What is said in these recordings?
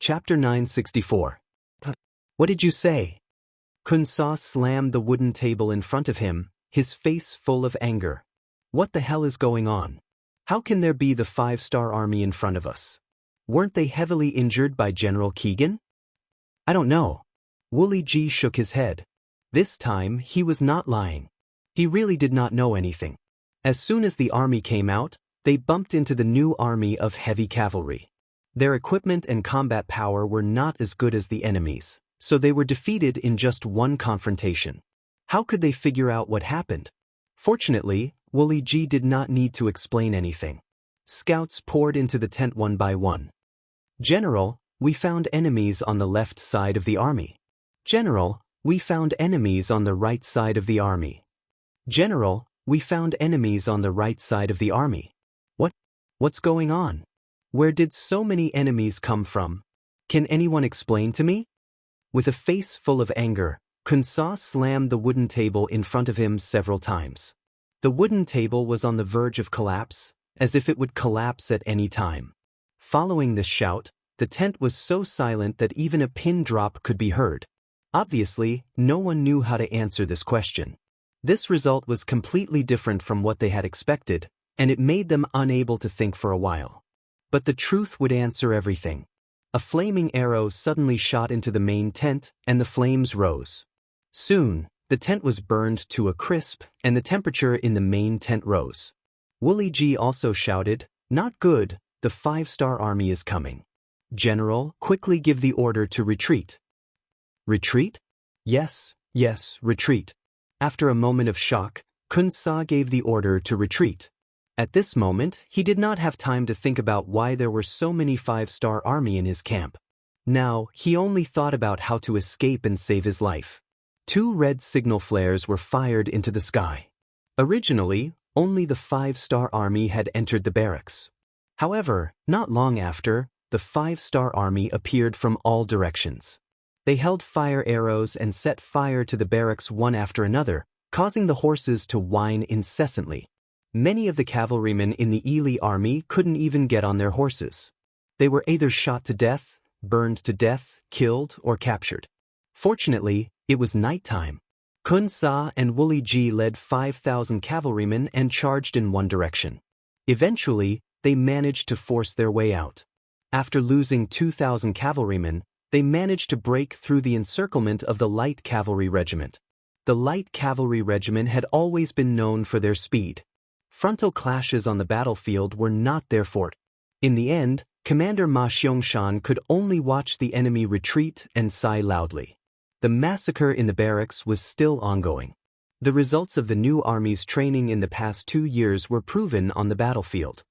Chapter 964. What did you say? Kun Sa slammed the wooden table in front of him, his face full of anger. What the hell is going on? How can there be the 5-star army in front of us? Weren't they heavily injured by General Keegan? I don't know. Wooly G shook his head. This time he was not lying. He really did not know anything. As soon as the army came out, they bumped into the new army of heavy cavalry. Their equipment and combat power were not as good as the enemy's, so they were defeated in just one confrontation. How could they figure out what happened? Fortunately, Wooly G did not need to explain anything. Scouts poured into the tent one by one. General, we found enemies on the left side of the army. General, we found enemies on the right side of the army. General, we found enemies on the right side of the army. What's going on? Where did so many enemies come from? Can anyone explain to me? With a face full of anger, Kun Sa slammed the wooden table in front of him several times. The wooden table was on the verge of collapse, as if it would collapse at any time. Following this shout, the tent was so silent that even a pin drop could be heard. Obviously, no one knew how to answer this question. This result was completely different from what they had expected, and it made them unable to think for a while. But the truth would answer everything. A flaming arrow suddenly shot into the main tent, and the flames rose. Soon, the tent was burned to a crisp, and the temperature in the main tent rose. Wooly G also shouted, "Not good, the 5-star army is coming. General, quickly give the order to retreat." Retreat? Yes, retreat. After a moment of shock, Kun Sa gave the order to retreat. At this moment, he did not have time to think about why there were so many 5-star army in his camp. Now, he only thought about how to escape and save his life. 2 red signal flares were fired into the sky. Originally, only the 5-star army had entered the barracks. However, not long after, the 5-star army appeared from all directions. They held fire arrows and set fire to the barracks one after another, causing the horses to whine incessantly. Many of the cavalrymen in the Ely army couldn't even get on their horses. They were either shot to death, burned to death, killed, or captured. Fortunately, it was nighttime. Kun Sa and Wooly G led 5,000 cavalrymen and charged in one direction. Eventually, they managed to force their way out. After losing 2,000 cavalrymen, they managed to break through the encirclement of the light cavalry regiment. The light cavalry regiment had always been known for their speed. Frontal clashes on the battlefield were not their forte. In the end, Commander Ma Xiangshan could only watch the enemy retreat and sigh loudly. The massacre in the barracks was still ongoing. The results of the new army's training in the past 2 years were proven on the battlefield.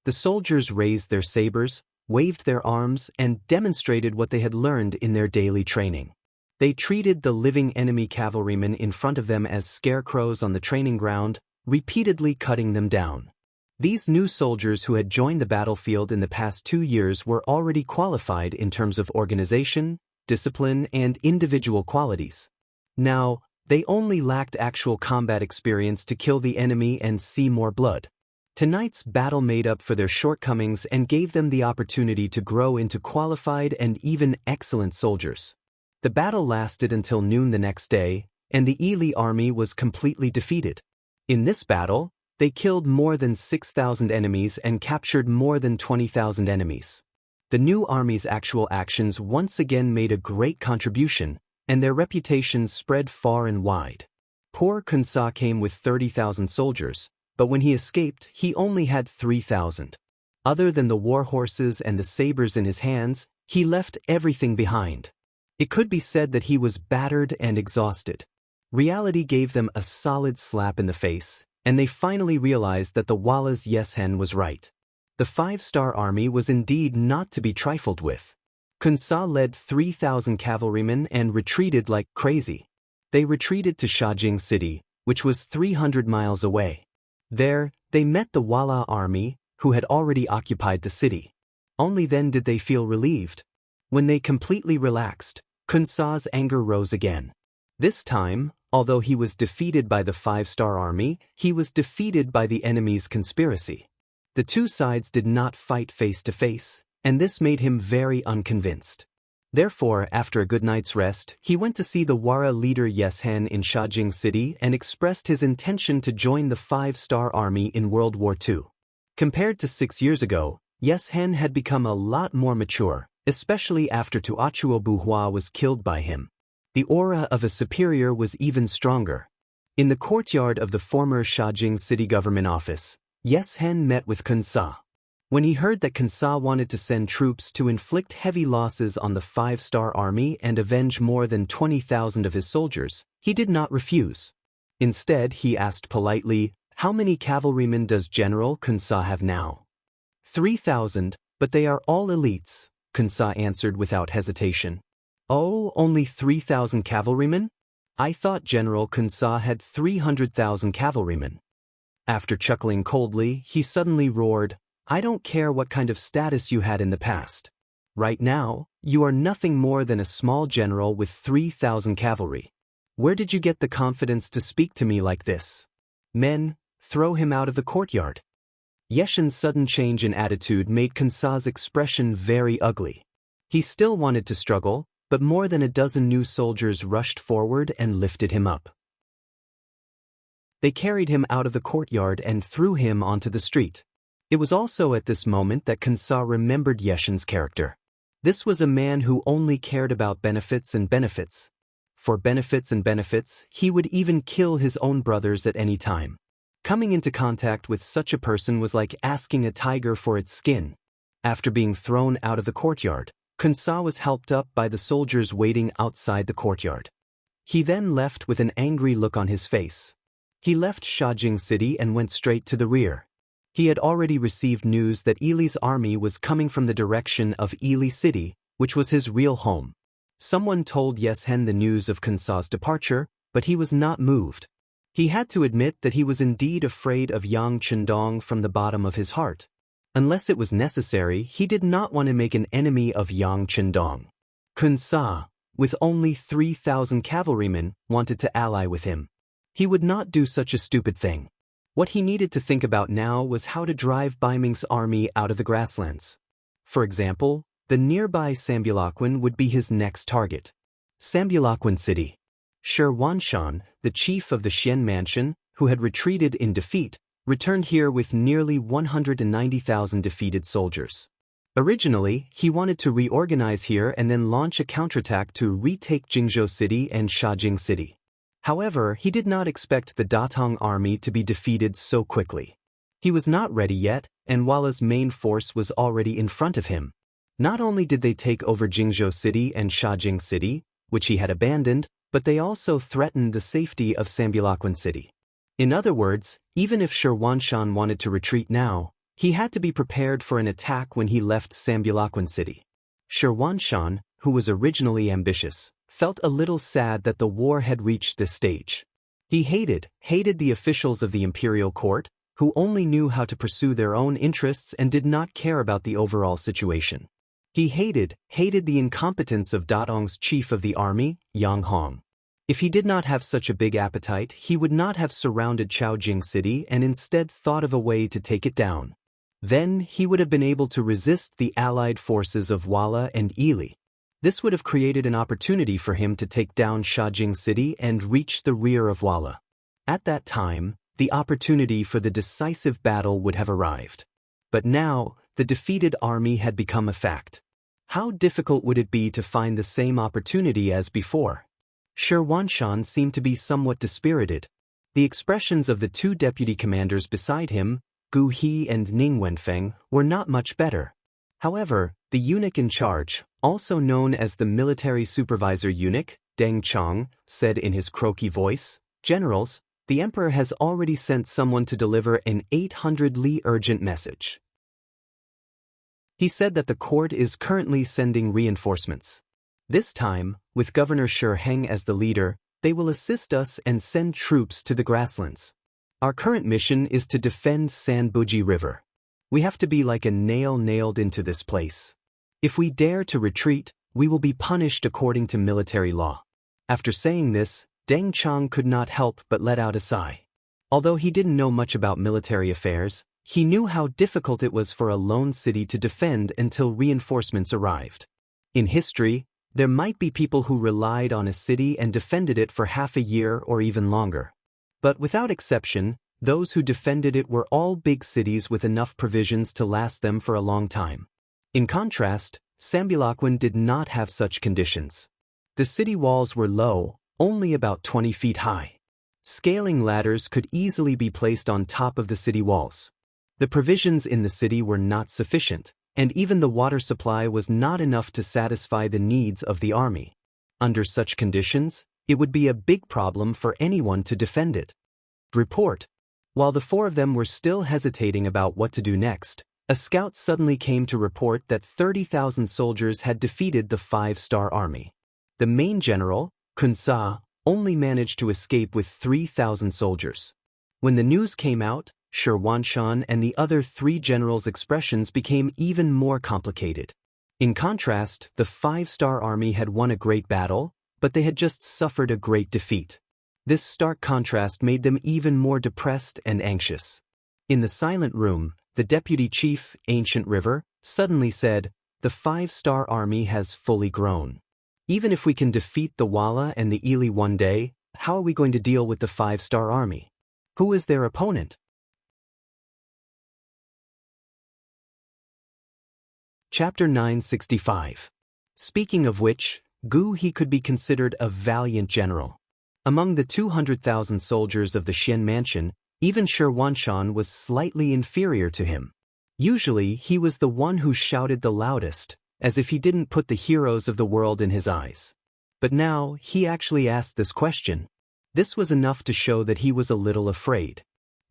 The soldiers raised their sabers, waved their arms, and demonstrated what they had learned in their daily training. They treated the living enemy cavalrymen in front of them as scarecrows on the training ground, repeatedly cutting them down. These new soldiers who had joined the battlefield in the past 2 years were already qualified in terms of organization, discipline, and individual qualities. Now, they only lacked actual combat experience to kill the enemy and see more blood. Tonight's battle made up for their shortcomings and gave them the opportunity to grow into qualified and even excellent soldiers. The battle lasted until noon the next day, and the Ely army was completely defeated. In this battle, they killed more than 6,000 enemies and captured more than 20,000 enemies. The new army's actual actions once again made a great contribution, and their reputation spread far and wide. Poor Kun Sa came with 30,000 soldiers, but when he escaped, he only had 3,000. Other than the war horses and the sabers in his hands, he left everything behind. It could be said that he was battered and exhausted. Reality gave them a solid slap in the face, and they finally realized that the Walla's yes hen was right. The 5-star army was indeed not to be trifled with. Kun Sa led 3,000 cavalrymen and retreated like crazy. They retreated to Shajing City, which was 300 miles away. There, they met the Walla army, who had already occupied the city. Only then did they feel relieved. When they completely relaxed, Kun Sa's anger rose again. This time, although he was defeated by the 5-star army, he was defeated by the enemy's conspiracy. The two sides did not fight face to face, and this made him very unconvinced. Therefore, after a good night's rest, he went to see the Wara leader Yeshen in Shajing City and expressed his intention to join the 5-star army in World War II. Compared to 6 years ago, Yeshen had become a lot more mature, especially after Tuachuo Buhua was killed by him. The aura of a superior was even stronger. In the courtyard of the former Shajing City government office, Yeshen met with Kunsa. When he heard that Kunsa wanted to send troops to inflict heavy losses on the 5-star army and avenge more than 20,000 of his soldiers, he did not refuse. Instead, he asked politely, "How many cavalrymen does General Kunsa have now?" 3,000, but they are all elites, Kunsa answered without hesitation. Oh, only 3,000 cavalrymen? I thought General Kunsa had 300,000 cavalrymen. After chuckling coldly, he suddenly roared, "I don't care what kind of status you had in the past. Right now, you are nothing more than a small general with 3,000 cavalry. Where did you get the confidence to speak to me like this? Men, throw him out of the courtyard." Yeshen's sudden change in attitude made Kunsa's expression very ugly. He still wanted to struggle, but more than a dozen new soldiers rushed forward and lifted him up. They carried him out of the courtyard and threw him onto the street. It was also at this moment that Kunsa remembered Yeshen's character. This was a man who only cared about benefits and benefits. For benefits and benefits, he would even kill his own brothers at any time. Coming into contact with such a person was like asking a tiger for its skin. After being thrown out of the courtyard, Kunsa was helped up by the soldiers waiting outside the courtyard. He then left with an angry look on his face. He left Shajing City and went straight to the rear. He had already received news that Ili's army was coming from the direction of Ili City, which was his real home. Someone told Yeshen the news of Kunsa's departure, but he was not moved. He had to admit that he was indeed afraid of Yang Chendong from the bottom of his heart. Unless it was necessary, he did not want to make an enemy of Yang Chendong. Kunsa, with only 3,000 cavalrymen, wanted to ally with him. He would not do such a stupid thing. What he needed to think about now was how to drive Baiming's army out of the grasslands. For example, the nearby Sambulakwin would be his next target. Sambulakwin City. Shi Wanshan, the chief of the Xian Mansion, who had retreated in defeat, returned here with nearly 190,000 defeated soldiers. Originally, he wanted to reorganize here and then launch a counterattack to retake Jingzhou City and Shajing City. However, he did not expect the Datong army to be defeated so quickly. He was not ready yet, and Walla's main force was already in front of him. Not only did they take over Jingzhou City and Shajing City, which he had abandoned, but they also threatened the safety of Sambulakwin City. In other words, even if Shi Wanshan wanted to retreat now, he had to be prepared for an attack when he left Sambulakwin City. Shi Wanshan, who was originally ambitious, felt a little sad that the war had reached this stage. He hated the officials of the imperial court, who only knew how to pursue their own interests and did not care about the overall situation. He hated the incompetence of Datong's chief of the army, Yang Hong. If he did not have such a big appetite, he would not have surrounded Chaojing City and instead thought of a way to take it down. Then he would have been able to resist the allied forces of Wala and Ili. This would have created an opportunity for him to take down Shajing City and reach the rear of Wala. At that time, the opportunity for the decisive battle would have arrived. But now, the defeated army had become a fact. How difficult would it be to find the same opportunity as before? Shi Wanshan seemed to be somewhat dispirited. The expressions of the two deputy commanders beside him, Gu He and Ning Wenfeng, were not much better. However, the eunuch in charge, also known as the military supervisor eunuch, Deng Chong, said in his croaky voice, "Generals, the emperor has already sent someone to deliver an 800-li urgent message. He said that the court is currently sending reinforcements. This time, with Governor Shi Heng as the leader, they will assist us and send troops to the grasslands. Our current mission is to defend Sanbuji River. We have to be like a nail nailed into this place. If we dare to retreat, we will be punished according to military law." After saying this, Deng Chong could not help but let out a sigh. Although he didn't know much about military affairs, He knew how difficult it was for a lone city to defend until reinforcements arrived. In history, there might be people who relied on a city and defended it for half a year or even longer. But without exception, those who defended it were all big cities with enough provisions to last them for a long time. In contrast, Sambilakwin did not have such conditions. The city walls were low, only about 20 feet high. Scaling ladders could easily be placed on top of the city walls. The provisions in the city were not sufficient, and even the water supply was not enough to satisfy the needs of the army. Under such conditions, it would be a big problem for anyone to defend it. Report. While the four of them were still hesitating about what to do next, a scout suddenly came to report that 30,000 soldiers had defeated the 5-star army. The main general, Kunsa, only managed to escape with 3,000 soldiers. When the news came out, Xianxia and the other 3 generals' expressions became even more complicated. In contrast, the 5-star army had won a great battle, but they had just suffered a great defeat. This stark contrast made them even more depressed and anxious. In the silent room, the deputy chief, Ancient River, suddenly said, "The 5-star army has fully grown. Even if we can defeat the Walla and the Ili one day, how are we going to deal with the 5-star army? Who is their opponent?" Chapter 965. Speaking of which, he could be considered a valiant general. Among the 200,000 soldiers of the Xian mansion, even Xianxia was slightly inferior to him. Usually, he was the one who shouted the loudest, as if he didn't put the heroes of the world in his eyes. But now, he actually asked this question. This was enough to show that he was a little afraid.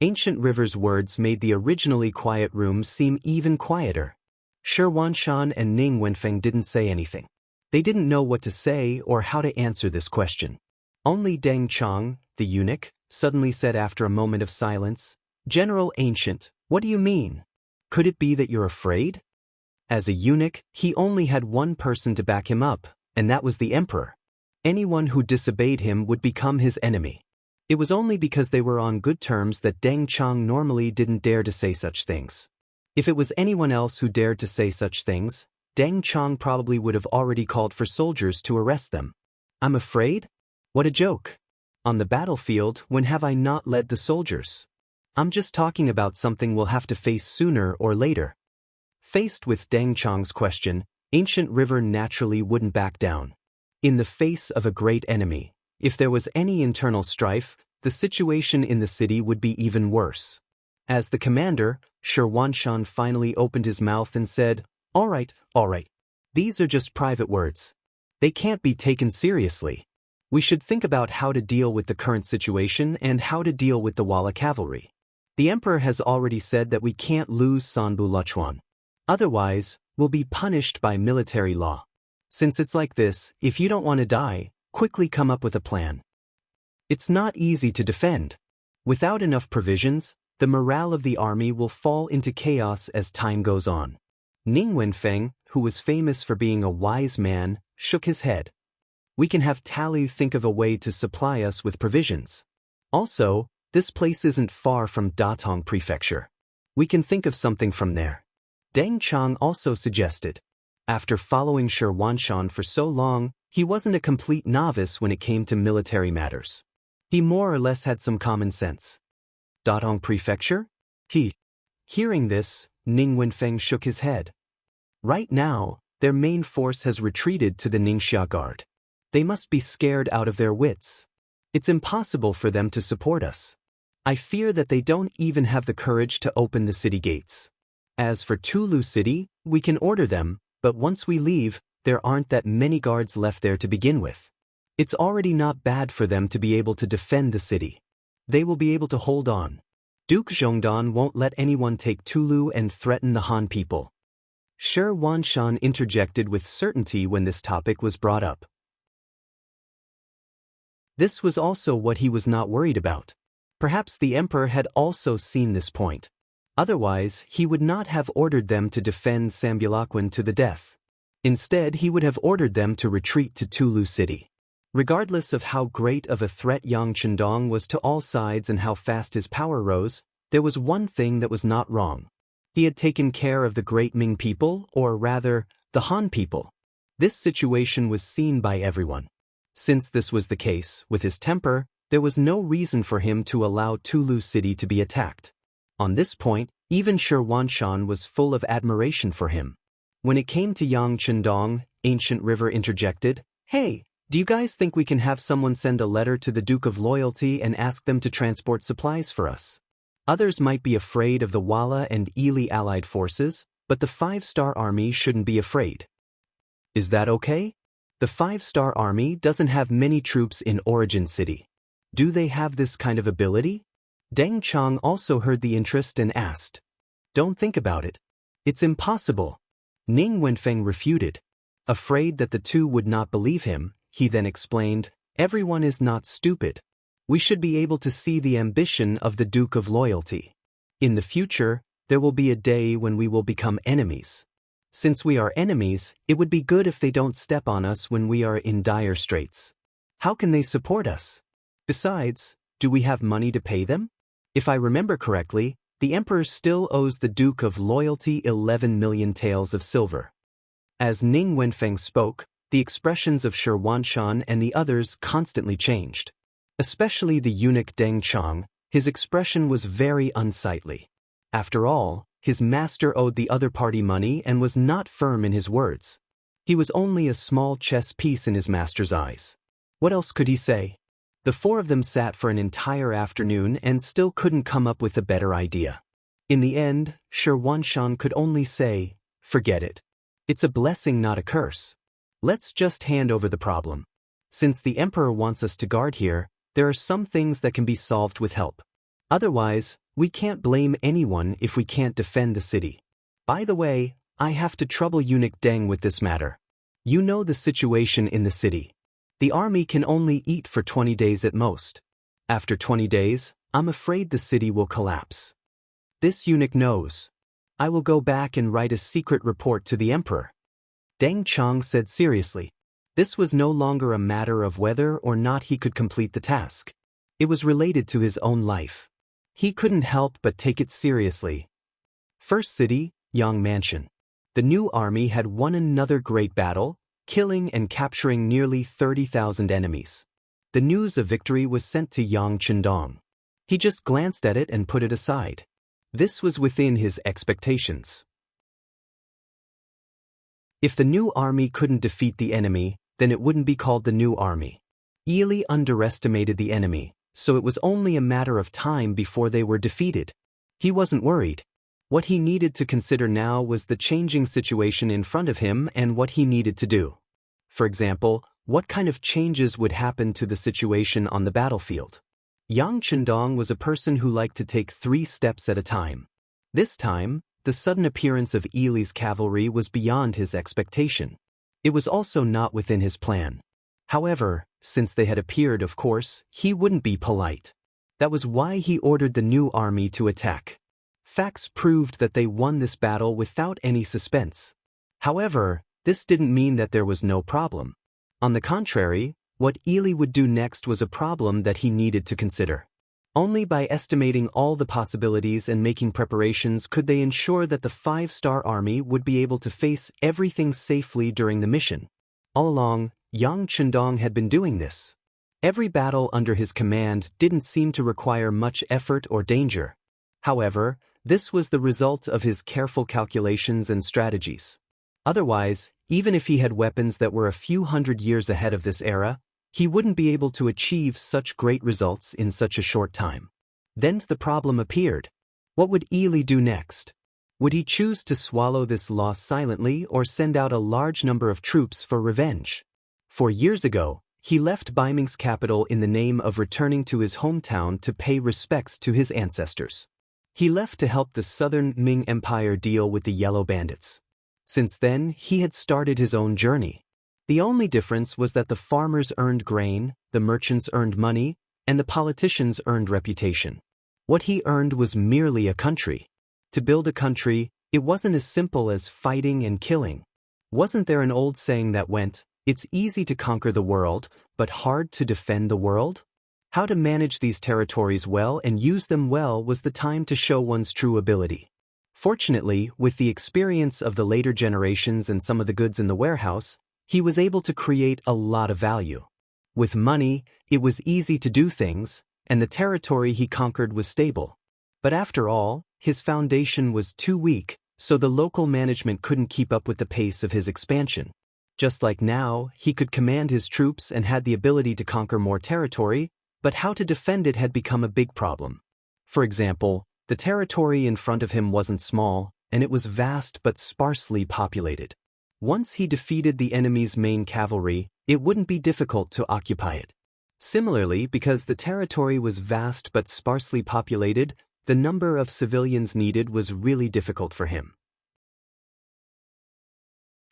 Ancient River's words made the originally quiet room seem even quieter. Xianxia and Ning Wenfeng didn't say anything. They didn't know what to say or how to answer this question. Only Deng Chang, the eunuch, suddenly said after a moment of silence, "General Ancient, what do you mean? Could it be that you're afraid?" As a eunuch, he only had one person to back him up, and that was the emperor. Anyone who disobeyed him would become his enemy. It was only because they were on good terms that Deng Chang normally didn't dare to say such things. If it was anyone else who dared to say such things, Deng Chang probably would have already called for soldiers to arrest them. "I'm afraid? What a joke. On the battlefield, when have I not led the soldiers? I'm just talking about something we'll have to face sooner or later." Faced with Deng Chang's question, Ancient River naturally wouldn't back down. In the face of a great enemy, if there was any internal strife, the situation in the city would be even worse. As the commander, Xianxia finally opened his mouth and said, all right. These are just private words. They can't be taken seriously. We should think about how to deal with the current situation and how to deal with the Walla cavalry. The emperor has already said that we can't lose Sanbu Luchuan. Otherwise, we'll be punished by military law. Since it's like this, if you don't want to die, quickly come up with a plan. It's not easy to defend. Without enough provisions, the morale of the army will fall into chaos as time goes on. Ning Wenfeng, who was famous for being a wise man, shook his head. We can have Tally think of a way to supply us with provisions. Also, this place isn't far from Datong Prefecture. We can think of something from there. Deng Chang also suggested. After following Xianxia for so long, he wasn't a complete novice when it came to military matters. He more or less had some common sense. Datong Prefecture? Hearing this, Ning Wenfeng shook his head. Right now, their main force has retreated to the Ningxia Guard. They must be scared out of their wits. It's impossible for them to support us. I fear that they don't even have the courage to open the city gates. As for Tulu City, we can order them, but once we leave, there aren't that many guards left there to begin with. It's already not bad for them to be able to defend the city. They will be able to hold on. Duke Zhongdan won't let anyone take Tulu and threaten the Han people. Xianxia interjected with certainty when this topic was brought up. This was also what he was not worried about. Perhaps the emperor had also seen this point. Otherwise, he would not have ordered them to defend Sambilakwin to the death. Instead, he would have ordered them to retreat to Tulu City. Regardless of how great of a threat Yang Chendong was to all sides and how fast his power rose, there was one thing that was not wrong. He had taken care of the great Ming people, or rather, the Han people. This situation was seen by everyone. Since this was the case, with his temper, there was no reason for him to allow Tulu City to be attacked. On this point, even Shi Wanshan was full of admiration for him. When it came to Yang Chendong, Ancient River interjected, "Hey, do you guys think we can have someone send a letter to the Duke of Loyalty and ask them to transport supplies for us? Others might be afraid of the Walla and Ely allied forces, but the 5-star army shouldn't be afraid. Is that okay? The 5-star army doesn't have many troops in Origin City. Do they have this kind of ability?" Deng Chang also heard the interest and asked. "Don't think about it. It's impossible." Ning Wenfeng refuted. Afraid that the two would not believe him, he then explained, "Everyone is not stupid. We should be able to see the ambition of the Duke of Loyalty. In the future, there will be a day when we will become enemies. Since we are enemies, it would be good if they don't step on us when we are in dire straits. How can they support us? Besides, do we have money to pay them? If I remember correctly, the Emperor still owes the Duke of Loyalty 11 million taels of silver." As Ning Wenfeng spoke, the expressions of Shi Wanshan and the others constantly changed. Especially the eunuch Deng Chang, his expression was very unsightly. After all, his master owed the other party money and was not firm in his words. He was only a small chess piece in his master's eyes. What else could he say? The four of them sat for an entire afternoon and still couldn't come up with a better idea. In the end, Shi Wanshan could only say, "Forget it. It's a blessing, not a curse. Let's just hand over the problem. Since the Emperor wants us to guard here, there are some things that can be solved with help. Otherwise, we can't blame anyone if we can't defend the city. By the way, I have to trouble eunuch Deng with this matter. You know the situation in the city. The army can only eat for 20 days at most. After 20 days, I'm afraid the city will collapse. This eunuch knows. I will go back and write a secret report to the Emperor." Deng Chang said seriously. This was no longer a matter of whether or not he could complete the task. It was related to his own life. He couldn't help but take it seriously. First city, Yang Mansion. The new army had won another great battle, killing and capturing nearly 30,000 enemies. The news of victory was sent to Yang Chendong. He just glanced at it and put it aside. This was within his expectations. If the new army couldn't defeat the enemy, then it wouldn't be called the new army. Ely underestimated the enemy, so it was only a matter of time before they were defeated. He wasn't worried. What he needed to consider now was the changing situation in front of him and what he needed to do. For example, what kind of changes would happen to the situation on the battlefield? Yang Chendong was a person who liked to take 3 steps at a time. This time, the sudden appearance of Ely's cavalry was beyond his expectation. It was also not within his plan. However, since they had appeared, of course, he wouldn't be polite. That was why he ordered the new army to attack. Facts proved that they won this battle without any suspense. However, this didn't mean that there was no problem. On the contrary, what Ely would do next was a problem that he needed to consider. Only by estimating all the possibilities and making preparations could they ensure that the 5-star army would be able to face everything safely during the mission. All along, Yang Chendong had been doing this. Every battle under his command didn't seem to require much effort or danger. However, this was the result of his careful calculations and strategies. Otherwise, even if he had weapons that were a few hundred years ahead of this era, he wouldn't be able to achieve such great results in such a short time. Then the problem appeared. What would Ely do next? Would he choose to swallow this loss silently or send out a large number of troops for revenge? 4 years ago, he left Baiming's capital in the name of returning to his hometown to pay respects to his ancestors. He left to help the southern Ming Empire deal with the Yellow Bandits. Since then, he had started his own journey. The only difference was that the farmers earned grain, the merchants earned money, and the politicians earned reputation. What he earned was merely a country. To build a country, it wasn't as simple as fighting and killing. Wasn't there an old saying that went, "It's easy to conquer the world, but hard to defend the world"? How to manage these territories well and use them well was the time to show one's true ability. Fortunately, with the experience of the later generations and some of the goods in the warehouse, he was able to create a lot of value. With money, it was easy to do things, and the territory he conquered was stable. But after all, his foundation was too weak, so the local management couldn't keep up with the pace of his expansion. Just like now, he could command his troops and had the ability to conquer more territory, but how to defend it had become a big problem. For example, the territory in front of him wasn't small, and it was vast but sparsely populated. Once he defeated the enemy's main cavalry, it wouldn't be difficult to occupy it. Similarly, because the territory was vast but sparsely populated, the number of civilians needed was really difficult for him.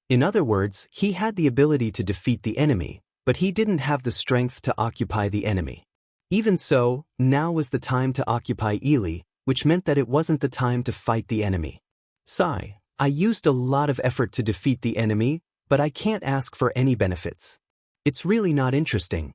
In other words, he had the ability to defeat the enemy, but he didn't have the strength to occupy the enemy. Even so, now was the time to occupy Ely, which meant that it wasn't the time to fight the enemy. Sigh, I used a lot of effort to defeat the enemy, but I can't ask for any benefits. It's really not interesting.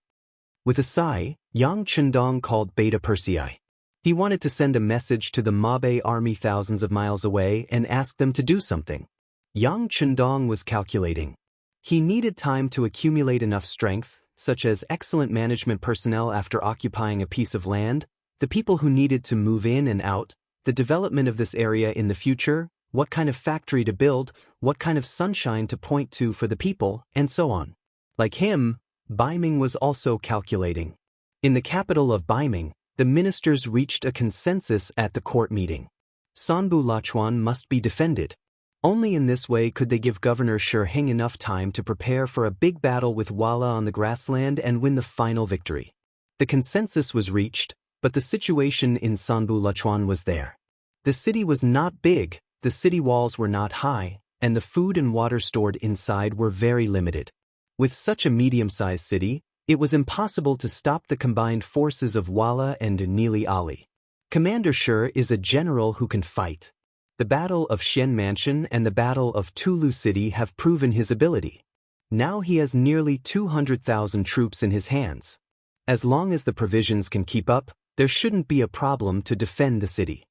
With a sigh, Yang Chendong called Beta Persei. He wanted to send a message to the Mabe army thousands of miles away and ask them to do something. Yang Chendong was calculating. He needed time to accumulate enough strength, such as excellent management personnel after occupying a piece of land, the people who needed to move in and out, the development of this area in the future, what kind of factory to build, what kind of sunshine to point to for the people, and so on. Like him, Baiming was also calculating. In the capital of Baiming, the ministers reached a consensus at the court meeting. Sanbu Lachuan must be defended. Only in this way could they give Governor Shi Heng enough time to prepare for a big battle with Wala on the grassland and win the final victory. The consensus was reached, but the situation in Sanbu Lachuan was there. The city was not big, the city walls were not high, and the food and water stored inside were very limited. With such a medium-sized city, it was impossible to stop the combined forces of Wala and Nili Ali. Commander Shi is a general who can fight. The Battle of Xian Mansion and the Battle of Tulu City have proven his ability. Now he has nearly 200,000 troops in his hands. As long as the provisions can keep up, there shouldn't be a problem to defend the city.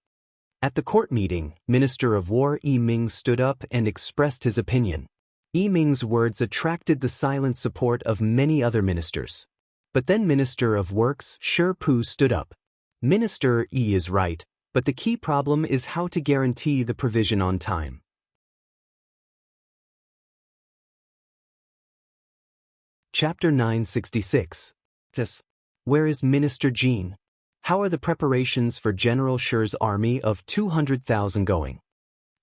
At the court meeting, Minister of War Yi Ming stood up and expressed his opinion. Yi Ming's words attracted the silent support of many other ministers. But then Minister of Works Shi Pu stood up. Minister Yi is right, but the key problem is how to guarantee the provision on time. Chapter 966. Where is Minister Jin? How are the preparations for General Shi's army of 200,000 going?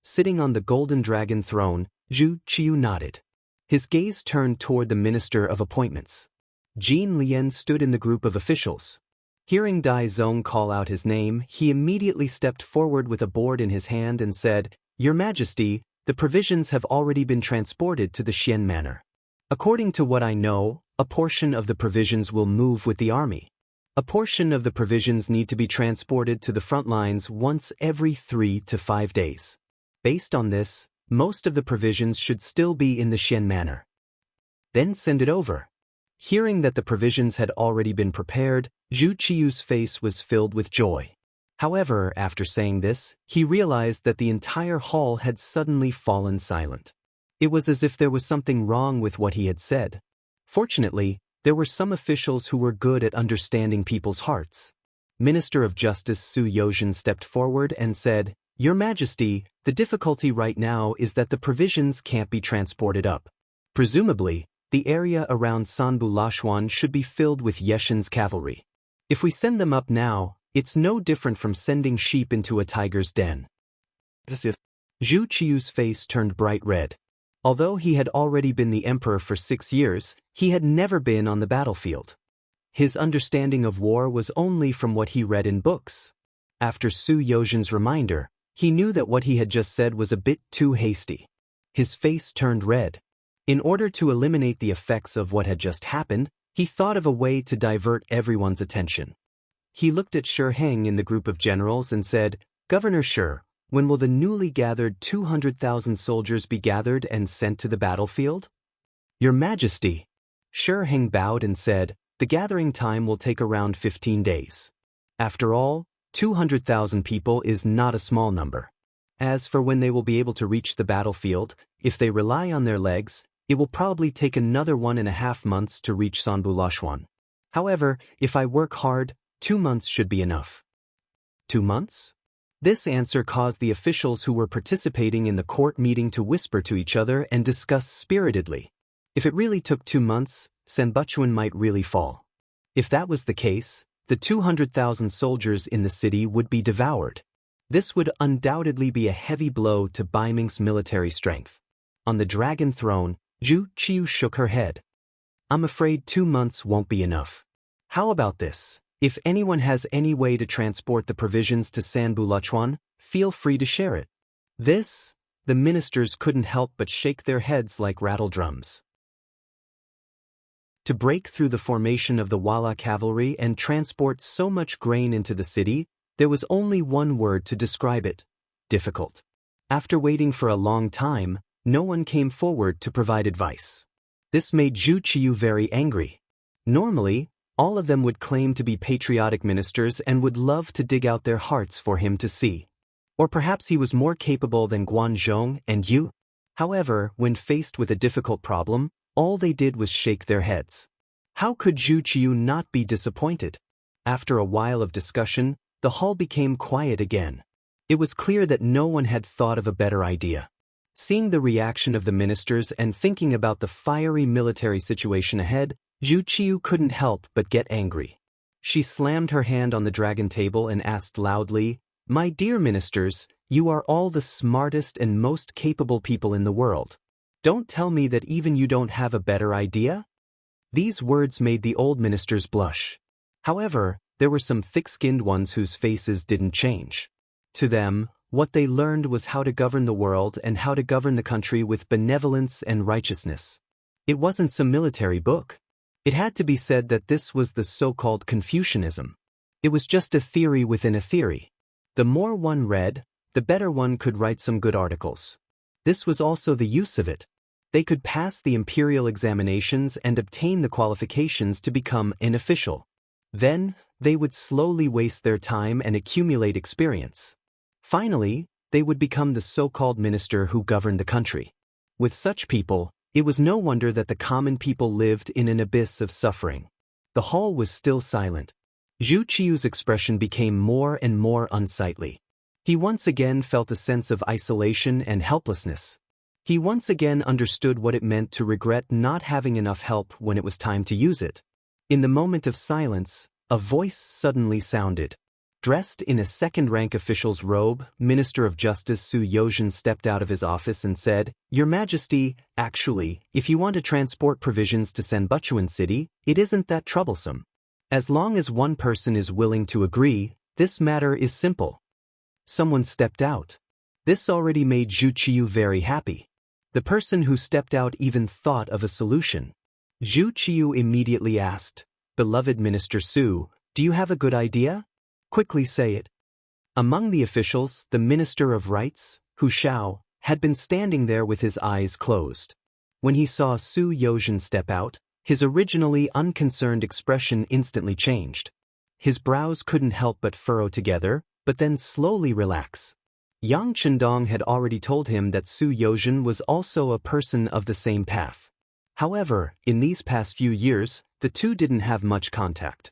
Sitting on the golden dragon throne, Zhu Qiu nodded. His gaze turned toward the Minister of Appointments. Jin Lian stood in the group of officials. Hearing Dai Zong call out his name, he immediately stepped forward with a board in his hand and said, "Your Majesty, the provisions have already been transported to the Xian Manor. According to what I know, a portion of the provisions will move with the army. A portion of the provisions need to be transported to the front lines once every 3 to 5 days. Based on this, most of the provisions should still be in the Xian Manor. Then send it over." Hearing that the provisions had already been prepared, Zhu Qiu's face was filled with joy. However, after saying this, he realized that the entire hall had suddenly fallen silent. It was as if there was something wrong with what he had said. Fortunately, there were some officials who were good at understanding people's hearts. Minister of Justice Su Yozhen stepped forward and said, "Your Majesty, the difficulty right now is that the provisions can't be transported up. Presumably, the area around Sanbu Lachuan should be filled with Yeshen's cavalry. If we send them up now, it's no different from sending sheep into a tiger's den." Zhu Qiu's face turned bright red. Although he had already been the emperor for 6 years, he had never been on the battlefield. His understanding of war was only from what he read in books. After Su Yozhen's reminder, he knew that what he had just said was a bit too hasty. His face turned red. In order to eliminate the effects of what had just happened, he thought of a way to divert everyone's attention. He looked at Shi Heng in the group of generals and said, "Governor Shi, when will the newly gathered 200,000 soldiers be gathered and sent to the battlefield?" "Your Majesty." Shi Heng bowed and said, The gathering time will take around 15 days. After all, 200,000 people is not a small number. As for when they will be able to reach the battlefield, if they rely on their legs, it will probably take another 1.5 months to reach Sanbulashuan. However, if I work hard, 2 months should be enough. 2 months? This answer caused the officials who were participating in the court meeting to whisper to each other and discuss spiritedly. If it really took 2 months, Sanbuchuan might really fall. If that was the case, the 200,000 soldiers in the city would be devoured. This would undoubtedly be a heavy blow to Baiming's military strength. On the dragon throne, Zhu Qiu shook her head. I'm afraid 2 months won't be enough. How about this? If anyone has any way to transport the provisions to Sanbulachuan, feel free to share it. This, the ministers couldn't help but shake their heads like rattle drums. To break through the formation of the Wala cavalry and transport so much grain into the city, there was only one word to describe it: difficult. After waiting for a long time, no one came forward to provide advice. This made Zhu Qiu very angry. Normally, all of them would claim to be patriotic ministers and would love to dig out their hearts for him to see. Or perhaps he was more capable than Guanzhong and Yu. However, when faced with a difficult problem, all they did was shake their heads. How could Zhu Qiu not be disappointed? After a while of discussion, the hall became quiet again. It was clear that no one had thought of a better idea. Seeing the reaction of the ministers and thinking about the fiery military situation ahead, Zhu Qiu couldn't help but get angry. She slammed her hand on the dragon table and asked loudly, "My dear ministers, you are all the smartest and most capable people in the world. Don't tell me that even you don't have a better idea?" These words made the old ministers blush. However, there were some thick-skinned ones whose faces didn't change. To them, what they learned was how to govern the world and how to govern the country with benevolence and righteousness. It wasn't some military book. It had to be said that this was the so-called Confucianism. It was just a theory within a theory. The more one read, the better one could write some good articles. This was also the use of it. They could pass the imperial examinations and obtain the qualifications to become an official. Then, they would slowly waste their time and accumulate experience. Finally, they would become the so-called minister who governed the country. With such people, it was no wonder that the common people lived in an abyss of suffering. The hall was still silent. Zhu Qiu's expression became more and more unsightly. He once again felt a sense of isolation and helplessness. He once again understood what it meant to regret not having enough help when it was time to use it. In the moment of silence, a voice suddenly sounded. Dressed in a second-rank official's robe, Minister of Justice Su Yozhen stepped out of his office and said, "Your Majesty, actually, if you want to transport provisions to Sanbuchuan City, it isn't that troublesome. As long as one person is willing to agree, this matter is simple." Someone stepped out. This already made Zhu Qiu very happy. The person who stepped out even thought of a solution. Zhu Qiu immediately asked, "Beloved Minister Su, do you have a good idea? Quickly say it." Among the officials, the Minister of Rights, Hu Shao, had been standing there with his eyes closed. When he saw Su Yozhen step out, his originally unconcerned expression instantly changed. His brows couldn't help but furrow together, but then slowly relax. Yang Chendong had already told him that Su Yozhen was also a person of the same path. However, in these past few years, the two didn't have much contact.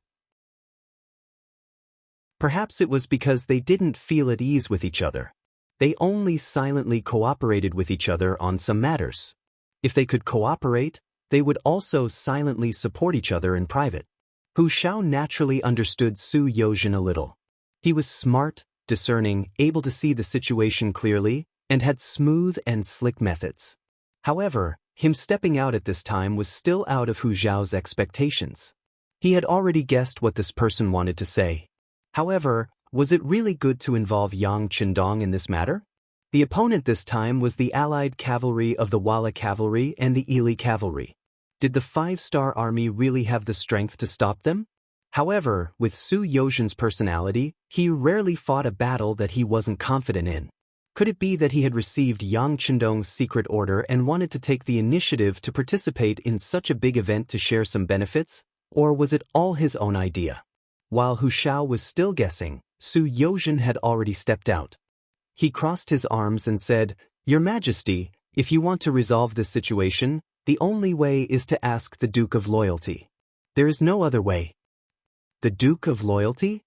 Perhaps it was because they didn't feel at ease with each other. They only silently cooperated with each other on some matters. If they could cooperate, they would also silently support each other in private. Hu Shao naturally understood Su Yozhen a little. He was smart, discerning, able to see the situation clearly, and had smooth and slick methods. However, him stepping out at this time was still out of Hu Zhao's expectations. He had already guessed what this person wanted to say. However, was it really good to involve Yang Chendong in this matter? The opponent this time was the allied cavalry of the Wala cavalry and the Ili cavalry. Did the five-star army really have the strength to stop them? However, with Su Yozhen's personality, he rarely fought a battle that he wasn't confident in. Could it be that he had received Yang Chendong's secret order and wanted to take the initiative to participate in such a big event to share some benefits? Or was it all his own idea? While Hu Shao was still guessing, Su Yozhen had already stepped out. He crossed his arms and said, "Your Majesty, if you want to resolve this situation, the only way is to ask the Duke of Loyalty. There is no other way." The Duke of Loyalty?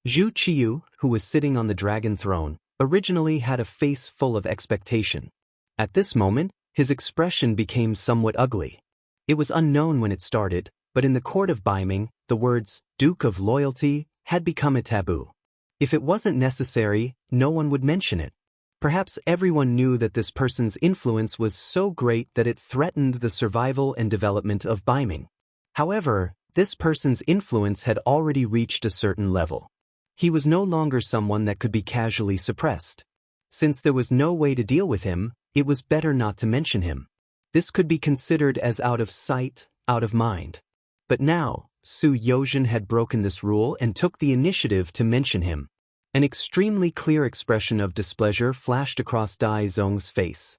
Zhu Qiyu, who was sitting on the dragon throne, originally had a face full of expectation. At this moment, his expression became somewhat ugly. It was unknown when it started, but in the court of Baiming, the words, Duke of Loyalty, had become a taboo. If it wasn't necessary, no one would mention it. Perhaps everyone knew that this person's influence was so great that it threatened the survival and development of Baiming. However, this person's influence had already reached a certain level. He was no longer someone that could be casually suppressed. Since there was no way to deal with him, it was better not to mention him. This could be considered as out of sight, out of mind. But now, Su Yozhen had broken this rule and took the initiative to mention him. An extremely clear expression of displeasure flashed across Dai Zong's face.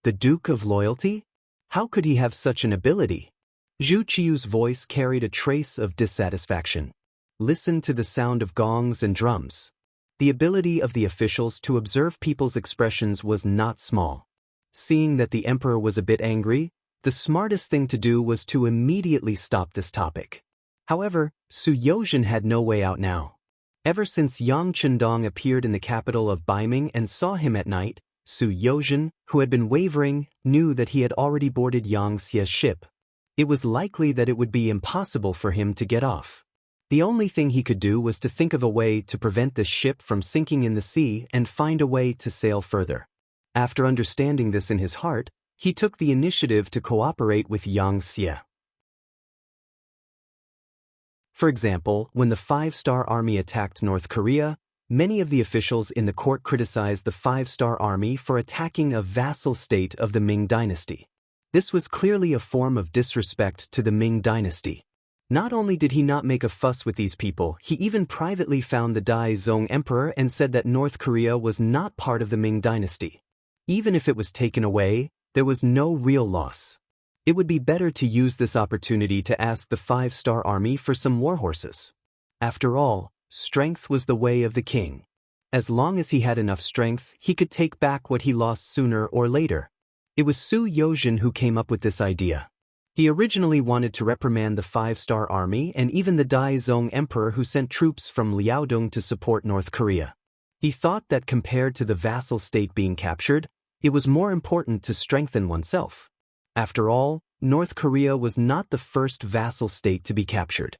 The Duke of Loyalty? How could he have such an ability? Zhu Qiyu's voice carried a trace of dissatisfaction. Listen to the sound of gongs and drums. The ability of the officials to observe people's expressions was not small. Seeing that the emperor was a bit angry, the smartest thing to do was to immediately stop this topic. However, Su Yozhen had no way out now. Ever since Yang Chendong appeared in the capital of Baiming and saw him at night, Su Yozhen, who had been wavering, knew that he had already boarded Yang Xia's ship. It was likely that it would be impossible for him to get off. The only thing he could do was to think of a way to prevent the ship from sinking in the sea and find a way to sail further. After understanding this in his heart, he took the initiative to cooperate with Yang Xia. For example, when the Five-Star Army attacked North Korea, many of the officials in the court criticized the Five-Star Army for attacking a vassal state of the Ming dynasty. This was clearly a form of disrespect to the Ming dynasty. Not only did he not make a fuss with these people, he even privately found the Dai Zong emperor and said that North Korea was not part of the Ming dynasty. Even if it was taken away, there was no real loss. It would be better to use this opportunity to ask the Five-Star Army for some warhorses. After all, strength was the way of the king. As long as he had enough strength, he could take back what he lost sooner or later. It was Su Yozhen who came up with this idea. He originally wanted to reprimand the Five-Star Army and even the Dai Zong emperor who sent troops from Liaodong to support North Korea. He thought that compared to the vassal state being captured, it was more important to strengthen oneself. After all, North Korea was not the first vassal state to be captured.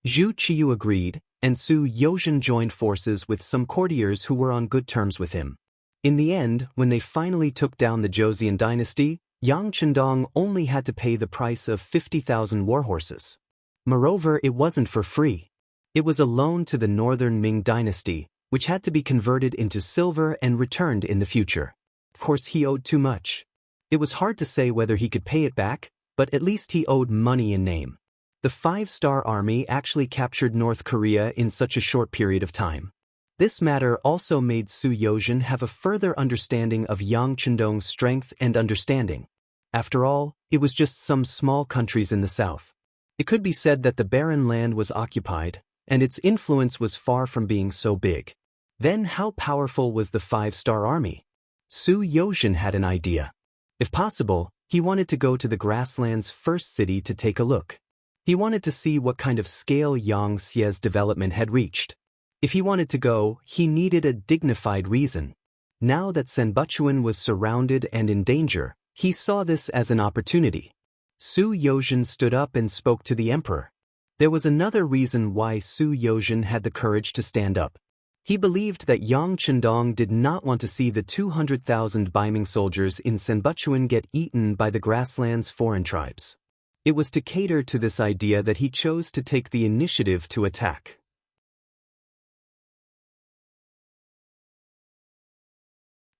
Zhu Qiyu agreed, and Su Yozhen joined forces with some courtiers who were on good terms with him. In the end, when they finally took down the Joseon dynasty, Yang Chendong only had to pay the price of 50,000 warhorses. Moreover, it wasn't for free. It was a loan to the northern Ming dynasty, which had to be converted into silver and returned in the future. Of course, he owed too much. It was hard to say whether he could pay it back, but at least he owed money in name. The Five-Star Army actually captured North Korea in such a short period of time. This matter also made Su Yozhen have a further understanding of Yang Chendong's strength and understanding. After all, it was just some small countries in the south. It could be said that the barren land was occupied, and its influence was far from being so big. Then how powerful was the Five-Star Army? Su Yozhen had an idea. If possible, he wanted to go to the grassland's first city to take a look. He wanted to see what kind of scale Yang Xia's development had reached. If he wanted to go, he needed a dignified reason. Now that Sanbuchuan was surrounded and in danger, he saw this as an opportunity. Su Yozhen stood up and spoke to the emperor. There was another reason why Su Yozhen had the courage to stand up. He believed that Yang Chendong did not want to see the 200,000 Baiming soldiers in Sanbuchuan get eaten by the grassland's foreign tribes. It was to cater to this idea that he chose to take the initiative to attack.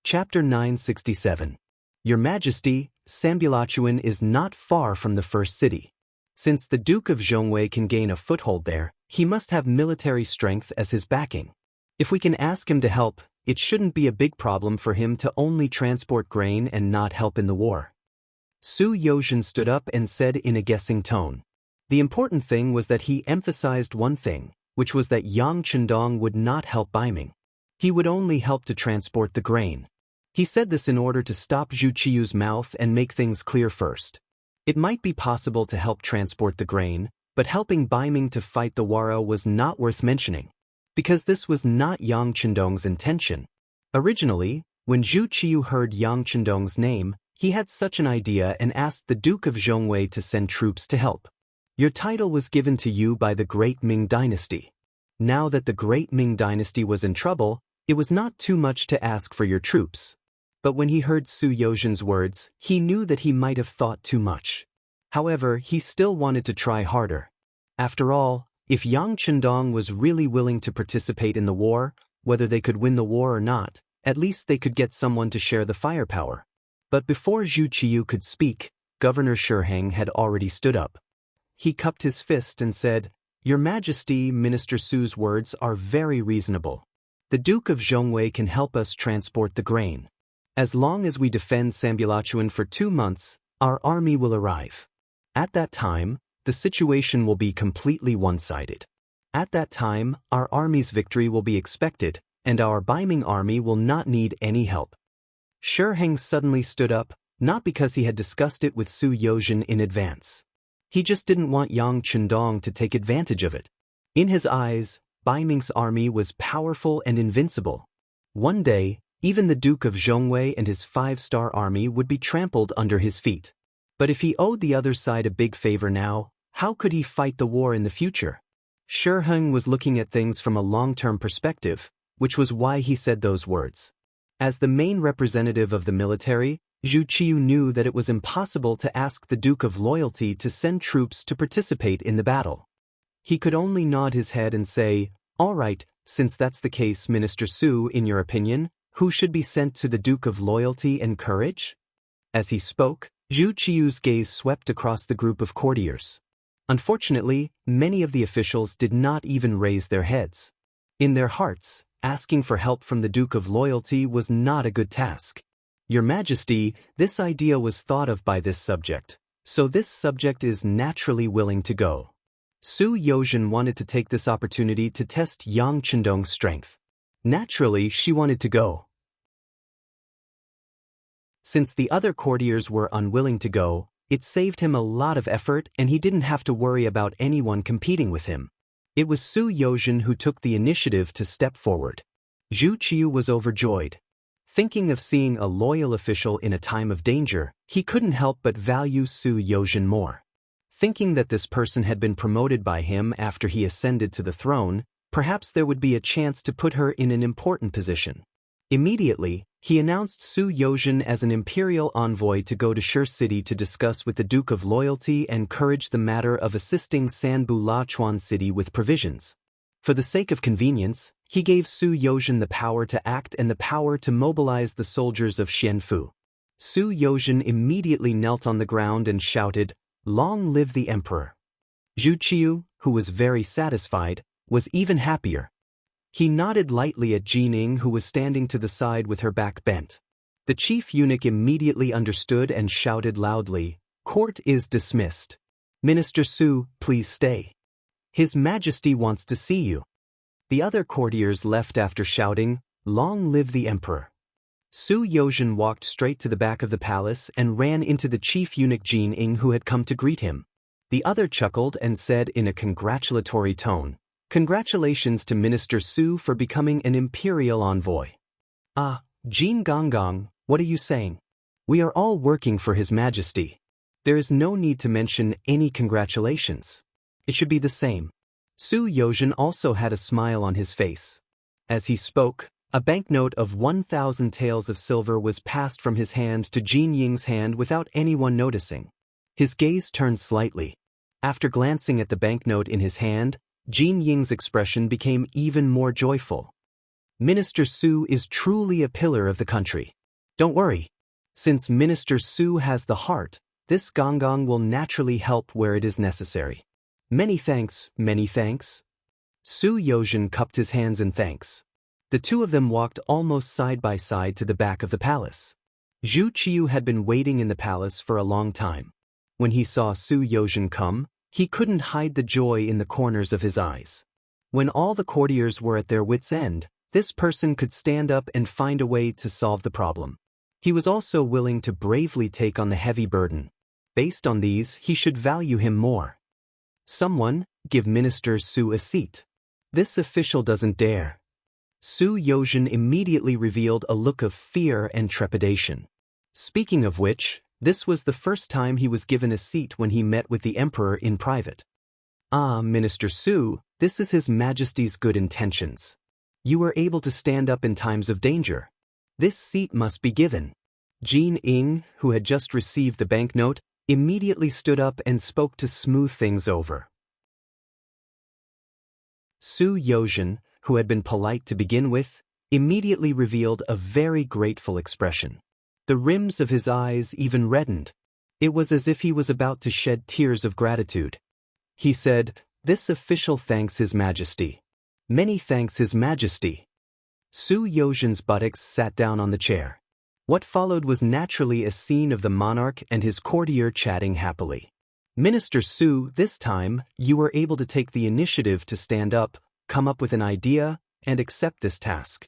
Chapter 967. Your Majesty, Sanbuchuan is not far from the first city. Since the Duke of Zhongwei can gain a foothold there, he must have military strength as his backing. If we can ask him to help, it shouldn't be a big problem for him to only transport grain and not help in the war. Su Yozhen stood up and said in a guessing tone. The important thing was that he emphasized one thing, which was that Yang Chendong would not help Baiming. He would only help to transport the grain. He said this in order to stop Zhu Qiu's mouth and make things clear first. It might be possible to help transport the grain, but helping Baiming to fight the Wara was not worth mentioning, because this was not Yang Chendong's intention. Originally, when Zhu Qiu heard Yang Chendong's name, he had such an idea and asked the Duke of Zhongwei to send troops to help. Your title was given to you by the Great Ming Dynasty. Now that the Great Ming Dynasty was in trouble, it was not too much to ask for your troops. But when he heard Su Yozhen's words, he knew that he might have thought too much. However, he still wanted to try harder. After all, if Yang Chendong was really willing to participate in the war, whether they could win the war or not, at least they could get someone to share the firepower. But before Zhu Qiu could speak, Governor Shiheng had already stood up. He cupped his fist and said, "Your Majesty, Minister Su's words are very reasonable. The Duke of Zhongwei can help us transport the grain. As long as we defend Sambulachuan for 2 months, our army will arrive. At that time, the situation will be completely one-sided. At that time, our army's victory will be expected, and our Baiming army will not need any help." Shiheng suddenly stood up, not because he had discussed it with Su Yozhen in advance. He just didn't want Yang Chendong to take advantage of it. In his eyes, Baiming's army was powerful and invincible. One day, even the Duke of Zhongwei and his 5-star army would be trampled under his feet. But if he owed the other side a big favor now, how could he fight the war in the future? Shiheng was looking at things from a long-term perspective, which was why he said those words. As the main representative of the military, Zhu Qiu knew that it was impossible to ask the Duke of Loyalty to send troops to participate in the battle. He could only nod his head and say, "All right, since that's the case, Minister Su, in your opinion, who should be sent to the Duke of Loyalty and Courage?" As he spoke, Zhu Qiu's gaze swept across the group of courtiers. Unfortunately, many of the officials did not even raise their heads. In their hearts, asking for help from the Duke of Loyalty was not a good task. "Your Majesty, this idea was thought of by this subject, so this subject is naturally willing to go." Su Yozhen wanted to take this opportunity to test Yang Chendong's strength. Naturally, she wanted to go. Since the other courtiers were unwilling to go, it saved him a lot of effort and he didn't have to worry about anyone competing with him. It was Su Yozhen who took the initiative to step forward. Zhu Qiu was overjoyed. Thinking of seeing a loyal official in a time of danger, he couldn't help but value Su Yozhen more. Thinking that this person had been promoted by him after he ascended to the throne, perhaps there would be a chance to put her in an important position. Immediately, he announced Su Yozhen as an imperial envoy to go to Shi City to discuss with the Duke of Loyalty and Courage the matter of assisting Sanbu Lachuan City with provisions. For the sake of convenience, he gave Su Yozhen the power to act and the power to mobilize the soldiers of Xianfu. Su Yozhen immediately knelt on the ground and shouted, "Long live the Emperor!" Zhu Qiu, who was very satisfied, was even happier. He nodded lightly at Jining, who was standing to the side with her back bent. The chief eunuch immediately understood and shouted loudly, "Court is dismissed. Minister Su, please stay. His Majesty wants to see you." The other courtiers left after shouting, "Long live the Emperor." Su Yozhen walked straight to the back of the palace and ran into the chief eunuch Jining, who had come to greet him. The other chuckled and said in a congratulatory tone, "Congratulations to Minister Su for becoming an imperial envoy." "Ah, Jin Gonggong, what are you saying? We are all working for His Majesty. There is no need to mention any congratulations. It should be the same." Su Yozhen also had a smile on his face. As he spoke, a banknote of 1,000 taels of silver was passed from his hand to Jin Ying's hand without anyone noticing. His gaze turned slightly. After glancing at the banknote in his hand, Jin Ying's expression became even more joyful. "Minister Su is truly a pillar of the country. Don't worry. Since Minister Su has the heart, this Gonggong will naturally help where it is necessary. Many thanks, many thanks." Su Yozhen cupped his hands in thanks. The two of them walked almost side by side to the back of the palace. Zhu Qiu had been waiting in the palace for a long time. When he saw Su Yozhen come, He couldn't hide the joy in the corners of his eyes. When all the courtiers were at their wits' end, this person could stand up and find a way to solve the problem. He was also willing to bravely take on the heavy burden. Based on these, he should value him more. Someone, give Minister Su a seat. This official doesn't dare. Su Yozhen immediately revealed a look of fear and trepidation. Speaking of which, this was the first time he was given a seat when he met with the emperor in private. Ah, Minister Su, this is His Majesty's good intentions. You were able to stand up in times of danger. This seat must be given. Jin Ying, who had just received the banknote, immediately stood up and spoke to smooth things over. Su Yozhen, who had been polite to begin with, immediately revealed a very grateful expression. The rims of his eyes even reddened. It was as if he was about to shed tears of gratitude. He said, "This official thanks His Majesty. Many thanks His Majesty." Su Yozhen's buttocks sat down on the chair. What followed was naturally a scene of the monarch and his courtier chatting happily. Minister Su, this time, you were able to take the initiative to stand up, come up with an idea, and accept this task.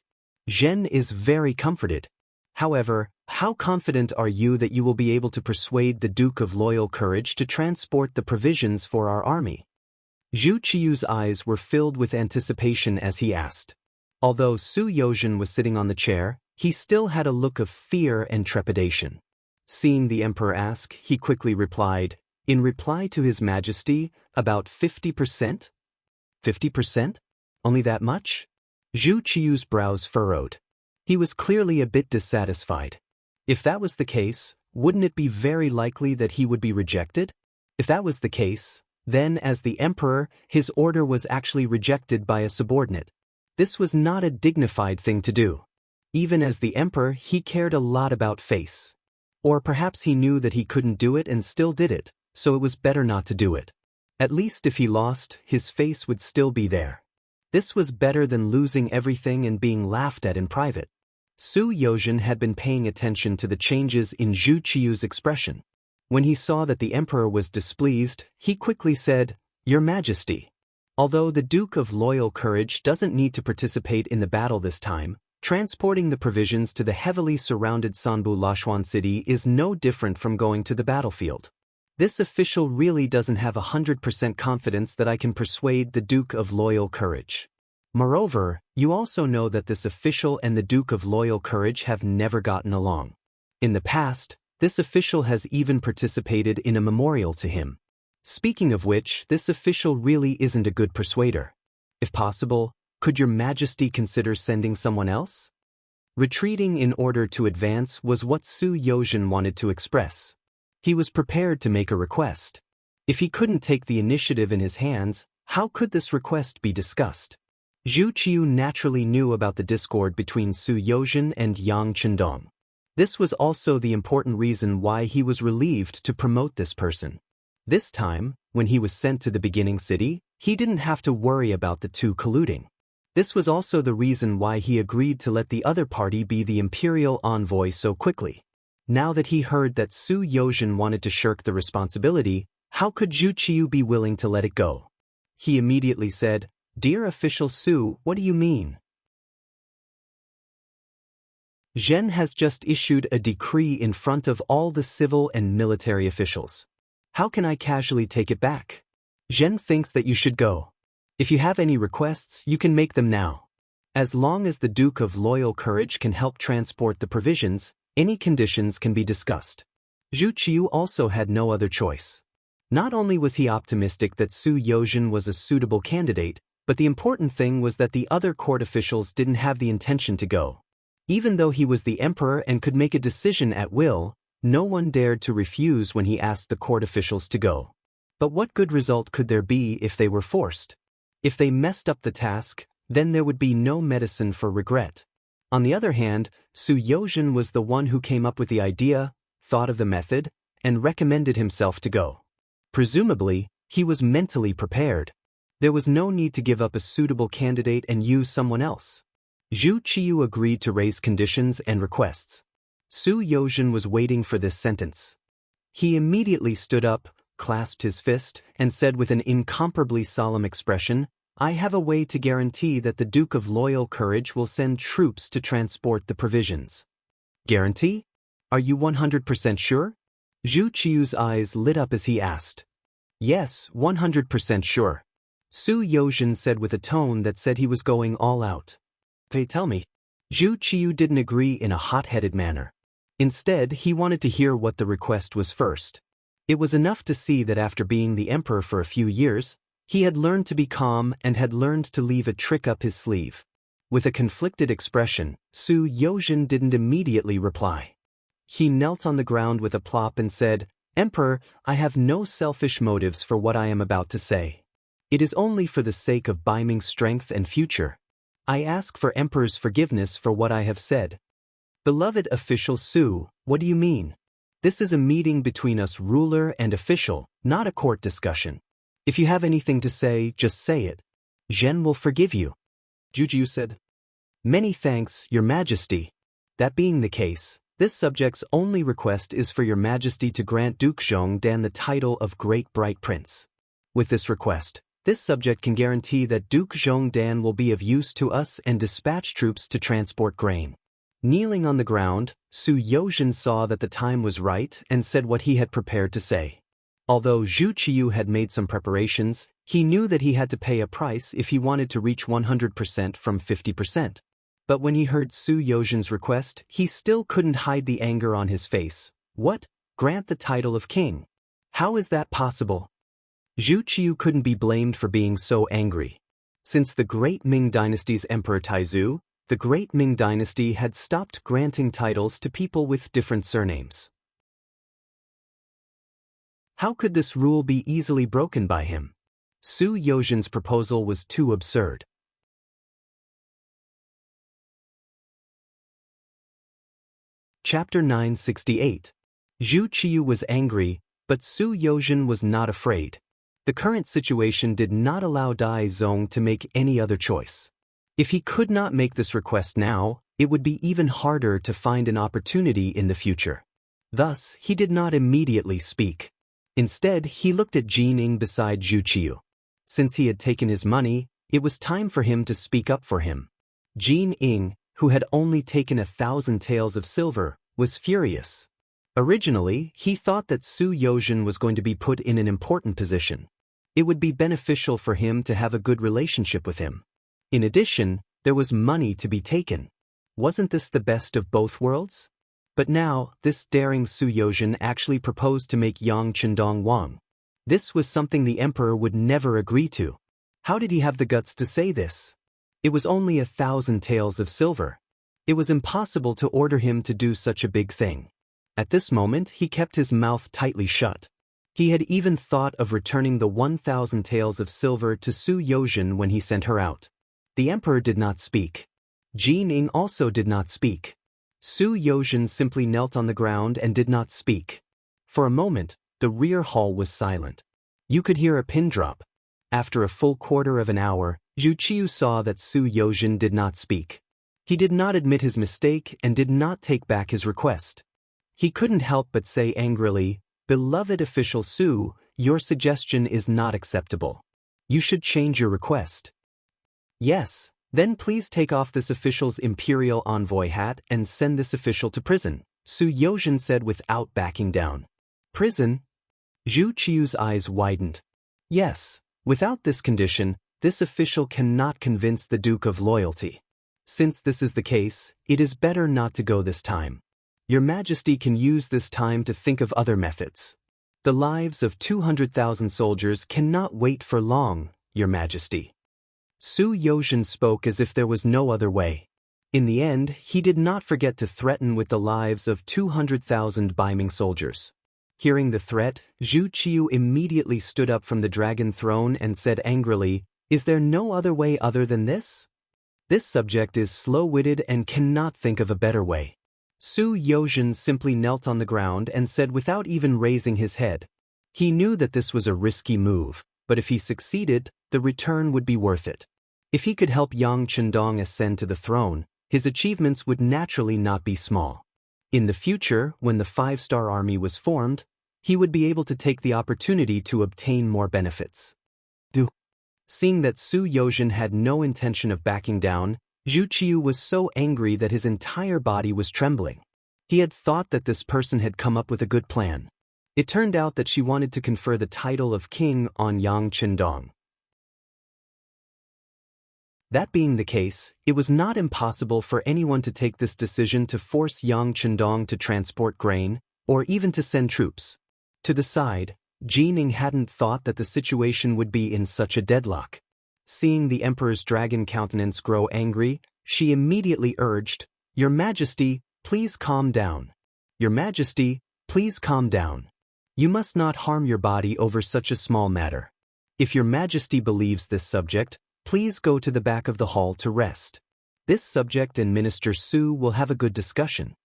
Zhen is very comforted. However, how confident are you that you will be able to persuade the Duke of Loyal Courage to transport the provisions for our army? Zhu Qiu's eyes were filled with anticipation as he asked. Although Su Yozhen was sitting on the chair, he still had a look of fear and trepidation. Seeing the emperor ask, he quickly replied, in reply to His Majesty, about 50%? 50%? Only that much? Zhu Qiu's brows furrowed. He was clearly a bit dissatisfied. If that was the case, wouldn't it be very likely that he would be rejected? If that was the case, then as the emperor, his order was actually rejected by a subordinate. This was not a dignified thing to do. Even as the emperor, he cared a lot about face. Or perhaps he knew that he couldn't do it and still did it, so it was better not to do it. At least if he lost, his face would still be there. This was better than losing everything and being laughed at in private. Su Yozhen had been paying attention to the changes in Zhu Qiu's expression. When he saw that the emperor was displeased, he quickly said, "Your Majesty. Although the Duke of Loyal Courage doesn't need to participate in the battle this time, transporting the provisions to the heavily surrounded Sanbu Lashuan city is no different from going to the battlefield. This official really doesn't have 100% confidence that I can persuade the Duke of Loyal Courage. Moreover, you also know that this official and the Duke of Loyal Courage have never gotten along. In the past, this official has even participated in a memorial to him. Speaking of which, this official really isn't a good persuader. If possible, could Your Majesty consider sending someone else?" Retreating in order to advance was what Su Yozhen wanted to express. He was prepared to make a request. If he couldn't take the initiative in his hands, how could this request be discussed? Zhu Qiu naturally knew about the discord between Su Yozhen and Yang Chendong. This was also the important reason why he was relieved to promote this person. This time, when he was sent to the beginning city, he didn't have to worry about the two colluding. This was also the reason why he agreed to let the other party be the imperial envoy so quickly. Now that he heard that Su Yozhen wanted to shirk the responsibility, how could Zhu Qiu be willing to let it go? He immediately said, "Dear official Su, what do you mean? Zhen has just issued a decree in front of all the civil and military officials. How can I casually take it back? Zhen thinks that you should go. If you have any requests, you can make them now. As long as the Duke of Loyal Courage can help transport the provisions, any conditions can be discussed." Zhu Qiu also had no other choice. Not only was he optimistic that Su Yozhen was a suitable candidate, but the important thing was that the other court officials didn't have the intention to go. Even though he was the emperor and could make a decision at will, no one dared to refuse when he asked the court officials to go. But what good result could there be if they were forced? If they messed up the task, then there would be no medicine for regret. On the other hand, Su Yozhen was the one who came up with the idea, thought of the method, and recommended himself to go. Presumably, he was mentally prepared. There was no need to give up a suitable candidate and use someone else. Zhu Qiu agreed to raise conditions and requests. Su Yozhen was waiting for this sentence. He immediately stood up, clasped his fist, and said with an incomparably solemn expression, "I have a way to guarantee that the Duke of Loyal Courage will send troops to transport the provisions." "Guarantee? Are you 100% sure?" Zhu Qiu's eyes lit up as he asked. "Yes, 100% sure," Su Yozhen said with a tone that said he was going all out. "They tell me." Zhu Qiu didn't agree in a hot-headed manner. Instead, he wanted to hear what the request was first. It was enough to see that after being the emperor for a few years, he had learned to be calm and had learned to leave a trick up his sleeve. With a conflicted expression, Su Yozhen didn't immediately reply. He knelt on the ground with a plop and said, "Emperor, I have no selfish motives for what I am about to say. It is only for the sake of Baiming's strength and future. I ask for Emperor's forgiveness for what I have said." "Beloved official Su, what do you mean? This is a meeting between us ruler and official, not a court discussion. If you have anything to say, just say it. Zhen will forgive you," Zhu Qiu said. "Many thanks, Your Majesty. That being the case, this subject's only request is for Your Majesty to grant Duke Zhongdan the title of Great Bright Prince. With this request, this subject can guarantee that Duke Zhongdan will be of use to us and dispatch troops to transport grain." Kneeling on the ground, Su Yozhen saw that the time was right and said what he had prepared to say. Although Zhu Qiu had made some preparations, he knew that he had to pay a price if he wanted to reach 100% from 50%. But when he heard Su Yozhen's request, he still couldn't hide the anger on his face. "What? Grant the title of king? How is that possible?" Zhu Qiu couldn't be blamed for being so angry. Since the Great Ming Dynasty's Emperor Taizu, the Great Ming Dynasty had stopped granting titles to people with different surnames. How could this rule be easily broken by him? Su Yozhen's proposal was too absurd. Chapter 968. Zhu Qiu was angry, but Su Yozhen was not afraid. The current situation did not allow Dai Zong to make any other choice. If he could not make this request now, it would be even harder to find an opportunity in the future. Thus, he did not immediately speak. Instead, he looked at Jin Ying beside Zhu Qiu. Since he had taken his money, it was time for him to speak up for him. Jin Ying, who had only taken 1,000 taels of silver, was furious. Originally, he thought that Su Yozhen was going to be put in an important position. It would be beneficial for him to have a good relationship with him. In addition, there was money to be taken. Wasn't this the best of both worlds? But now, this daring Su Yozhen actually proposed to make Yang Chendong Wang. This was something the emperor would never agree to. How did he have the guts to say this? It was only 1,000 taels of silver. It was impossible to order him to do such a big thing. At this moment, he kept his mouth tightly shut. He had even thought of returning the 1,000 taels of silver to Su Yozhen when he sent her out. The emperor did not speak. Jin Ying also did not speak. Su Yozhen simply knelt on the ground and did not speak. For a moment, the rear hall was silent. You could hear a pin drop. After a full quarter of an hour, Zhu Qiu saw that Su Yozhen did not speak. He did not admit his mistake and did not take back his request. He couldn't help but say angrily, "Beloved official Su, your suggestion is not acceptable. You should change your request." "Yes, then please take off this official's imperial envoy hat and send this official to prison," Su Yozhen said without backing down. "Prison?" Zhu Qiu's eyes widened. "Yes, without this condition, this official cannot convince the Duke of Loyalty. Since this is the case, it is better not to go this time. Your Majesty can use this time to think of other methods. The lives of 200,000 soldiers cannot wait for long, Your Majesty." Su Yozhen spoke as if there was no other way. In the end, he did not forget to threaten with the lives of 200,000 Baiming soldiers. Hearing the threat, Zhu Qiu immediately stood up from the dragon throne and said angrily, "Is there no other way other than this? This subject is slow-witted and cannot think of a better way." Su Yozhen simply knelt on the ground and said without even raising his head. He knew that this was a risky move, but if he succeeded, the return would be worth it. If he could help Yang Chendong ascend to the throne, his achievements would naturally not be small. In the future, when the 5-star army was formed, he would be able to take the opportunity to obtain more benefits. Seeing that Su Yozhen had no intention of backing down, Zhu Qiu was so angry that his entire body was trembling. He had thought that this person had come up with a good plan. It turned out that she wanted to confer the title of king on Yang Qindong. That being the case, it was not impossible for anyone to take this decision to force Yang Qindong to transport grain, or even to send troops. To the side, Jining hadn't thought that the situation would be in such a deadlock. Seeing the emperor's dragon countenance grow angry, she immediately urged, "Your Majesty, please calm down. Your Majesty, please calm down. You must not harm your body over such a small matter. If your Majesty believes this subject, please go to the back of the hall to rest. This subject and Minister Su will have a good discussion."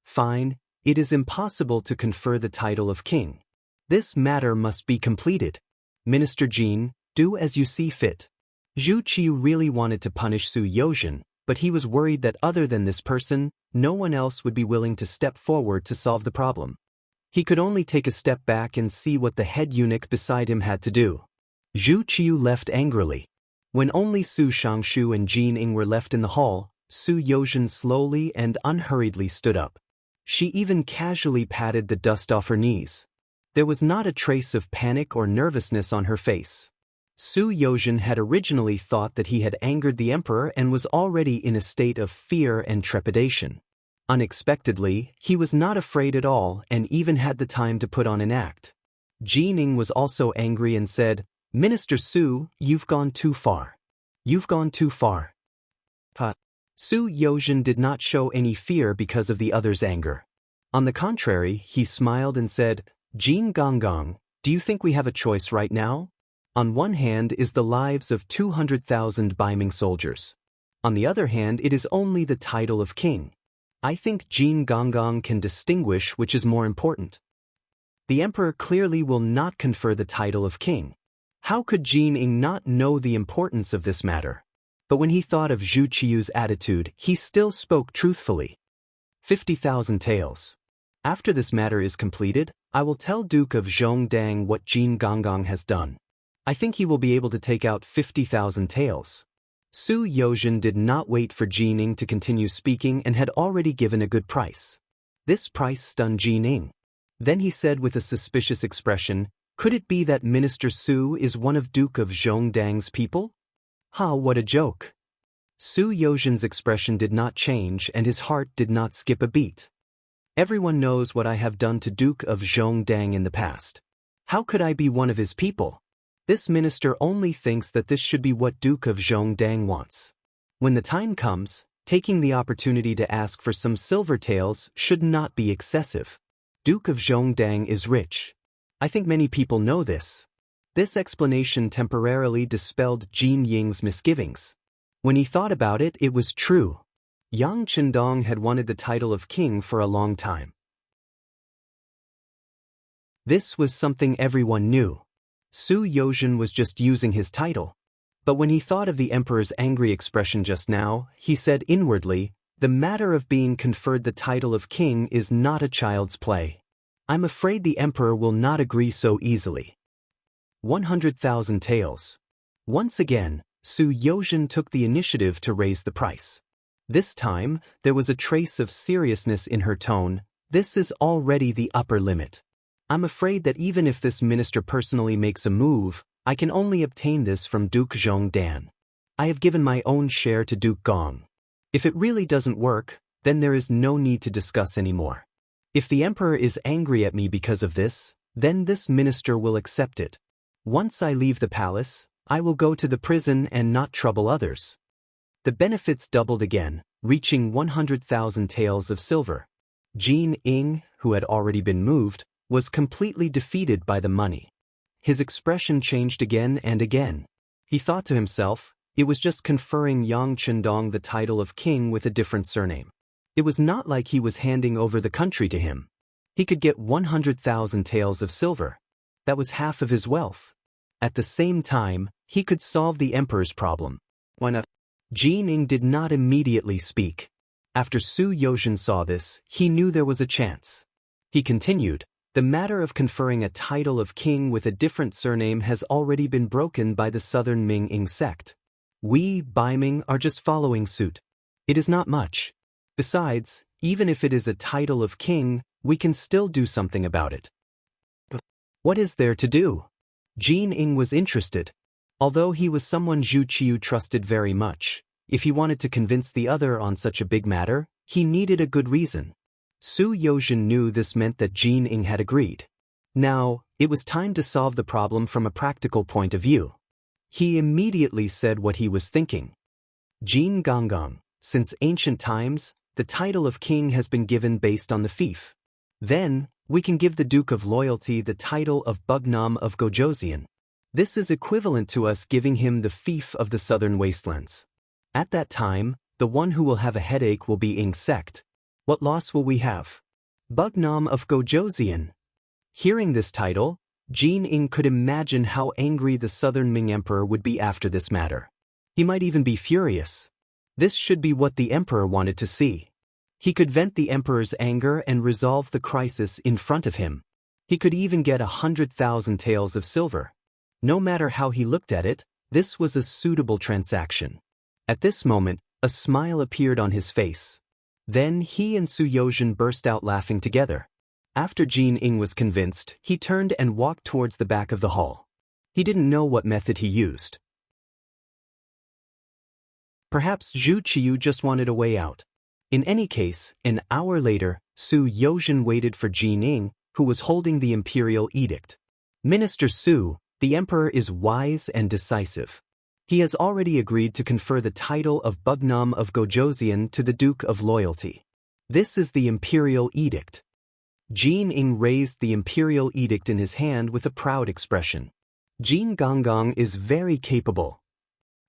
Fine, it is impossible to confer the title of king. This matter must be completed. Minister Jin, do as you see fit. Zhu Qiu really wanted to punish Su Yozhen, but he was worried that other than this person, no one else would be willing to step forward to solve the problem. He could only take a step back and see what the head eunuch beside him had to do. Zhu Qiu left angrily. When only Su Shangshu and Jin Ing were left in the hall, Su Yozhen slowly and unhurriedly stood up. She even casually patted the dust off her knees. There was not a trace of panic or nervousness on her face. Su Yozhen had originally thought that he had angered the emperor and was already in a state of fear and trepidation. Unexpectedly, he was not afraid at all and even had the time to put on an act. Jining was also angry and said, "Minister Su, you've gone too far. You've gone too far." Su Yozhen did not show any fear because of the other's anger. On the contrary, he smiled and said, "Jin Gonggong, do you think we have a choice right now? On one hand is the lives of 200,000 Baiming soldiers. On the other hand, it is only the title of king. I think Jin Gonggong can distinguish which is more important. The emperor clearly will not confer the title of king. How could Jin Ing not know the importance of this matter?" But when he thought of Zhu Qiu's attitude, he still spoke truthfully. 50,000 taels. After this matter is completed, I will tell Duke of Zhongdang what Jin Gonggong has done. I think he will be able to take out 50,000 taels. Su Yozhen did not wait for Jining to continue speaking and had already given a good price. This price stunned Jining. Then he said with a suspicious expression, "Could it be that Minister Su is one of Duke of Zhongdang's people?" What a joke. Su Yozhen's expression did not change and his heart did not skip a beat. Everyone knows what I have done to Duke of Zhongdang in the past. How could I be one of his people? This minister only thinks that this should be what Duke of Zhongdang wants. When the time comes, taking the opportunity to ask for some silver taels should not be excessive. Duke of Zhongdang is rich. I think many people know this. This explanation temporarily dispelled Jin Ying's misgivings. When he thought about it, it was true. Yang Qindong had wanted the title of king for a long time. This was something everyone knew. Su Yozhen was just using his title. But when he thought of the emperor's angry expression just now, he said inwardly, "The matter of being conferred the title of king is not a child's play. I'm afraid the emperor will not agree so easily." 100,000 taels. Once again, Su Yozhen took the initiative to raise the price. This time, there was a trace of seriousness in her tone. "This is already the upper limit. I'm afraid that even if this minister personally makes a move, I can only obtain this from Duke Zhongdan. I have given my own share to Duke Gong. If it really doesn't work, then there is no need to discuss anymore. If the emperor is angry at me because of this, then this minister will accept it. Once I leave the palace, I will go to the prison and not trouble others." The benefits doubled again, reaching 100,000 taels of silver. Jin Ing, who had already been moved, was completely defeated by the money. His expression changed again and again. He thought to himself, it was just conferring Yang Qindong the title of king with a different surname. It was not like he was handing over the country to him. He could get 100,000 taels of silver. That was half of his wealth. At the same time, he could solve the emperor's problem. Why not? Jin Ing did not immediately speak. After Su Yozhen saw this, he knew there was a chance. He continued, The matter of conferring a title of king with a different surname has already been broken by the southern Ming sect. We, Baiming, are just following suit. It is not much. Besides, even if it is a title of king, we can still do something about it. What is there to do? Jin Ing was interested. Although he was someone Zhu Qiu trusted very much, if he wanted to convince the other on such a big matter, he needed a good reason. Su Yozhen knew this meant that Jin Ing had agreed. Now, it was time to solve the problem from a practical point of view. He immediately said what he was thinking. Jin Gongong, since ancient times, the title of king has been given based on the fief. Then, we can give the Duke of Loyalty the title of Bugnam of Gojoseon. This is equivalent to us giving him the fief of the southern wastelands. At that time, the one who will have a headache will be Ing sect. What loss will we have? Bugnam of Gojoseon. Hearing this title, Jin Ing could imagine how angry the southern Ming emperor would be after this matter. He might even be furious. This should be what the emperor wanted to see. He could vent the emperor's anger and resolve the crisis in front of him. He could even get 100,000 taels of silver. No matter how he looked at it, this was a suitable transaction. At this moment, a smile appeared on his face. Then he and Su Yozhen burst out laughing together. After Jin Ing was convinced, he turned and walked towards the back of the hall. He didn't know what method he used. Perhaps Zhu Qiu just wanted a way out. In any case, an hour later, Su Yozhen waited for Jin Ing, who was holding the imperial edict. Minister Su, the emperor is wise and decisive. He has already agreed to confer the title of Bugnam of Gojoseon to the Duke of Loyalty. This is the imperial edict. Jin Ing raised the imperial edict in his hand with a proud expression. Jin Gongong is very capable.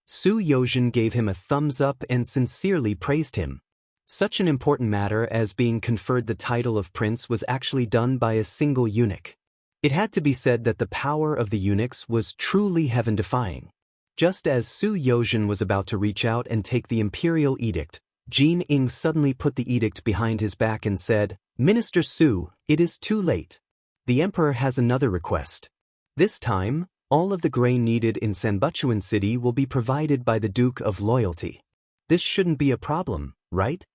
Su Yozhen gave him a thumbs up and sincerely praised him. Such an important matter as being conferred the title of prince was actually done by a single eunuch. It had to be said that the power of the eunuchs was truly heaven-defying. Just as Su Yozhen was about to reach out and take the imperial edict, Jin Ing suddenly put the edict behind his back and said, "Minister Su, it is too late. The emperor has another request. This time, all of the grain needed in Sanbuchuan City will be provided by the Duke of Loyalty. This shouldn't be a problem, right?"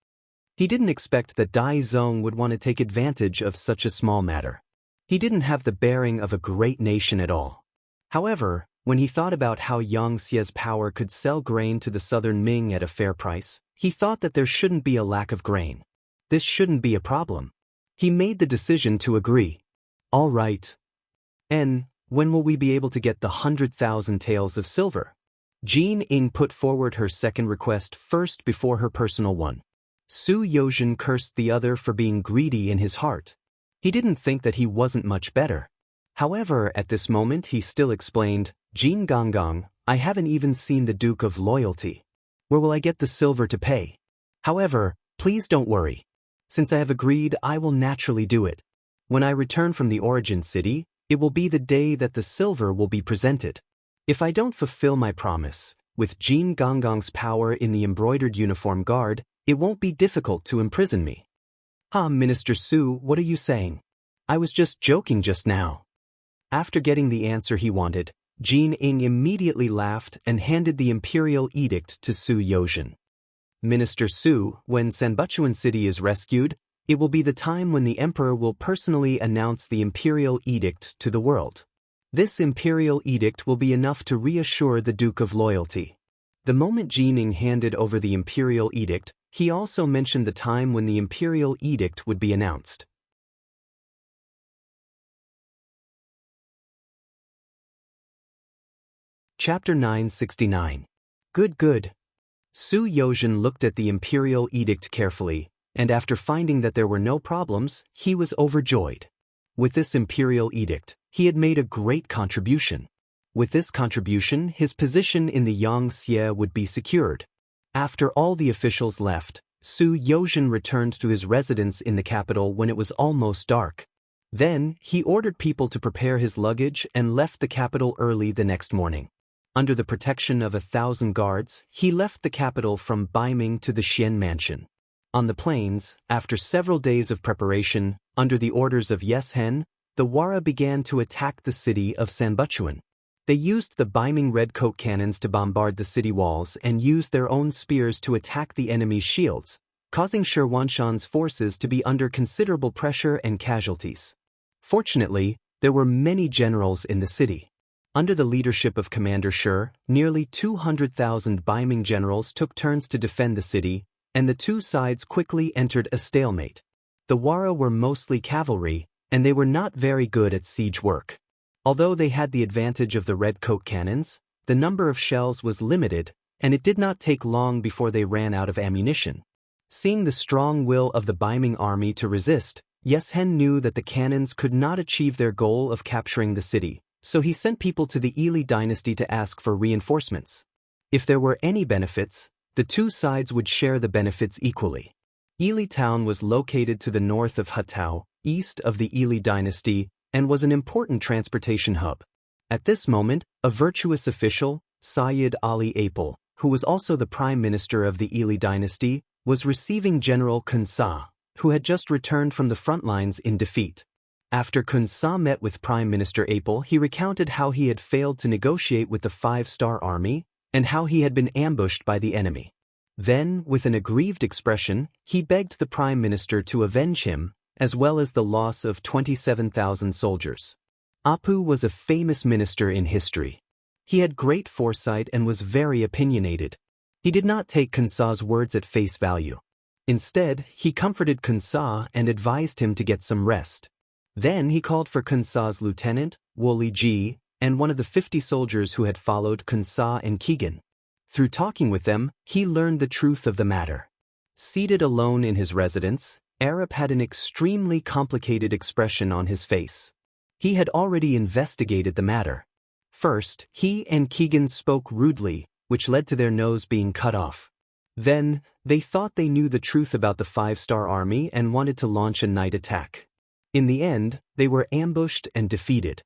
He didn't expect that Dai Zong would want to take advantage of such a small matter. He didn't have the bearing of a great nation at all. However, when he thought about how Xia's power could sell grain to the southern Ming at a fair price, he thought that there shouldn't be a lack of grain. This shouldn't be a problem. He made the decision to agree. All right. And when will we be able to get the 100,000 taels of silver? Jin Ing put forward her second request first before her personal one. Su Yozhen cursed the other for being greedy in his heart. He didn't think that he wasn't much better. However, at this moment he still explained, "Jin Gongong, I haven't even seen the Duke of Loyalty. Where will I get the silver to pay? However, please don't worry. Since I have agreed, I will naturally do it. When I return from the origin city, it will be the day that the silver will be presented. If I don't fulfill my promise, with Jin Gongong's power in the embroidered uniform guard, it won't be difficult to imprison me." Minister Su, what are you saying? I was just joking just now. After getting the answer he wanted, Jin Ing immediately laughed and handed the imperial edict to Su Yozhen. "Minister Su, when Sanbuchuan City is rescued, it will be the time when the emperor will personally announce the imperial edict to the world. This imperial edict will be enough to reassure the Duke of Loyalty." The moment Jin Ing handed over the imperial edict, he also mentioned the time when the imperial edict would be announced. Chapter 969. Good. Su Yozhen looked at the imperial edict carefully, and after finding that there were no problems, he was overjoyed. With this imperial edict, he had made a great contribution. With this contribution, his position in the Yangxie would be secured. After all the officials left, Su Yozhen returned to his residence in the capital when it was almost dark. Then, he ordered people to prepare his luggage and left the capital early the next morning. Under the protection of 1,000 guards, he left the capital from Baiming to the Xian mansion. On the plains, after several days of preparation, under the orders of Yes Hen, the Wara began to attack the city of Sanbuchuan. They used the beaming redcoat cannons to bombard the city walls and used their own spears to attack the enemy's shields, causing Shi Huanshan's forces to be under considerable pressure and casualties. Fortunately, there were many generals in the city. Under the leadership of Commander Shi, nearly 200,000 beaming generals took turns to defend the city, and the two sides quickly entered a stalemate. The Wara were mostly cavalry, and they were not very good at siege work. Although they had the advantage of the redcoat cannons, the number of shells was limited, and it did not take long before they ran out of ammunition. Seeing the strong will of the beaming army to resist, Yeshen knew that the cannons could not achieve their goal of capturing the city, so he sent people to the Ili dynasty to ask for reinforcements. If there were any benefits, the two sides would share the benefits equally. Ili town was located to the north of Hutao, east of the Ili dynasty, and was an important transportation hub. At this moment, a virtuous official, Sayyid Ali Apel, who was also the prime minister of the Ili dynasty, was receiving General Kun Sa, who had just returned from the front lines in defeat. After Kun Sa met with Prime Minister Apel, he recounted how he had failed to negotiate with the five-star army and how he had been ambushed by the enemy. Then, with an aggrieved expression, he begged the Prime Minister to avenge him, as well as the loss of 27,000 soldiers. Apu was a famous minister in history. He had great foresight and was very opinionated. He did not take Kun Sa's words at face value. Instead, he comforted Kun Sa and advised him to get some rest. Then he called for Kun Sa's lieutenant, Woli Ji, and one of the 50 soldiers who had followed Kun Sa and Keegan. Through talking with them, he learned the truth of the matter. Seated alone in his residence, Arab had an extremely complicated expression on his face. He had already investigated the matter. First, he and Keegan spoke rudely, which led to their nose being cut off. Then, they thought they knew the truth about the five-star army and wanted to launch a night attack. In the end, they were ambushed and defeated.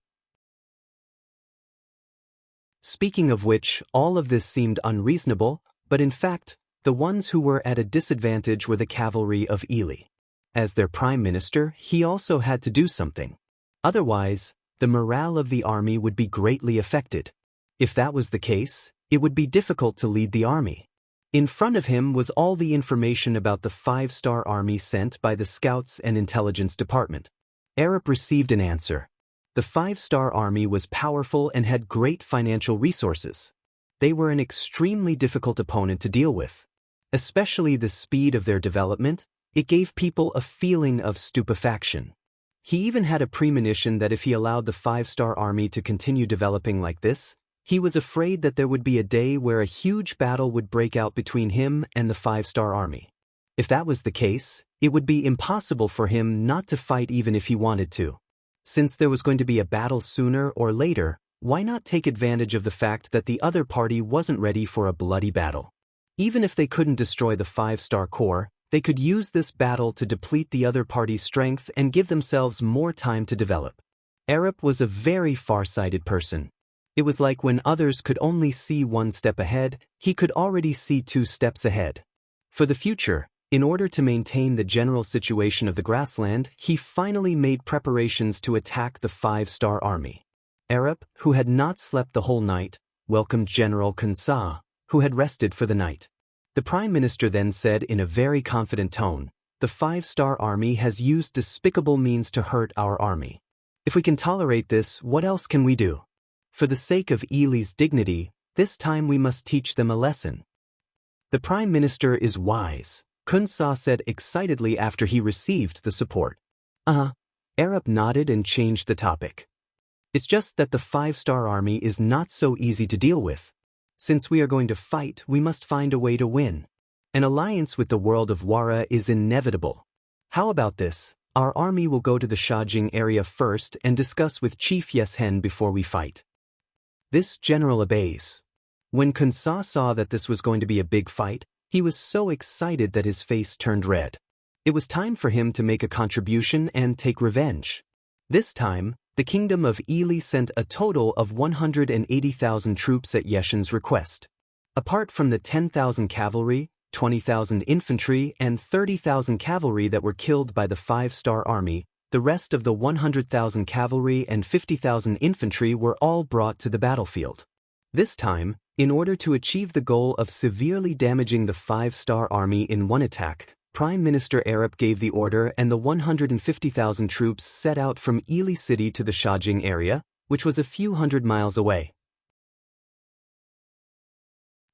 Speaking of which, all of this seemed unreasonable, but in fact, the ones who were at a disadvantage were the cavalry of Ili. As their prime minister, he also had to do something. Otherwise, the morale of the army would be greatly affected. If that was the case, it would be difficult to lead the army. In front of him was all the information about the five-star army sent by the Scouts and Intelligence Department. Arab received an answer. The five-star army was powerful and had great financial resources. They were an extremely difficult opponent to deal with. Especially the speed of their development, it gave people a feeling of stupefaction. He even had a premonition that if he allowed the five-star army to continue developing like this, he was afraid that there would be a day where a huge battle would break out between him and the five-star army. If that was the case, it would be impossible for him not to fight even if he wanted to. Since there was going to be a battle sooner or later, why not take advantage of the fact that the other party wasn't ready for a bloody battle? Even if they couldn't destroy the five-star corps, they could use this battle to deplete the other party's strength and give themselves more time to develop. Arab was a very far-sighted person. It was like when others could only see one step ahead, he could already see 2 steps ahead. For the future, in order to maintain the general situation of the grassland, he finally made preparations to attack the five-star army. Arab, who had not slept the whole night, welcomed General Kun Sa, who had rested for the night. The Prime Minister then said in a very confident tone, "The five-star army has used despicable means to hurt our army. If we can tolerate this, what else can we do? For the sake of Ili's dignity, this time we must teach them a lesson." "The Prime Minister is wise," Kun Sa said excitedly after he received the support. Arab nodded and changed the topic. "It's just that the five-star army is not so easy to deal with. Since we are going to fight, we must find a way to win. An alliance with the world of Wara is inevitable. How about this? Our army will go to the Shajing area first and discuss with Chief Yeshen before we fight." This general obeys. When Kun Sa saw that this was going to be a big fight, he was so excited that his face turned red. It was time for him to make a contribution and take revenge. This time, the kingdom of Ili sent a total of 180,000 troops at Yeshen's request. Apart from the 10,000 cavalry, 20,000 infantry, and 30,000 cavalry that were killed by the five-star army, the rest of the 100,000 cavalry and 50,000 infantry were all brought to the battlefield. This time, in order to achieve the goal of severely damaging the 5-star army in one attack, Prime Minister Arab gave the order and the 150,000 troops set out from Ili City to the Shajing area, which was a few hundred miles away.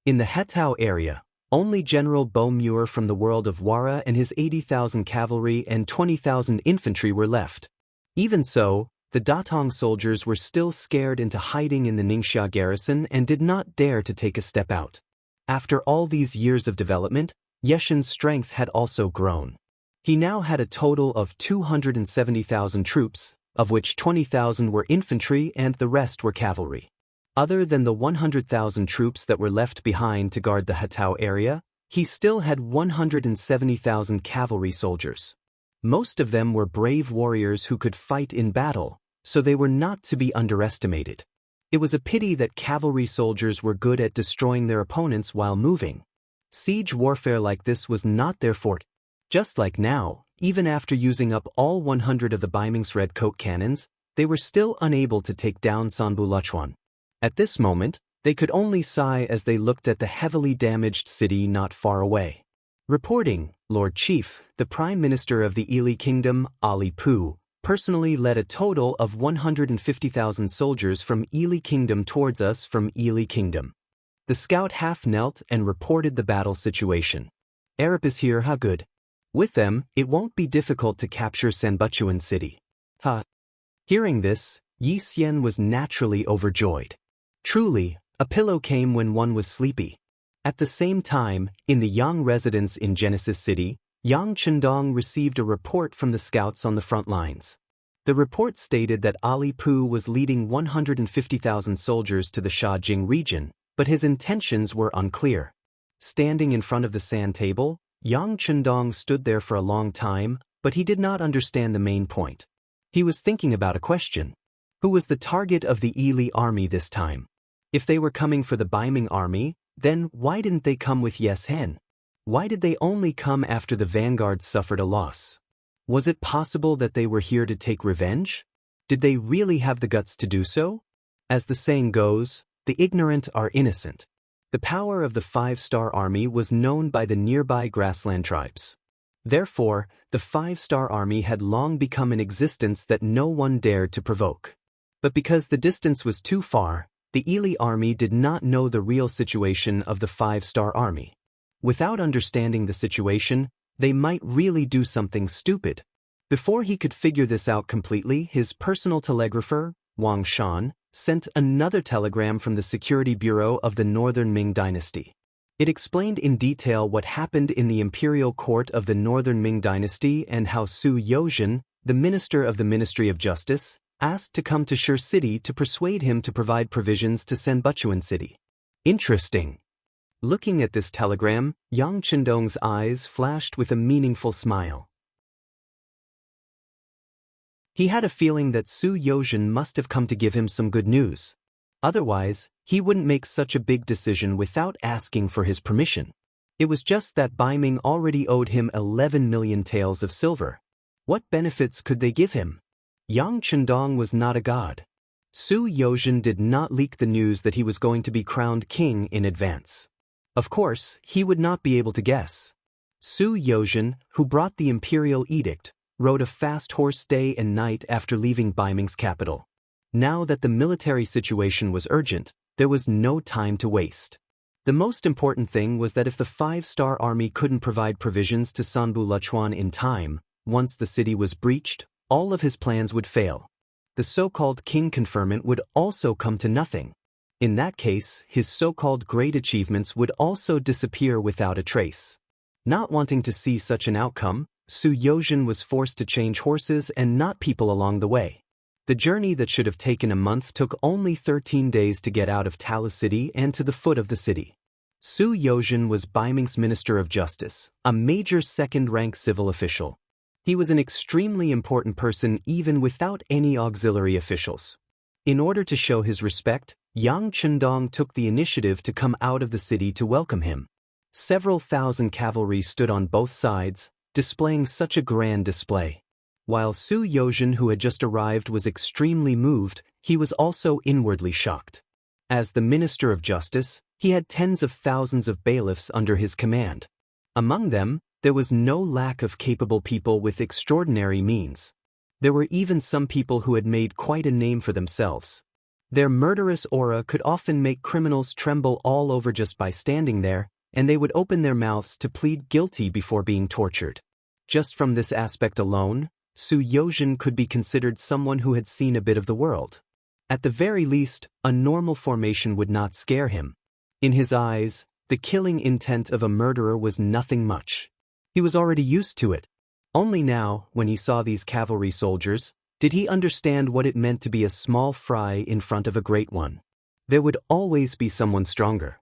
In the Hetao area, only General Bo Muir from the world of Wara and his 80,000 cavalry and 20,000 infantry were left. Even so, the Datong soldiers were still scared into hiding in the Ningxia garrison and did not dare to take a step out. After all these years of development, Yeshin's strength had also grown. He now had a total of 270,000 troops, of which 20,000 were infantry and the rest were cavalry. Other than the 100,000 troops that were left behind to guard the Hetao area, he still had 170,000 cavalry soldiers. Most of them were brave warriors who could fight in battle, so they were not to be underestimated. It was a pity that cavalry soldiers were good at destroying their opponents while moving. Siege warfare like this was not their forte. Just like now, even after using up all 100 of the Baiming's red coat cannons, they were still unable to take down Sanbu Luchuan. At this moment, they could only sigh as they looked at the heavily damaged city not far away. Reporting, Lord Chief, the Prime Minister of the Ili Kingdom, Ali Pu, personally led a total of 150,000 soldiers from Ili Kingdom towards us from Ili Kingdom. The scout half knelt and reported the battle situation. Arab is here, how good. With them, it won't be difficult to capture Sanbuchuan city. Ha! Hearing this, Yi Xian was naturally overjoyed. Truly, a pillow came when one was sleepy. At the same time, in the Yang residence in Genesis City, Yang Chendong received a report from the scouts on the front lines. The report stated that Ali Pu was leading 150,000 soldiers to the Shajing region, but his intentions were unclear. Standing in front of the sand table, Yang Chendong stood there for a long time, but he did not understand the main point. He was thinking about a question. Who was the target of the Ili army this time? If they were coming for the Baiming army, then why didn't they come with Yes Hen? Why did they only come after the vanguard suffered a loss? Was it possible that they were here to take revenge? Did they really have the guts to do so? As the saying goes, the ignorant are innocent. The power of the 5-star army was known by the nearby grassland tribes. Therefore, the 5-star army had long become an existence that no one dared to provoke. But because the distance was too far, the Ili army did not know the real situation of the 5-star army. Without understanding the situation, they might really do something stupid. Before he could figure this out completely, his personal telegrapher, Wang Shan, sent another telegram from the Security Bureau of the Northern Ming Dynasty. It explained in detail what happened in the imperial court of the Northern Ming Dynasty and how Su Yozhen, the minister of the Ministry of Justice, asked to come to Shi City to persuade him to provide provisions to Sanbuchuan City. Interesting. Looking at this telegram, Yang Chendong's eyes flashed with a meaningful smile. He had a feeling that Su Yozhen must have come to give him some good news. Otherwise, he wouldn't make such a big decision without asking for his permission. It was just that Baiming already owed him 11 million taels of silver. What benefits could they give him? Yang Chendong was not a god. Su Yozhen did not leak the news that he was going to be crowned king in advance. Of course, he would not be able to guess. Su Yozhen, who brought the imperial edict, rode a fast horse day and night after leaving Baiming's capital. Now that the military situation was urgent, there was no time to waste. The most important thing was that if the 5-star army couldn't provide provisions to Sanbu Luchuan in time, once the city was breached, all of his plans would fail. The so-called king conferment would also come to nothing. In that case, his so-called great achievements would also disappear without a trace. Not wanting to see such an outcome, Su Yozhen was forced to change horses and not people along the way. The journey that should have taken a month took only 13 days to get out of Tala City and to the foot of the city. Su Yozhen was Baiming's Minister of Justice, a major second-rank civil official. He was an extremely important person even without any auxiliary officials. In order to show his respect, Yang Chendong took the initiative to come out of the city to welcome him. Several thousand cavalry stood on both sides, displaying such a grand display. While Su Yozhen, who had just arrived, was extremely moved, he was also inwardly shocked. As the Minister of Justice, he had tens of thousands of bailiffs under his command. Among them, there was no lack of capable people with extraordinary means. There were even some people who had made quite a name for themselves. Their murderous aura could often make criminals tremble all over just by standing there, and they would open their mouths to plead guilty before being tortured. Just from this aspect alone, Su Yozhen could be considered someone who had seen a bit of the world. At the very least, a normal formation would not scare him. In his eyes, the killing intent of a murderer was nothing much. He was already used to it. Only now, when he saw these cavalry soldiers, did he understand what it meant to be a small fry in front of a great one. There would always be someone stronger.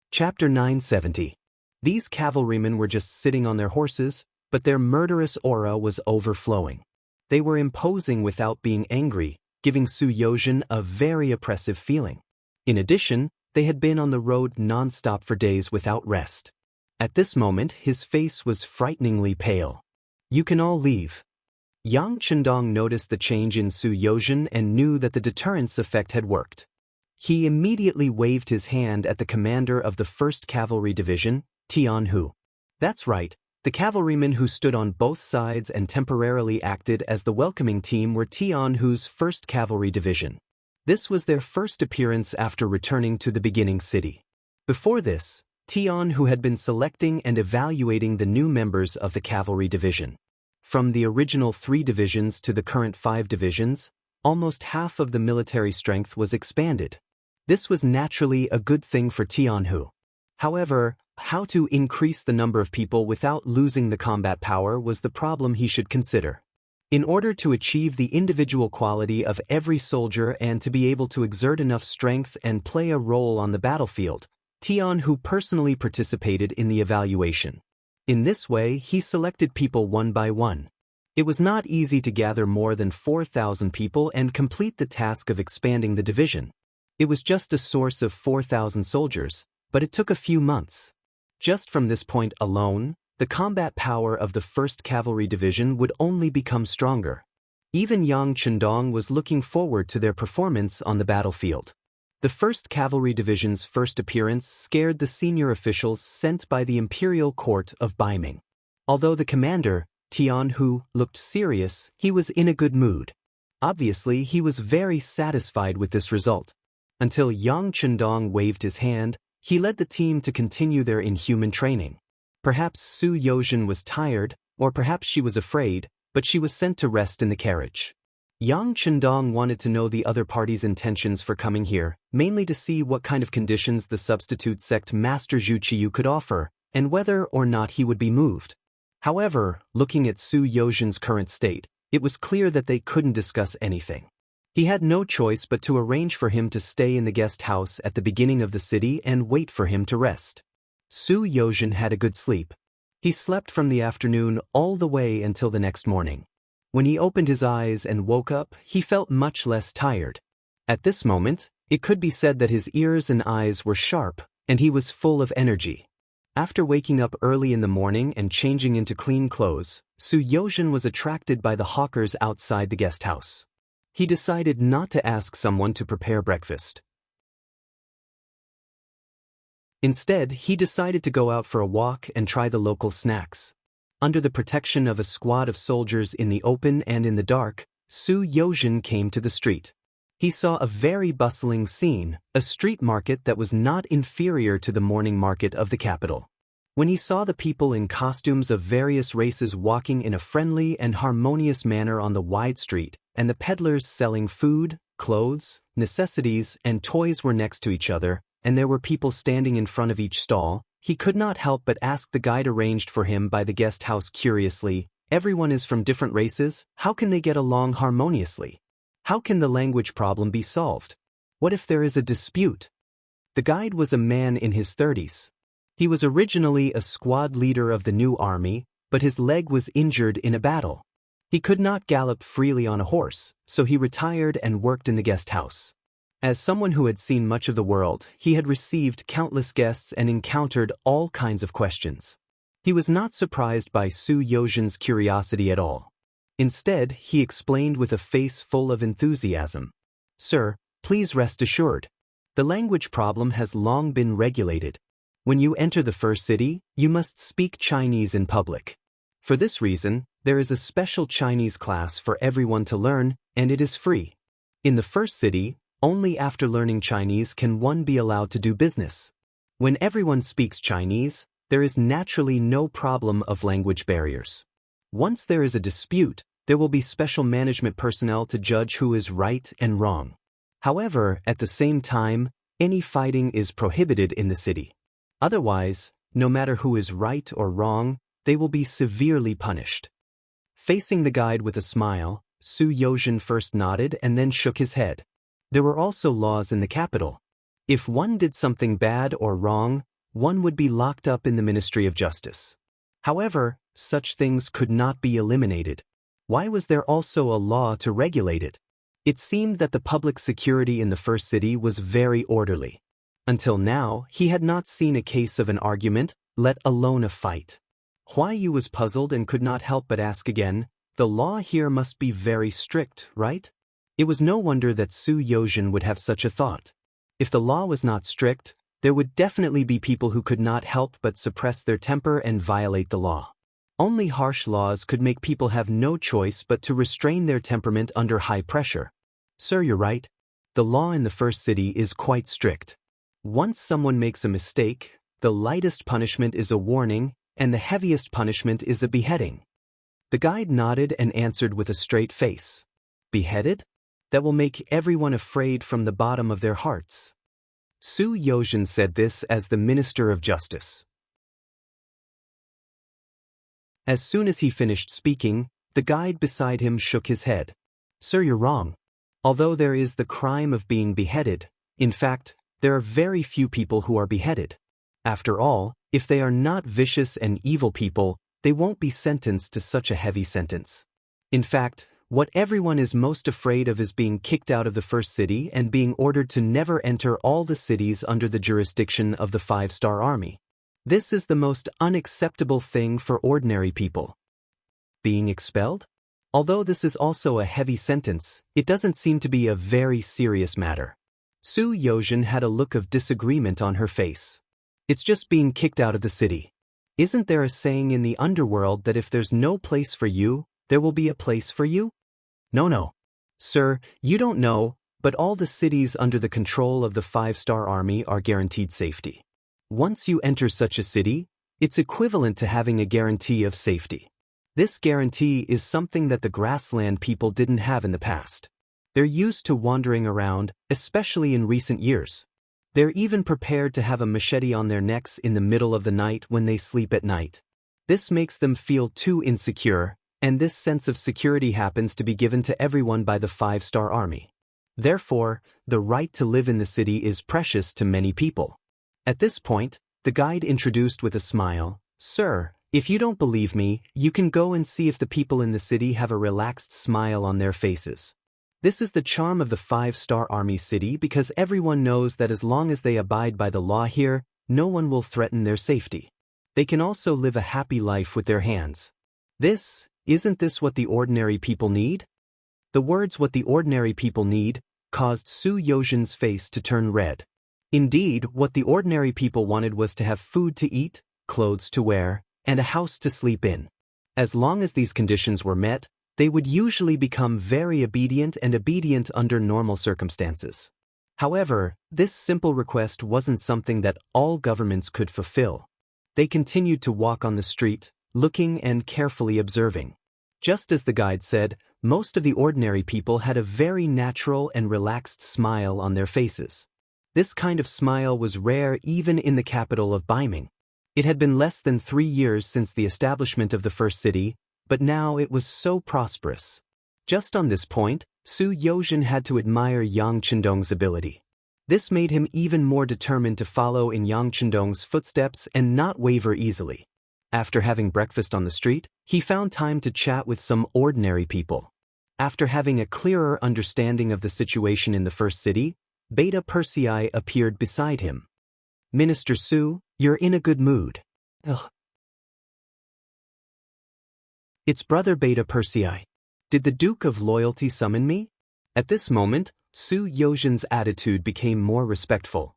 Chapter 970. These cavalrymen were just sitting on their horses, but their murderous aura was overflowing. They were imposing without being angry, giving Su Yozhen a very oppressive feeling. In addition, they had been on the road non-stop for days without rest. At this moment, his face was frighteningly pale. "You can all leave." Yang Chendong noticed the change in Su Yozhen and knew that the deterrence effect had worked. He immediately waved his hand at the commander of the 1st Cavalry Division, Tian Hu. That's right, the cavalrymen who stood on both sides and temporarily acted as the welcoming team were Tian Hu's 1st Cavalry Division. This was their first appearance after returning to the beginning city. Before this, Tian Hu had been selecting and evaluating the new members of the cavalry division. From the original 3 divisions to the current 5 divisions, almost half of the military strength was expanded. This was naturally a good thing for Tian Hu. However, how to increase the number of people without losing the combat power was the problem he should consider. In order to achieve the individual quality of every soldier and to be able to exert enough strength and play a role on the battlefield, Tian Hu personally participated in the evaluation. In this way, he selected people one by one. It was not easy to gather more than 4,000 people and complete the task of expanding the division. It was just a source of 4,000 soldiers, but it took a few months. Just from this point alone, the combat power of the 1st Cavalry Division would only become stronger. Even Yang Chendong was looking forward to their performance on the battlefield. The 1st Cavalry Division's first appearance scared the senior officials sent by the Imperial Court of Baiming. Although the commander, Tian Hu, looked serious, he was in a good mood. Obviously, he was very satisfied with this result. Until Yang Chendong waved his hand, he led the team to continue their inhuman training. Perhaps Su Yozhen was tired, or perhaps she was afraid, but she was sent to rest in the carriage. Yang Chendong wanted to know the other party's intentions for coming here, mainly to see what kind of conditions the substitute sect Master Zhu Qiyu could offer, and whether or not he would be moved. However, looking at Su Yozhen's current state, it was clear that they couldn't discuss anything. He had no choice but to arrange for him to stay in the guest house at the beginning of the city and wait for him to rest. Su Yozhen had a good sleep. He slept from the afternoon all the way until the next morning. When he opened his eyes and woke up, he felt much less tired. At this moment, it could be said that his ears and eyes were sharp, and he was full of energy. After waking up early in the morning and changing into clean clothes, Su Yozhen was attracted by the hawkers outside the guest house. He decided not to ask someone to prepare breakfast. Instead, he decided to go out for a walk and try the local snacks. Under the protection of a squad of soldiers in the open and in the dark, Su Yozhen came to the street. He saw a very bustling scene, a street market that was not inferior to the morning market of the capital. When he saw the people in costumes of various races walking in a friendly and harmonious manner on the wide street, and the peddlers selling food, clothes, necessities, and toys were next to each other, and there were people standing in front of each stall, he could not help but ask the guide arranged for him by the guest house curiously, "Everyone is from different races, how can they get along harmoniously? How can the language problem be solved? What if there is a dispute?" The guide was a man in his 30s. He was originally a squad leader of the new army, but his leg was injured in a battle. He could not gallop freely on a horse, so he retired and worked in the guest house. As someone who had seen much of the world, he had received countless guests and encountered all kinds of questions. He was not surprised by Su Yozhen's curiosity at all. Instead, he explained with a face full of enthusiasm. Sir, please rest assured. The language problem has long been regulated. When you enter the first city, you must speak Chinese in public. For this reason, there is a special Chinese class for everyone to learn, and it is free. In the first city, only after learning Chinese can one be allowed to do business. When everyone speaks Chinese, there is naturally no problem of language barriers. Once there is a dispute, there will be special management personnel to judge who is right and wrong. However, at the same time, any fighting is prohibited in the city. Otherwise, no matter who is right or wrong, they will be severely punished. Facing the guide with a smile, Su Yozhen first nodded and then shook his head. There were also laws in the capital. If one did something bad or wrong, one would be locked up in the Ministry of Justice. However, such things could not be eliminated. Why was there also a law to regulate it? It seemed that the public security in the first city was very orderly. Until now, he had not seen a case of an argument, let alone a fight. Huai Yu was puzzled and could not help but ask again, the law here must be very strict, right? It was no wonder that Su Yozhen would have such a thought. If the law was not strict, there would definitely be people who could not help but suppress their temper and violate the law. Only harsh laws could make people have no choice but to restrain their temperament under high pressure. Sir, you're right. The law in the first city is quite strict. Once someone makes a mistake, the lightest punishment is a warning, and the heaviest punishment is a beheading. The guide nodded and answered with a straight face. Beheaded? That will make everyone afraid from the bottom of their hearts. Su Yozhen said this as the Minister of Justice. As soon as he finished speaking, the guide beside him shook his head. Sir, you're wrong. Although there is the crime of being beheaded, in fact, there are very few people who are beheaded. After all, if they are not vicious and evil people, they won't be sentenced to such a heavy sentence. In fact, what everyone is most afraid of is being kicked out of the first city and being ordered to never enter all the cities under the jurisdiction of the 5-star army. This is the most unacceptable thing for ordinary people. Being expelled? Although this is also a heavy sentence, it doesn't seem to be a very serious matter. Su Yozhen had a look of disagreement on her face. It's just being kicked out of the city. Isn't there a saying in the underworld that if there's no place for you, there will be a place for you? No. Sir, you don't know, but all the cities under the control of the 5-star army are guaranteed safety. Once you enter such a city, it's equivalent to having a guarantee of safety. This guarantee is something that the grassland people didn't have in the past. They're used to wandering around, especially in recent years. They're even prepared to have a machete on their necks in the middle of the night when they sleep at night. This makes them feel too insecure, and this sense of security happens to be given to everyone by the 5-star army. Therefore, the right to live in the city is precious to many people. At this point, the guide introduced with a smile, Sir, if you don't believe me, you can go and see if the people in the city have a relaxed smile on their faces. This is the charm of the 5-star army city because everyone knows that as long as they abide by the law here, no one will threaten their safety. They can also live a happy life with their hands. Isn't this what the ordinary people need? The words what the ordinary people need caused Su Yozhen's face to turn red. Indeed, what the ordinary people wanted was to have food to eat, clothes to wear, and a house to sleep in. As long as these conditions were met, they would usually become very obedient under normal circumstances. However, this simple request wasn't something that all governments could fulfill. They continued to walk on the street, looking and carefully observing. Just as the guide said, most of the ordinary people had a very natural and relaxed smile on their faces. This kind of smile was rare even in the capital of Baiming. It had been less than 3 years since the establishment of the first city, but now it was so prosperous. Just on this point, Su Yozhen had to admire Yang Chendong's ability. This made him even more determined to follow in Yang Chendong's footsteps and not waver easily. After having breakfast on the street, he found time to chat with some ordinary people. After having a clearer understanding of the situation in the first city, Beta Persei appeared beside him. Minister Su, you're in a good mood. Ugh. It's Brother Beta Persei. Did the Duke of Loyalty summon me? At this moment, Su Yozhen's attitude became more respectful.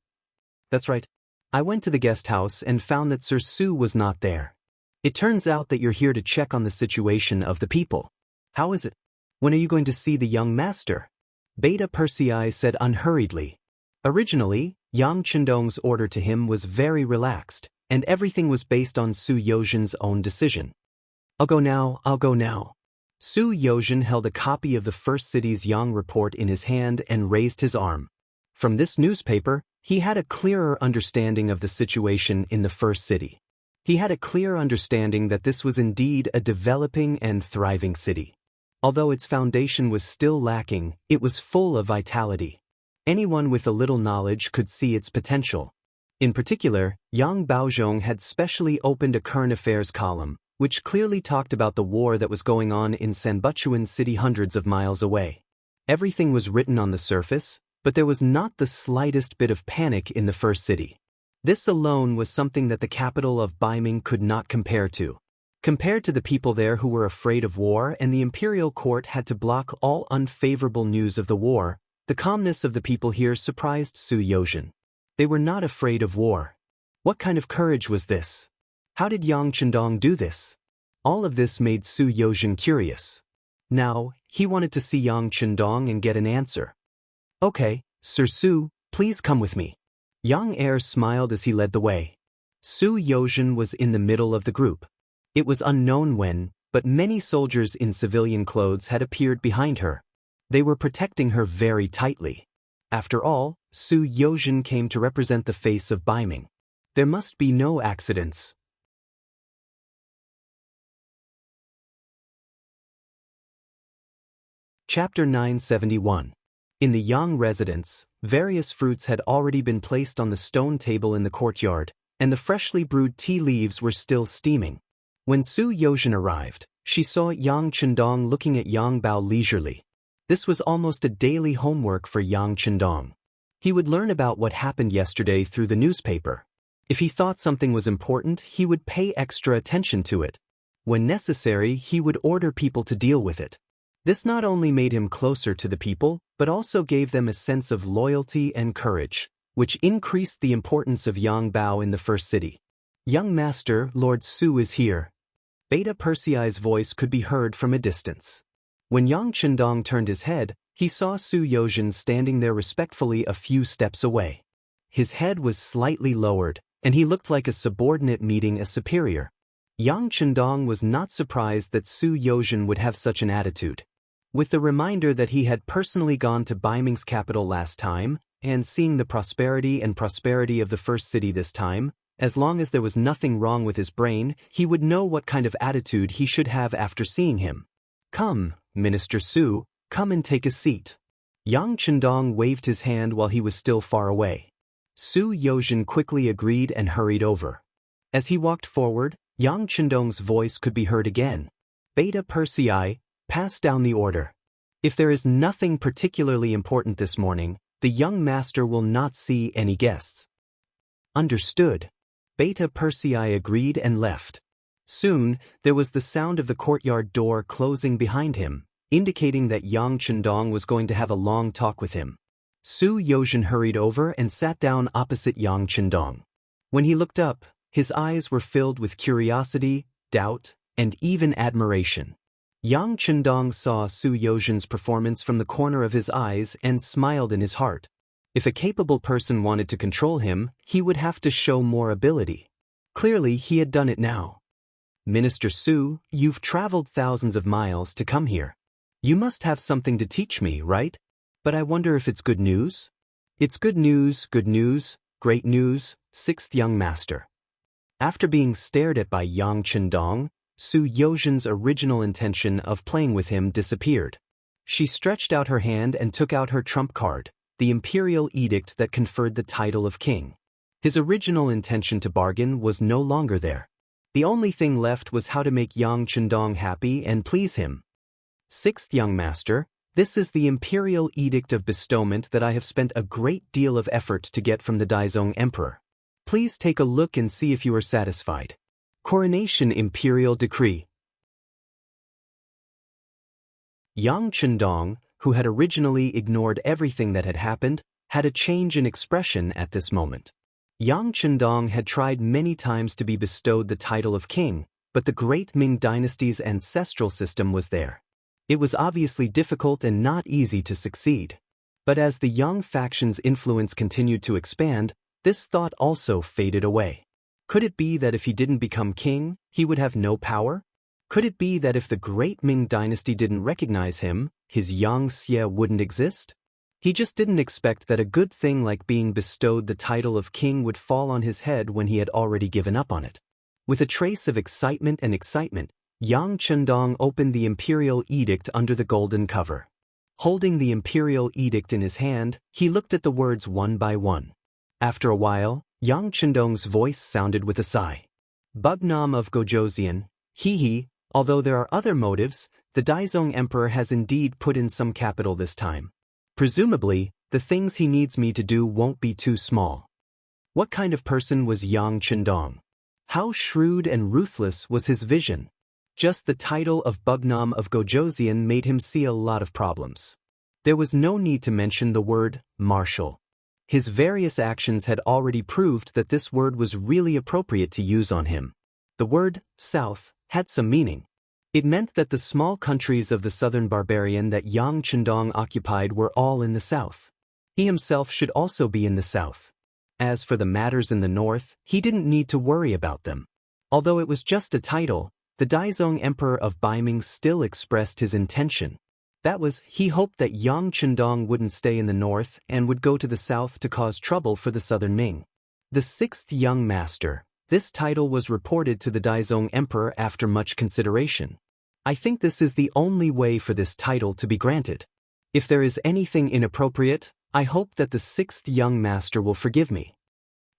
That's right. I went to the guest house and found that Sir Su was not there. It turns out that you're here to check on the situation of the people. How is it? When are you going to see the young master? Beta Persei said unhurriedly. Originally, Yang Chendong's order to him was very relaxed, and everything was based on Su Yozhen's own decision. I'll go now. Su Yozhen held a copy of the First City's Yang report in his hand and raised his arm. From this newspaper, he had a clearer understanding of the situation in the First City. He had a clear understanding that this was indeed a developing and thriving city. Although its foundation was still lacking, it was full of vitality. Anyone with a little knowledge could see its potential. In particular, Yang Baozhong had specially opened a current affairs column, which clearly talked about the war that was going on in Sanbuchuan City hundreds of miles away. Everything was written on the surface, but there was not the slightest bit of panic in the First City. This alone was something that the capital of Baiming could not compare to. Compared to the people there who were afraid of war and the imperial court had to block all unfavorable news of the war, the calmness of the people here surprised Su Yozhen. They were not afraid of war. What kind of courage was this? How did Yang Chendong do this? All of this made Su Yozhen curious. Now, he wanted to see Yang Chendong and get an answer. Okay, Sir Su, please come with me. Yang Heir smiled as he led the way. Su Yozhen was in the middle of the group. It was unknown when, but many soldiers in civilian clothes had appeared behind her. They were protecting her very tightly. After all, Su Yozhen came to represent the face of Baiming. There must be no accidents. Chapter 971. In the Yang residence, various fruits had already been placed on the stone table in the courtyard, and the freshly brewed tea leaves were still steaming. When Su Yozhen arrived, she saw Yang Chendong looking at Yang Bao leisurely. This was almost a daily homework for Yang Chendong. He would learn about what happened yesterday through the newspaper. If he thought something was important, he would pay extra attention to it. When necessary, he would order people to deal with it. This not only made him closer to the people, but also gave them a sense of loyalty and courage, which increased the importance of Yang Bao in the First City. Young Master, Lord Su is here. Beta Persei's voice could be heard from a distance. When Yang Chendong turned his head, he saw Su Yozhen standing there respectfully a few steps away. His head was slightly lowered, and he looked like a subordinate meeting a superior. Yang Chendong was not surprised that Su Yozhen would have such an attitude. With the reminder that he had personally gone to Baiming's capital last time, and seeing the prosperity of the First City this time, as long as there was nothing wrong with his brain, he would know what kind of attitude he should have after seeing him. Come, Minister Su, come and take a seat. Yang Chendong waved his hand while he was still far away. Su Yozhen quickly agreed and hurried over. As he walked forward, Yang Chendong's voice could be heard again. Beta Persei, pass down the order. If there is nothing particularly important this morning, the young master will not see any guests. Understood. Beta Persei agreed and left. Soon, there was the sound of the courtyard door closing behind him, indicating that Yang Chendong was going to have a long talk with him. Su Yozhen hurried over and sat down opposite Yang Chendong. When he looked up, his eyes were filled with curiosity, doubt, and even admiration. Yang Chendong saw Su Yozhen's performance from the corner of his eyes and smiled in his heart. If a capable person wanted to control him, he would have to show more ability. Clearly, he had done it now. Minister Su, you've traveled thousands of miles to come here. You must have something to teach me, right? But I wonder if it's good news? It's good news, great news, sixth young master. After being stared at by Yang Chendong, Su Yozhen's original intention of playing with him disappeared. She stretched out her hand and took out her trump card, the imperial edict that conferred the title of king. His original intention to bargain was no longer there. The only thing left was how to make Yang Chendong happy and please him. Sixth young master, This is the imperial edict of bestowment that I have spent a great deal of effort to get from the Daizong Emperor. Please take a look and see if you are satisfied. Coronation Imperial Decree. Yang Chendong, who had originally ignored everything that had happened, had a change in expression at this moment. Yang Chendong had tried many times to be bestowed the title of king, but the great Ming dynasty's ancestral system was there. It was obviously difficult and not easy to succeed. But as the Yang faction's influence continued to expand, this thought also faded away. Could it be that if he didn't become king, he would have no power? Could it be that if the great Ming dynasty didn't recognize him, his Xianxia wouldn't exist? He just didn't expect that a good thing like being bestowed the title of king would fall on his head when he had already given up on it. With a trace of excitement, Yang Chendong opened the imperial edict under the golden cover. Holding the imperial edict in his hand, he looked at the words one by one. After a while, Yang Chendong's voice sounded with a sigh. Bugnam of Gojoseon, he, although there are other motives, the Daizong Emperor has indeed put in some capital this time. Presumably, the things he needs me to do won't be too small. What kind of person was Yang Chendong? How shrewd and ruthless was his vision? Just the title of Bugnam of Gojoseon made him see a lot of problems. There was no need to mention the word martial. His various actions had already proved that this word was really appropriate to use on him. The word south had some meaning. It meant that the small countries of the southern barbarian that Yang Chendong occupied were all in the south. He himself should also be in the south. As for the matters in the north, he didn't need to worry about them. Although it was just a title, the Daizong Emperor of Baiming still expressed his intention. That was, he hoped that Yang Chendong wouldn't stay in the north and would go to the south to cause trouble for the southern Ming. The sixth young master. This title was reported to the Daizong Emperor after much consideration. I think this is the only way for this title to be granted. If there is anything inappropriate, I hope that the sixth young master will forgive me.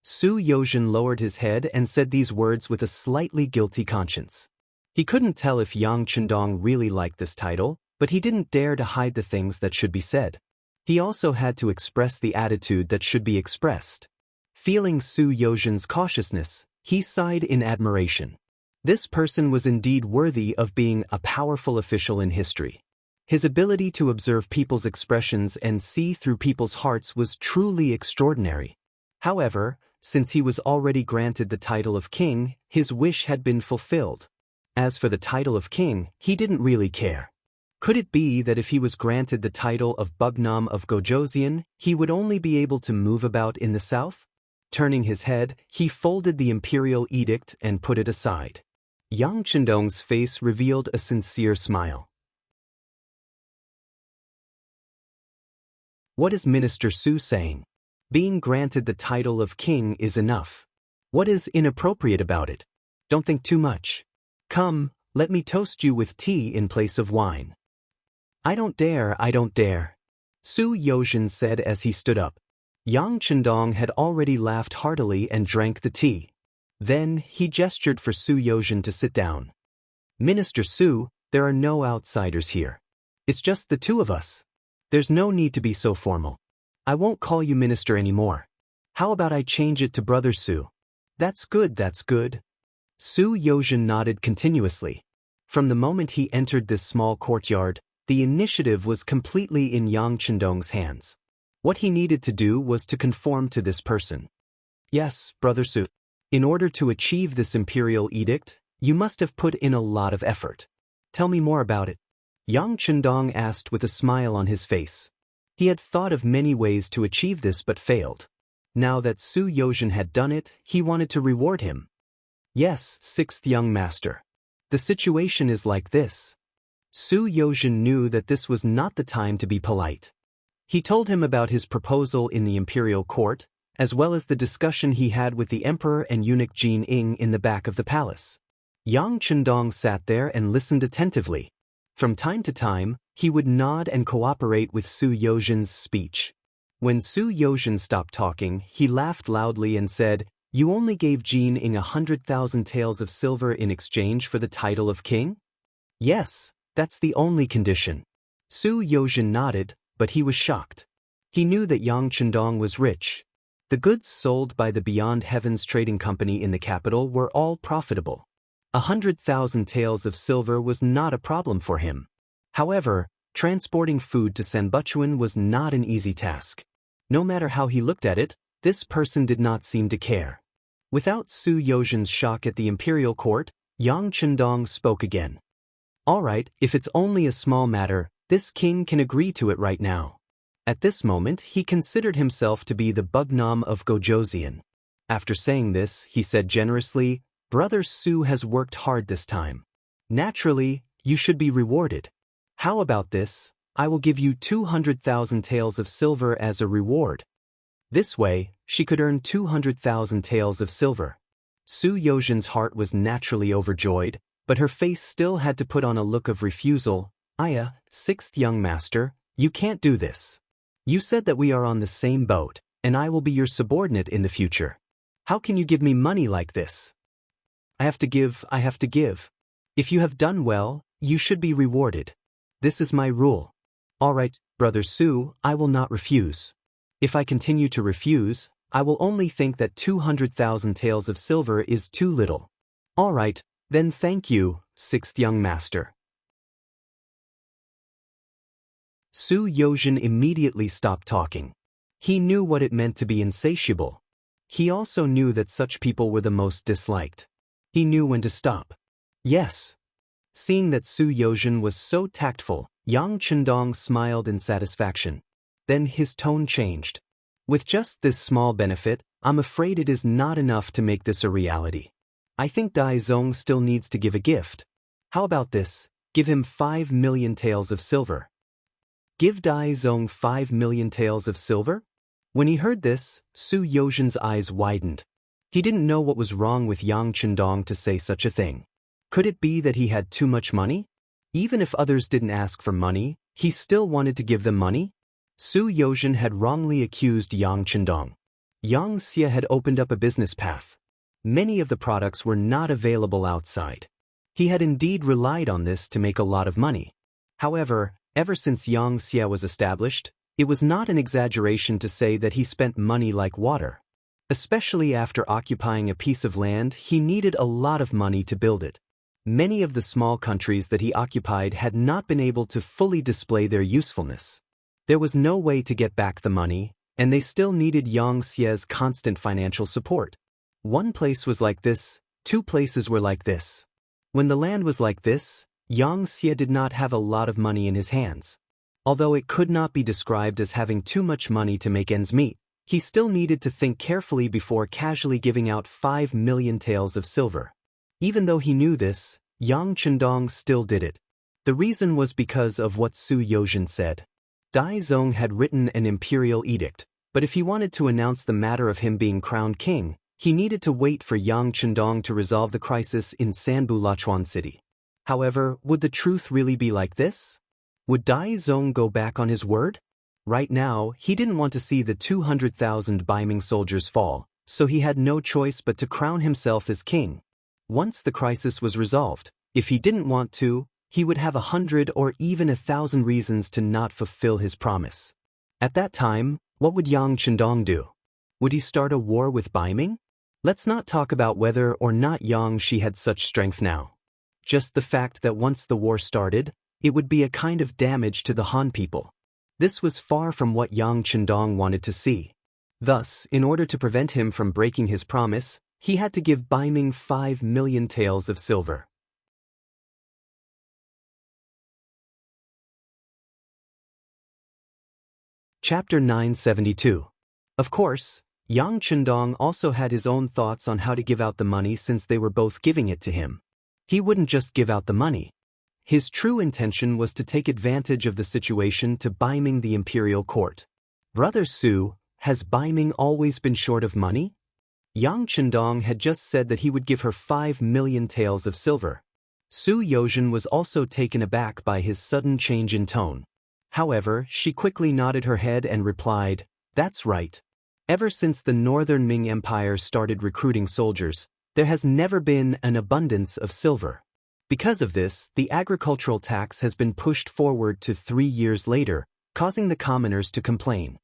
Su Yozhen lowered his head and said these words with a slightly guilty conscience. He couldn't tell if Yang Chendong really liked this title, but he didn't dare to hide the things that should be said. He also had to express the attitude that should be expressed. Feeling Su Yozhen's cautiousness, he sighed in admiration. This person was indeed worthy of being a powerful official in history. His ability to observe people's expressions and see through people's hearts was truly extraordinary. However, since he was already granted the title of king, his wish had been fulfilled. As for the title of king, he didn't really care. Could it be that if he was granted the title of Bugnam of Gojoseon, he would only be able to move about in the south? Turning his head, he folded the imperial edict and put it aside. Yang Chendong's face revealed a sincere smile. What is Minister Su saying? Being granted the title of king is enough. What is inappropriate about it? Don't think too much. Come, let me toast you with tea in place of wine. I don't dare. Su Yozhen said as he stood up. Yang Chendong had already laughed heartily and drank the tea. Then, he gestured for Su Yozhen to sit down. Minister Su, there are no outsiders here. It's just the two of us. There's no need to be so formal. I won't call you minister anymore. How about I change it to Brother Su? That's good. Su Yozhen nodded continuously. From the moment he entered this small courtyard, the initiative was completely in Yang Chendong's hands. What he needed to do was to conform to this person. Yes, Brother Su. In order to achieve this imperial edict, you must have put in a lot of effort. Tell me more about it. Yang Chendong asked with a smile on his face. He had thought of many ways to achieve this but failed. Now that Su Yozhen had done it, he wanted to reward him. Yes, sixth young master. The situation is like this. Su Yozhen knew that this was not the time to be polite. He told him about his proposal in the imperial court, as well as the discussion he had with the emperor and eunuch Jin Ing in the back of the palace. Yang Chendong sat there and listened attentively. From time to time, he would nod and cooperate with Su Yozhen's speech. When Su Yozhen stopped talking, he laughed loudly and said, "You only gave Jin Ing 100,000 taels of silver in exchange for the title of king?" "Yes, that's the only condition." Su Yozhen nodded, but he was shocked. He knew that Yang Chendong was rich. The goods sold by the Beyond Heavens trading company in the capital were all profitable. 100,000 taels of silver was not a problem for him. However, transporting food to Sanbuchuan was not an easy task. No matter how he looked at it, this person did not seem to care. Without Su Yozhen's shock at the imperial court, Yang Chendong spoke again. All right, if it's only a small matter, this king can agree to it right now. At this moment, he considered himself to be the Bugnam of Gojoseon. After saying this, he said generously, Brother Su has worked hard this time. Naturally, you should be rewarded. How about this? I will give you 200,000 taels of silver as a reward. This way, she could earn 200,000 taels of silver. Su Yozhen's heart was naturally overjoyed, but her face still had to put on a look of refusal. Aya, sixth young master, you can't do this. You said that we are on the same boat, and I will be your subordinate in the future. How can you give me money like this? I have to give. If you have done well, you should be rewarded. This is my rule. All right, Brother Su, I will not refuse. If I continue to refuse, I will only think that 200,000 taels of silver is too little. All right, then thank you, sixth young master. Su Yozhen immediately stopped talking. He knew what it meant to be insatiable. He also knew that such people were the most disliked. He knew when to stop. Yes. Seeing that Su Yozhen was so tactful, Yang Chendong smiled in satisfaction. Then his tone changed. With just this small benefit, I'm afraid it is not enough to make this a reality. I think Dai Zong still needs to give a gift. How about this? Give him 5 million taels of silver. Give Dai Zong 5 million taels of silver? When he heard this, Su Yozhen's eyes widened. He didn't know what was wrong with Yang Chendong to say such a thing. Could it be that he had too much money? Even if others didn't ask for money, he still wanted to give them money? Su Yozhen had wrongly accused Yang Chendong. Xianxia had opened up a business path. Many of the products were not available outside. He had indeed relied on this to make a lot of money. However, ever since Xianxia was established, it was not an exaggeration to say that he spent money like water. Especially after occupying a piece of land, he needed a lot of money to build it. Many of the small countries that he occupied had not been able to fully display their usefulness. There was no way to get back the money, and they still needed Xia's constant financial support. One place was like this, two places were like this. When the land was like this, Xia did not have a lot of money in his hands. Although it could not be described as having too much money to make ends meet, he still needed to think carefully before casually giving out 5 million taels of silver. Even though he knew this, Yang Chendong still did it. The reason was because of what Su Yozhen said. Dai Zong had written an imperial edict, but if he wanted to announce the matter of him being crowned king, he needed to wait for Yang Chendong to resolve the crisis in Sanbu-Lachuan City. However, would the truth really be like this? Would Dai Zong go back on his word? Right now, he didn't want to see the 200,000 Baiming soldiers fall, so he had no choice but to crown himself as king. Once the crisis was resolved, if he didn't want to, he would have 100 or even 1,000 reasons to not fulfill his promise. At that time, what would Yang Chendong do? Would he start a war with Baiming? Let's not talk about whether or not Shi had such strength now. Just the fact that once the war started, it would be a kind of damage to the Han people. This was far from what Yang Chendong wanted to see. Thus, in order to prevent him from breaking his promise, he had to give Baiming 5 million taels of silver. Chapter 972. Of course, Yang Chendong also had his own thoughts on how to give out the money since they were both giving it to him. He wouldn't just give out the money. His true intention was to take advantage of the situation to Baiming the imperial court. Brother Su, has Baiming always been short of money? Yang Chendong had just said that he would give her 5 million taels of silver. Su Yozhen was also taken aback by his sudden change in tone. However, she quickly nodded her head and replied, "That's right. Ever since the Northern Ming Empire started recruiting soldiers, there has never been an abundance of silver. Because of this, the agricultural tax has been pushed forward to 3 years later, causing the commoners to complain.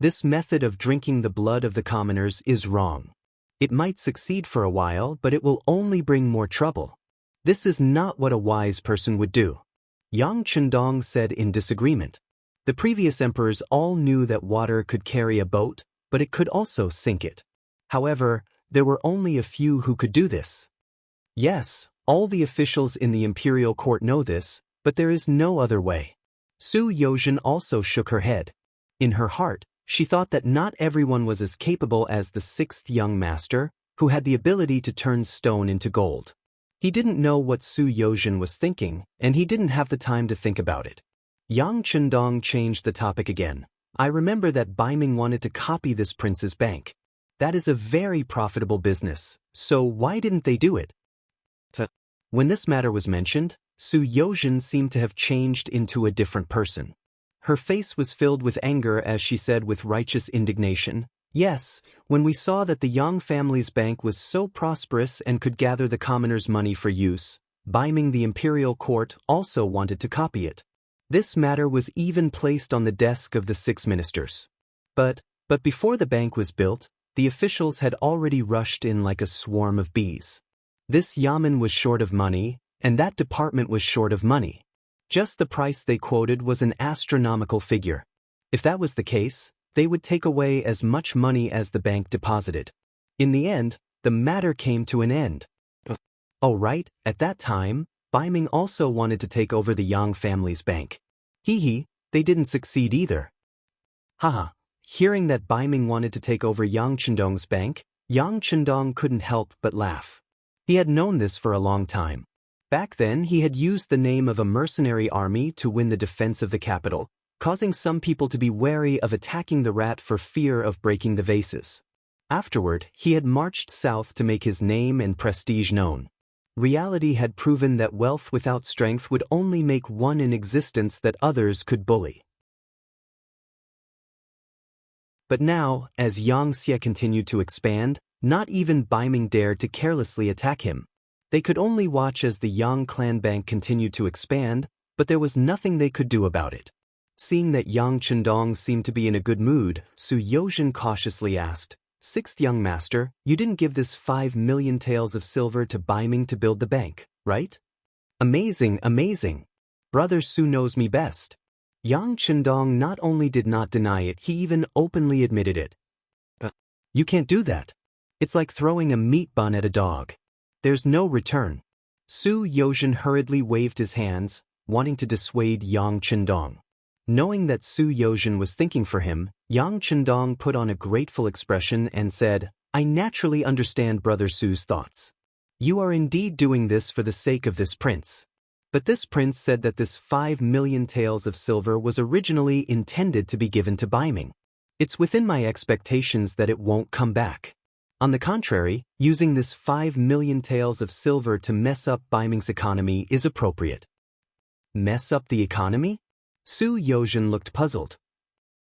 This method of drinking the blood of the commoners is wrong. It might succeed for a while, but it will only bring more trouble. This is not what a wise person would do. Yang Chendong said in disagreement. The previous emperors all knew that water could carry a boat, but it could also sink it. However, there were only a few who could do this. Yes, all the officials in the imperial court know this, but there is no other way. Su Yozhen also shook her head. In her heart, she thought that not everyone was as capable as the sixth young master, who had the ability to turn stone into gold. He didn't know what Su Yozhen was thinking, and he didn't have the time to think about it. Yang Chendong changed the topic again. I remember that Baiming wanted to copy this prince's bank. That is a very profitable business, so why didn't they do it? When this matter was mentioned, Su Yozhen seemed to have changed into a different person. Her face was filled with anger as she said with righteous indignation, "Yes, when we saw that the Yang family's bank was so prosperous and could gather the commoners' money for use, Baiming the imperial court also wanted to copy it. This matter was even placed on the desk of the 6 ministers. But before the bank was built, the officials had already rushed in like a swarm of bees. This yamen was short of money, and that department was short of money. Just the price they quoted was an astronomical figure. If that was the case, they would take away as much money as the bank deposited. In the end, the matter came to an end. Oh right, at that time, Baiming also wanted to take over the Yang family's bank. They didn't succeed either. Haha, hearing that Baiming wanted to take over Yang Chendong's bank, Yang Chendong couldn't help but laugh. He had known this for a long time. Back then he had used the name of a mercenary army to win the defense of the capital, causing some people to be wary of attacking the rat for fear of breaking the vases. Afterward, he had marched south to make his name and prestige known. Reality had proven that wealth without strength would only make one in existence that others could bully. But now, as Xianxia continued to expand, not even Baiming dared to carelessly attack him. They could only watch as the Yang clan bank continued to expand, but there was nothing they could do about it. Seeing that Yang Chendong seemed to be in a good mood, Su Yozhen cautiously asked, "Sixth young master, you didn't give this 5 million taels of silver to Baiming to build the bank, right?" "Amazing, amazing. Brother Su knows me best." Yang Chendong not only did not deny it, he even openly admitted it. "You can't do that. It's like throwing a meat bun at a dog. There's no return." Su Yozhen hurriedly waved his hands, wanting to dissuade Yang Chendong. Knowing that Su Yozhen was thinking for him, Yang Chendong put on a grateful expression and said, "I naturally understand Brother Su's thoughts. You are indeed doing this for the sake of this prince." But this prince said that this 5 million taels of silver was originally intended to be given to Baiming. It's within my expectations that it won't come back. On the contrary, using this 5 million taels of silver to mess up Baiming's economy is appropriate. Mess up the economy? Su Yozhen looked puzzled.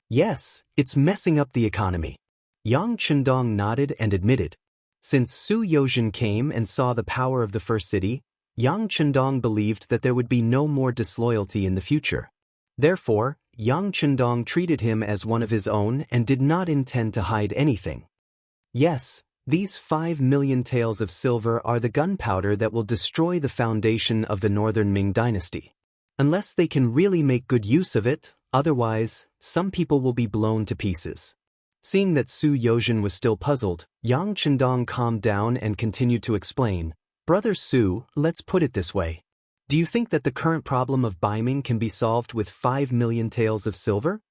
Yes, it's messing up the economy. Yang Chendong nodded and admitted. Since Su Yozhen came and saw the power of the first city, Yang Chendong believed that there would be no more disloyalty in the future. Therefore, Yang Chendong treated him as one of his own and did not intend to hide anything. Yes, these 5 million taels of silver are the gunpowder that will destroy the foundation of the Northern Ming dynasty. Unless they can really make good use of it, otherwise, some people will be blown to pieces. Seeing that Su Yozhen was still puzzled, Yang Chendong calmed down and continued to explain, "Brother Su, let's put it this way. Do you think that the current problem of Baiming can be solved with 5 million taels of silver?"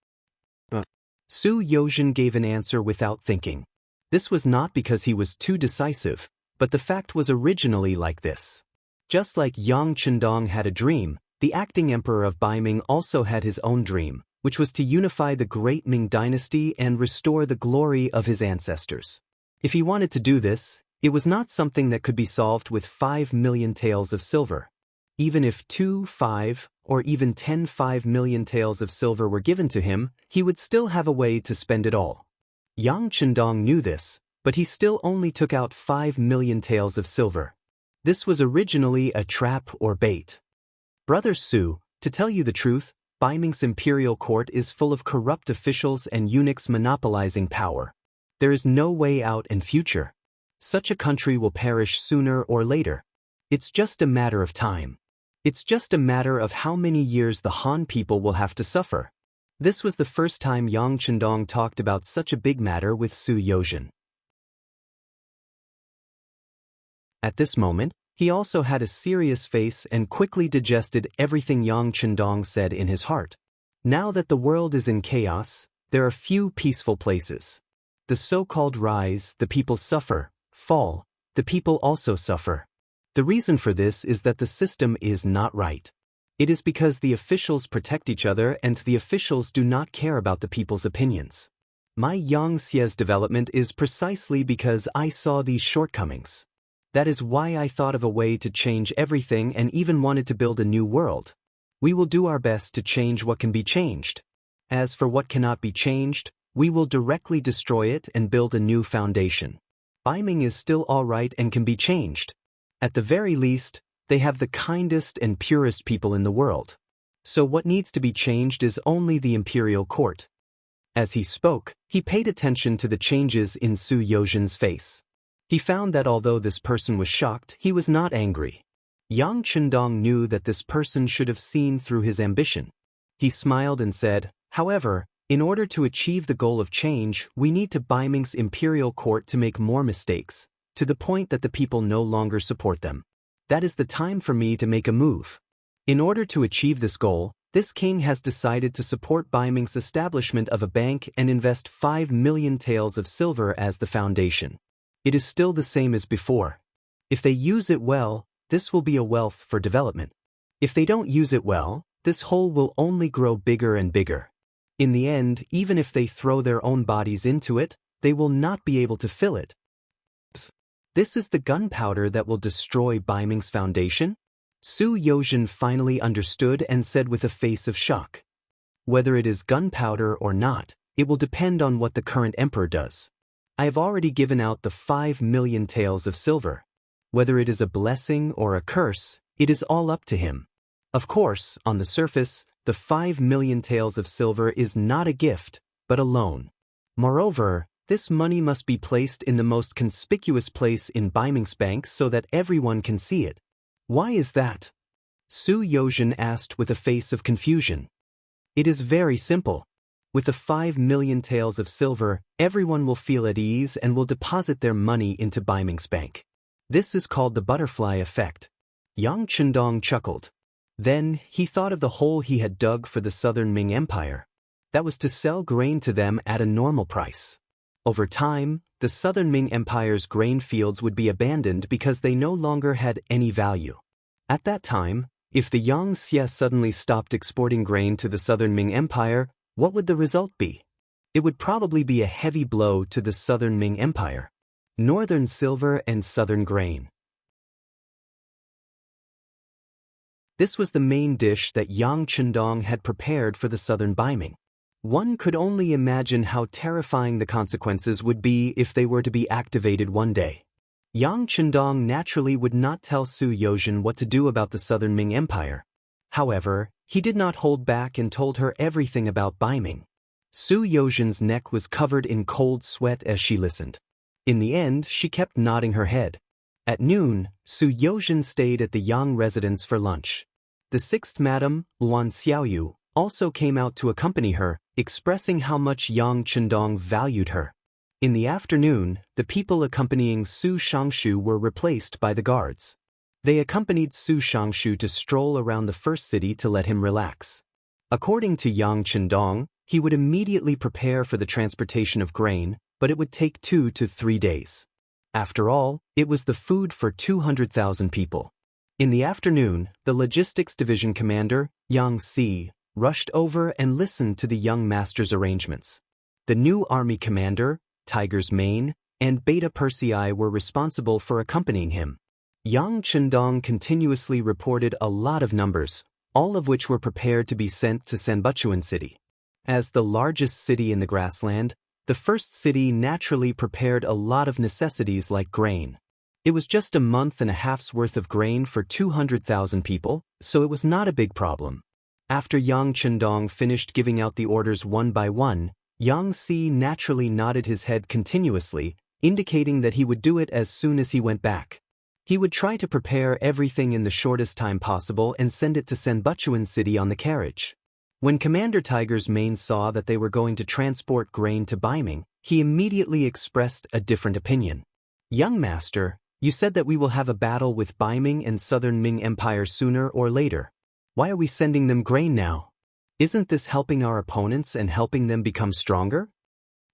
Su Yozhen gave an answer without thinking. This was not because he was too decisive, but the fact was originally like this. Just like Yang Chendong had a dream, the acting emperor of Baiming also had his own dream, which was to unify the great Ming dynasty and restore the glory of his ancestors. If he wanted to do this, it was not something that could be solved with 5 million taels of silver. Even if 2, 5, or even 10 5 million taels of silver were given to him, he would still have a way to spend it all. Yang Chendong knew this, but he still only took out 5 million taels of silver. This was originally a trap or bait. Brother Su, to tell you the truth, Baiming's imperial court is full of corrupt officials and eunuchs monopolizing power. There is no way out in future. Such a country will perish sooner or later. It's just a matter of time. It's just a matter of how many years the Han people will have to suffer. This was the first time Yang Chendong talked about such a big matter with Su Yozhen. At this moment, he also had a serious face and quickly digested everything Yang Chendong said in his heart. Now that the world is in chaos, there are few peaceful places. The so-called rise, the people suffer; fall, the people also suffer. The reason for this is that the system is not right. It is because the officials protect each other and the officials do not care about the people's opinions. My Xia's development is precisely because I saw these shortcomings. That is why I thought of a way to change everything and even wanted to build a new world. We will do our best to change what can be changed. As for what cannot be changed, we will directly destroy it and build a new foundation. Baiming is still all right and can be changed. At the very least, they have the kindest and purest people in the world. So what needs to be changed is only the imperial court. As he spoke, he paid attention to the changes in Su Yozhen's face. He found that although this person was shocked, he was not angry. Yang Chendong knew that this person should have seen through his ambition. He smiled and said, "However, in order to achieve the goal of change, we need to Baiming's imperial court to make more mistakes, to the point that the people no longer support them. That is the time for me to make a move. In order to achieve this goal, this king has decided to support Baiming's establishment of a bank and invest 5 million taels of silver as the foundation. It is still the same as before. If they use it well, this will be a wealth for development. If they don't use it well, this hole will only grow bigger and bigger. In the end, even if they throw their own bodies into it, they will not be able to fill it. This is the gunpowder that will destroy Baiming's foundation?" Su Yozhen finally understood and said with a face of shock. "Whether it is gunpowder or not, it will depend on what the current emperor does. I have already given out the 5 million taels of silver. Whether it is a blessing or a curse, it is all up to him. Of course, on the surface, the 5 million taels of silver is not a gift, but a loan. Moreover, this money must be placed in the most conspicuous place in Baiming's bank so that everyone can see it." "Why is that?" Su Yozhen asked with a face of confusion. "It is very simple. With the 5 million taels of silver, everyone will feel at ease and will deposit their money into Baiming's bank. This is called the butterfly effect." Yang Chendong chuckled. Then he thought of the hole he had dug for the Southern Ming Empire. That was to sell grain to them at a normal price. Over time, the Southern Ming Empire's grain fields would be abandoned because they no longer had any value. At that time, if the Xianxia suddenly stopped exporting grain to the Southern Ming Empire, what would the result be? It would probably be a heavy blow to the Southern Ming Empire. Northern silver and Southern grain. This was the main dish that Yang Chendong had prepared for the Southern Baiming. One could only imagine how terrifying the consequences would be if they were to be activated one day. Yang Chendong naturally would not tell Su Yozhen what to do about the Southern Ming Empire. However, he did not hold back and told her everything about Baiming. Su Yozhen's neck was covered in cold sweat as she listened. In the end, she kept nodding her head. At noon, Su Yozhen stayed at the Yang residence for lunch. The 6th Madam, Luan Xiaoyu, also came out to accompany her, expressing how much Yang Chendong valued her. In the afternoon, the people accompanying Su Xianxia were replaced by the guards. They accompanied Su Xianxia to stroll around the first city to let him relax. According to Yang Chendong, he would immediately prepare for the transportation of grain, but it would take 2 to 3 days. After all, it was the food for 200,000 people. In the afternoon, the logistics division commander, Yang Si, rushed over and listened to the young master's arrangements. The new army commander, Tiger's Mane, and Beta Persei were responsible for accompanying him. Yang Chendong continuously reported a lot of numbers, all of which were prepared to be sent to Sanbuchuan City. As the largest city in the grassland, the first city naturally prepared a lot of necessities like grain. It was just a month and a half's worth of grain for 200,000 people, so it was not a big problem. After Yang Chendong finished giving out the orders one by one, Yang Si naturally nodded his head continuously, indicating that he would do it as soon as he went back. He would try to prepare everything in the shortest time possible and send it to Senbuchuan City on the carriage. When Commander Tiger's Mane saw that they were going to transport grain to Baiming, he immediately expressed a different opinion. "Young master, you said that we will have a battle with Baiming and Southern Ming Empire sooner or later. Why are we sending them grain now? Isn't this helping our opponents and helping them become stronger?"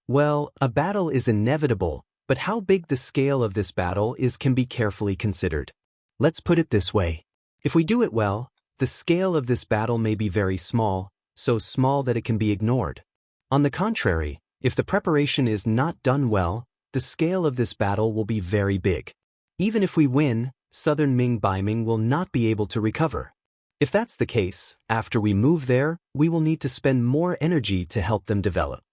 "Well, a battle is inevitable, but how big the scale of this battle is can be carefully considered. Let's put it this way. If we do it well, the scale of this battle may be very small, so small that it can be ignored. On the contrary, if the preparation is not done well, the scale of this battle will be very big. Even if we win, Southern Ming Baiming will not be able to recover. If that's the case, after we move there, we will need to spend more energy to help them develop.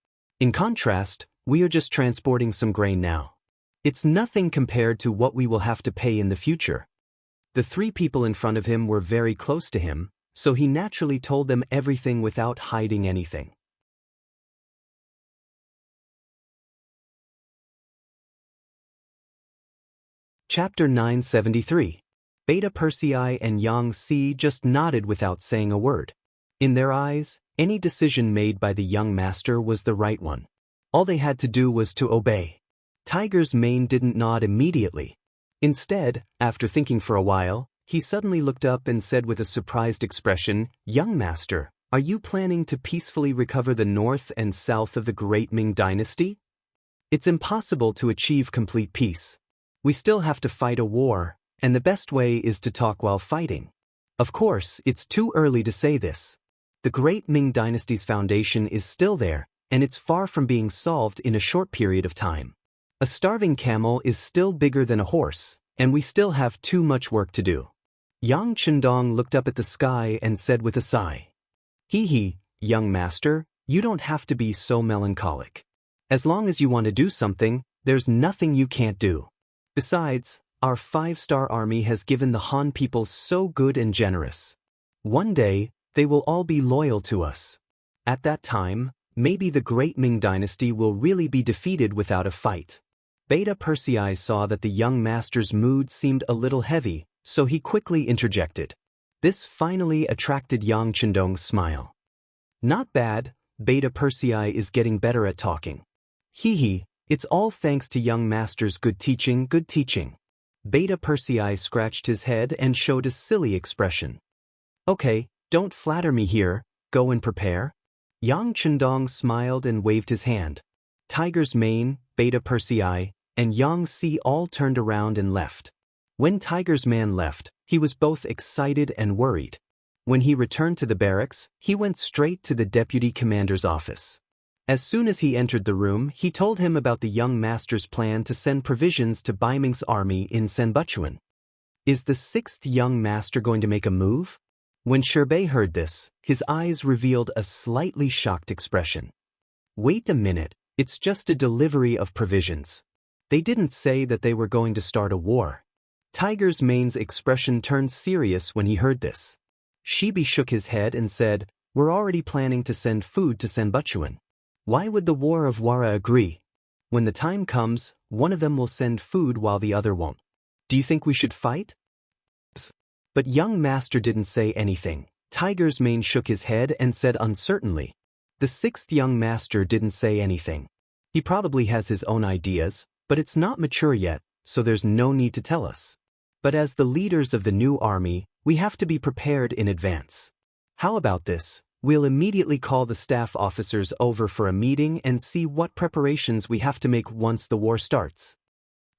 In contrast, we are just transporting some grain now. It's nothing compared to what we will have to pay in the future." The three people in front of him were very close to him, so he naturally told them everything without hiding anything. Chapter 973. Beta Persei and Yang Si just nodded without saying a word. In their eyes, any decision made by the young master was the right one. All they had to do was to obey. Tiger's Mane didn't nod immediately. Instead, after thinking for a while, he suddenly looked up and said with a surprised expression, "Young master, are you planning to peacefully recover the north and south of the Great Ming Dynasty? It's impossible to achieve complete peace. We still have to fight a war, and the best way is to talk while fighting. Of course, it's too early to say this. The Great Ming Dynasty's foundation is still there, and it's far from being solved in a short period of time. A starving camel is still bigger than a horse, and we still have too much work to do." Yang Chendong looked up at the sky and said with a sigh, "Hee, young master, you don't have to be so melancholic. As long as you want to do something, there's nothing you can't do. Besides, our 5-star army has given the Han people so good and generous. One day, they will all be loyal to us. At that time, maybe the Great Ming Dynasty will really be defeated without a fight." Beta Persei saw that the young master's mood seemed a little heavy, so he quickly interjected. This finally attracted Yang Chendong's smile. "Not bad, Beta Persei is getting better at talking. Hee, it's all thanks to young master's good teaching, good teaching." Beta Persei scratched his head and showed a silly expression. "Okay, don't flatter me here, go and prepare." Yang Chendong smiled and waved his hand. Tiger's Mane, Beta Persei, and Yang Si all turned around and left. When Tiger's Man left, he was both excited and worried. When he returned to the barracks, he went straight to the deputy commander's office. As soon as he entered the room, he told him about the young master's plan to send provisions to Baiming's army in Senbuchuan. Is the 6th young master going to make a move? When Sherbei heard this, his eyes revealed a slightly shocked expression. "Wait a minute, it's just a delivery of provisions. They didn't say that they were going to start a war." Tiger's Mane's expression turned serious when he heard this. Shibi shook his head and said, "We're already planning to send food to Senbuchuan. Why would the War of Wara agree? When the time comes, one of them will send food while the other won't. Do you think we should fight?" But young master didn't say anything. Tiger's Mane shook his head and said uncertainly. The 6th young master didn't say anything. He probably has his own ideas, but it's not mature yet, so there's no need to tell us. But as the leaders of the new army, we have to be prepared in advance. How about this? We'll immediately call the staff officers over for a meeting and see what preparations we have to make once the war starts.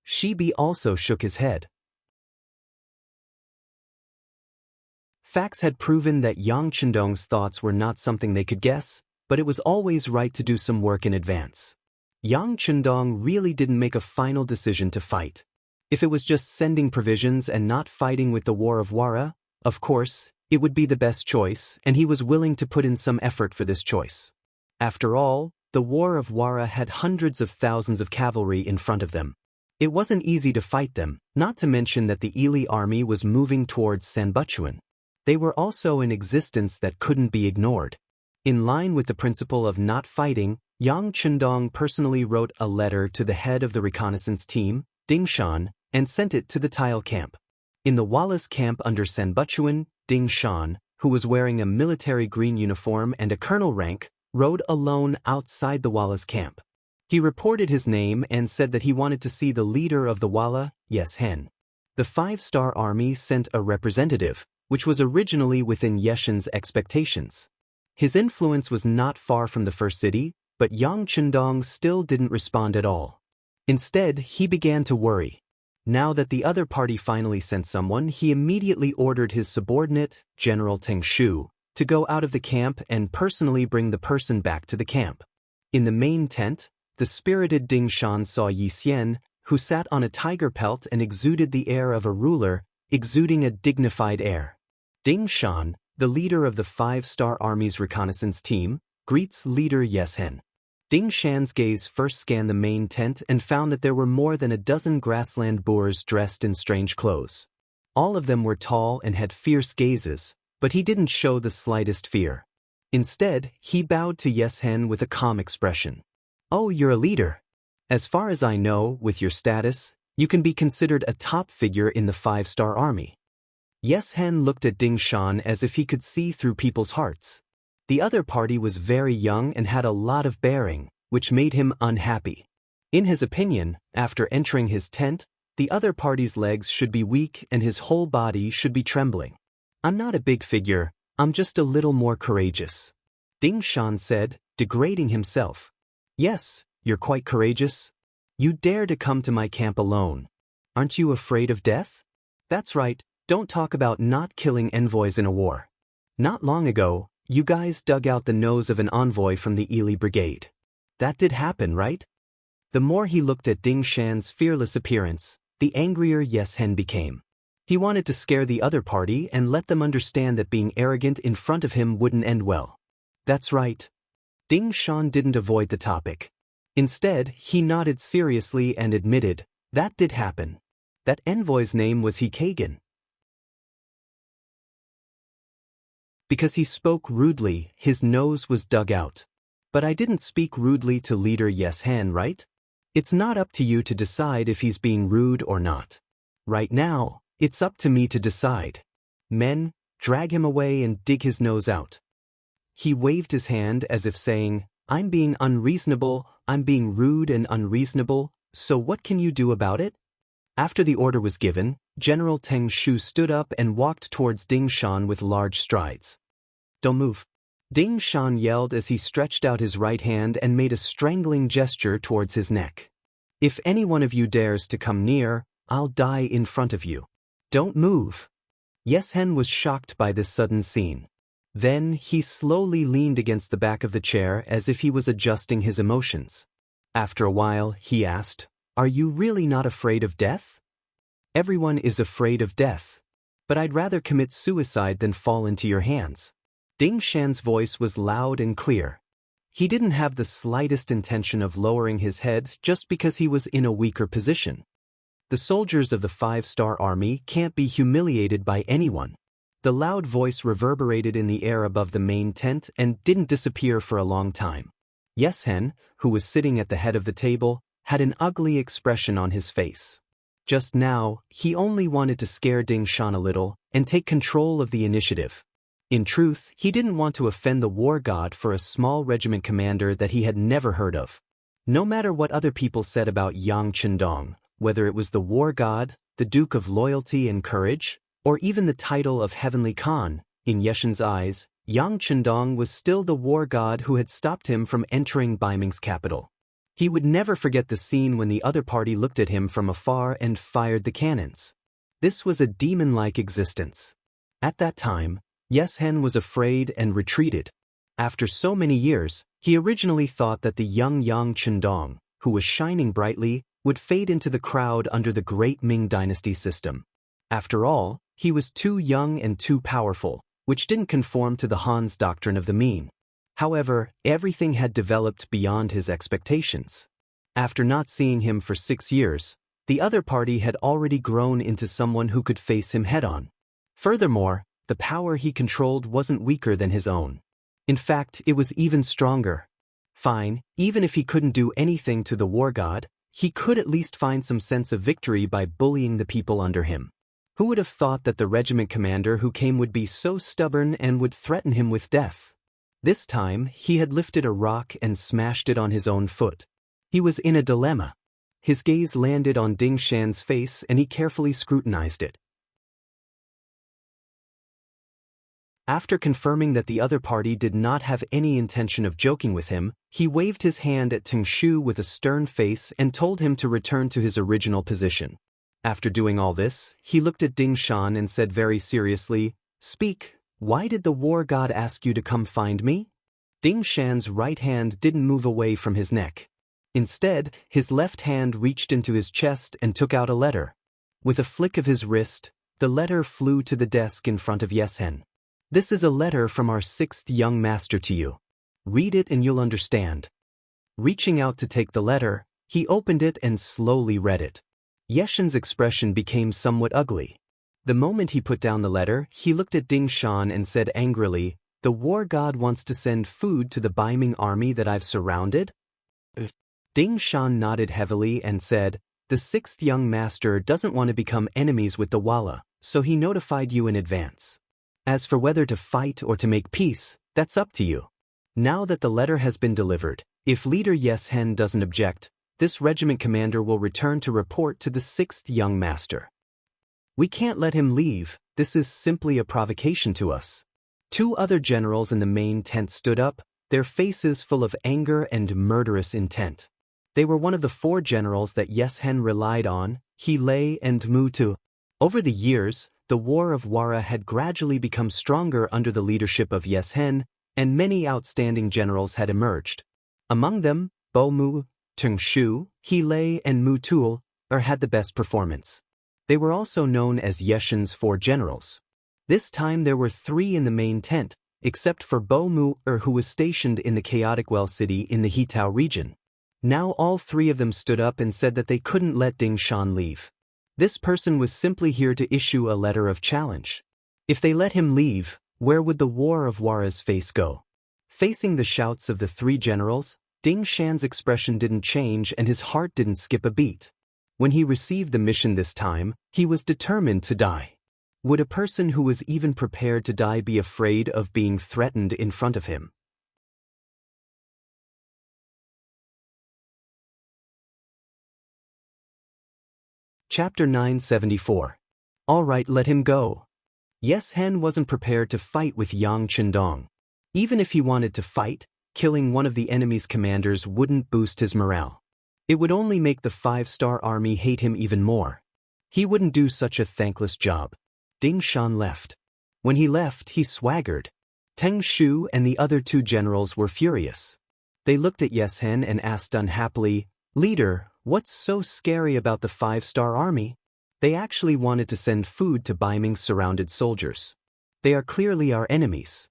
Shibi also shook his head. Facts had proven that Yang Chendong's thoughts were not something they could guess, but it was always right to do some work in advance. Yang Chendong really didn't make a final decision to fight. If it was just sending provisions and not fighting with the War of Wara, of course, it would be the best choice, and he was willing to put in some effort for this choice. After all, the War of Wara had hundreds of thousands of cavalry in front of them. It wasn't easy to fight them, not to mention that the Ili army was moving towards Sanbuchuan. They were also an existence that couldn't be ignored. In line with the principle of not fighting, Yang Chundong personally wrote a letter to the head of the reconnaissance team, Ding Shan, and sent it to the Tile camp. In the Wallace camp under Sanbuchuan, Ding Shan, who was wearing a military green uniform and a colonel rank, rode alone outside the Wallace camp. He reported his name and said that he wanted to see the leader of the Walla, Yeshen. The 5-star army sent a representative, which was originally within Yeshen's expectations. His influence was not far from the first city, but Yang Chundong still didn't respond at all. Instead, he began to worry. Now that the other party finally sent someone, he immediately ordered his subordinate, General Teng Shu, to go out of the camp and personally bring the person back to the camp. In the main tent, the spirited Ding Shan saw Yi Xian, who sat on a tiger pelt and exuded the air of a ruler, exuding a dignified air. Ding Shan, the leader of the 5-star army's reconnaissance team, greets leader Yeshen. Ding Shan's gaze first scanned the main tent and found that there were more than a dozen grassland boors dressed in strange clothes. All of them were tall and had fierce gazes, but he didn't show the slightest fear. Instead, he bowed to Yeshen with a calm expression. "Oh, you're a leader. As far as I know, with your status, you can be considered a top figure in the 5-star army." Yeshen looked at Ding Shan as if he could see through people's hearts. The other party was very young and had a lot of bearing, which made him unhappy. In his opinion, after entering his tent, the other party's legs should be weak and his whole body should be trembling. "I'm not a big figure, I'm just a little more courageous," Ding Shan said, degrading himself. "Yes, you're quite courageous. You dare to come to my camp alone. Aren't you afraid of death? That's right, don't talk about not killing envoys in a war. Not long ago, you guys dug out the nose of an envoy from the Ili brigade. That did happen, right?" The more he looked at Ding Shan's fearless appearance, the angrier Yeshen became. He wanted to scare the other party and let them understand that being arrogant in front of him wouldn't end well. "That's right." Ding Shan didn't avoid the topic. Instead, he nodded seriously and admitted, "That did happen. That envoy's name was Kagan. Because he spoke rudely, his nose was dug out. But I didn't speak rudely to leader Yeshen, right? It's not up to you to decide if he's being rude or not. Right now, it's up to me to decide. Men, drag him away and dig his nose out." He waved his hand as if saying, "I'm being unreasonable, I'm being rude and unreasonable, so what can you do about it?" After the order was given, General Teng Shu stood up and walked towards Ding Shan with large strides. "Don't move." Ding Shan yelled as he stretched out his right hand and made a strangling gesture towards his neck. "If any one of you dares to come near, I'll die in front of you. Don't move." Yeshen was shocked by this sudden scene. Then he slowly leaned against the back of the chair as if he was adjusting his emotions. After a while, he asked, "Are you really not afraid of death?" "Everyone is afraid of death. But I'd rather commit suicide than fall into your hands." Ding Shan's voice was loud and clear. He didn't have the slightest intention of lowering his head just because he was in a weaker position. The soldiers of the 5-star army can't be humiliated by anyone. The loud voice reverberated in the air above the main tent and didn't disappear for a long time. Yeshen, who was sitting at the head of the table, had an ugly expression on his face. Just now, he only wanted to scare Ding Shan a little and take control of the initiative. In truth, he didn't want to offend the war god for a small regiment commander that he had never heard of. No matter what other people said about Yang Chundong, whether it was the war god, the Duke of Loyalty and Courage, or even the title of Heavenly Khan, in Yeshen's eyes, Yang Chundong was still the war god who had stopped him from entering Baiming's capital. He would never forget the scene when the other party looked at him from afar and fired the cannons. This was a demon-like existence. At that time, Yeshen was afraid and retreated. After so many years, he originally thought that the young Yang Chundong, who was shining brightly, would fade into the crowd under the great Ming dynasty system. After all, he was too young and too powerful, which didn't conform to the Han's doctrine of the mean. However, everything had developed beyond his expectations. After not seeing him for 6 years, The other party had already grown into someone who could face him head-on. Furthermore, the power he controlled wasn't weaker than his own. In fact, it was even stronger. Fine, even if he couldn't do anything to the war god, he could at least find some sense of victory by bullying the people under him. Who would have thought that the regiment commander who came would be so stubborn and would threaten him with death? This time, he had lifted a rock and smashed it on his own foot. He was in a dilemma. His gaze landed on Ding Shan's face and he carefully scrutinized it. After confirming that the other party did not have any intention of joking with him, he waved his hand at Teng Shu with a stern face and told him to return to his original position. After doing all this, he looked at Ding Shan and said very seriously, "Speak, why did the war god ask you to come find me?" Ding Shan's right hand didn't move away from his neck. Instead, his left hand reached into his chest and took out a letter. With a flick of his wrist, the letter flew to the desk in front of Yeshen. "This is a letter from our 6th young master to you. Read it and you'll understand." Reaching out to take the letter, he opened it and slowly read it. Yeshen's expression became somewhat ugly. The moment he put down the letter, he looked at Ding Shan and said angrily, "The war god wants to send food to the Baiming army that I've surrounded?" Ding Shan nodded heavily and said, "The 6th young master doesn't want to become enemies with the Walla, so he notified you in advance. As for whether to fight or to make peace, that's up to you. Now that the letter has been delivered, if leader Yeshen doesn't object, this regiment commander will return to report to the 6th young master. We can't let him leave, this is simply a provocation to us." 2 other generals in the main tent stood up, their faces full of anger and murderous intent. They were one of the 4 generals that Yeshen relied on, He Lei and Mu Tu. Over the years, the War of Wara had gradually become stronger under the leadership of Yeshen, and many outstanding generals had emerged. Among them, Bo Mu, Teng Shu, He Lei and Mu Tu had the best performance. They were also known as Yeshen's 4 generals. This time there were 3 in the main tent, except for Bo Mu who was stationed in the chaotic well city in the Hitao region. Now all 3 of them stood up and said that they couldn't let Ding Shan leave. This person was simply here to issue a letter of challenge. If they let him leave, where would the War of Wara's face go? Facing the shouts of the 3 generals, Ding Shan's expression didn't change and his heart didn't skip a beat. When he received the mission this time, he was determined to die. Would a person who was even prepared to die be afraid of being threatened in front of him? Chapter 974. All right, let him go. Yeshen wasn't prepared to fight with Yang Chendong. Even if he wanted to fight, killing one of the enemy's commanders wouldn't boost his morale. It would only make the 5-star army hate him even more. He wouldn't do such a thankless job. Ding Shan left. When he left, he swaggered. Teng Shu and the other 2 generals were furious. They looked at Yeshen and asked unhappily, "Leader, what's so scary about the 5-star army?" They actually wanted to send food to Baiming's surrounded soldiers. They are clearly our enemies.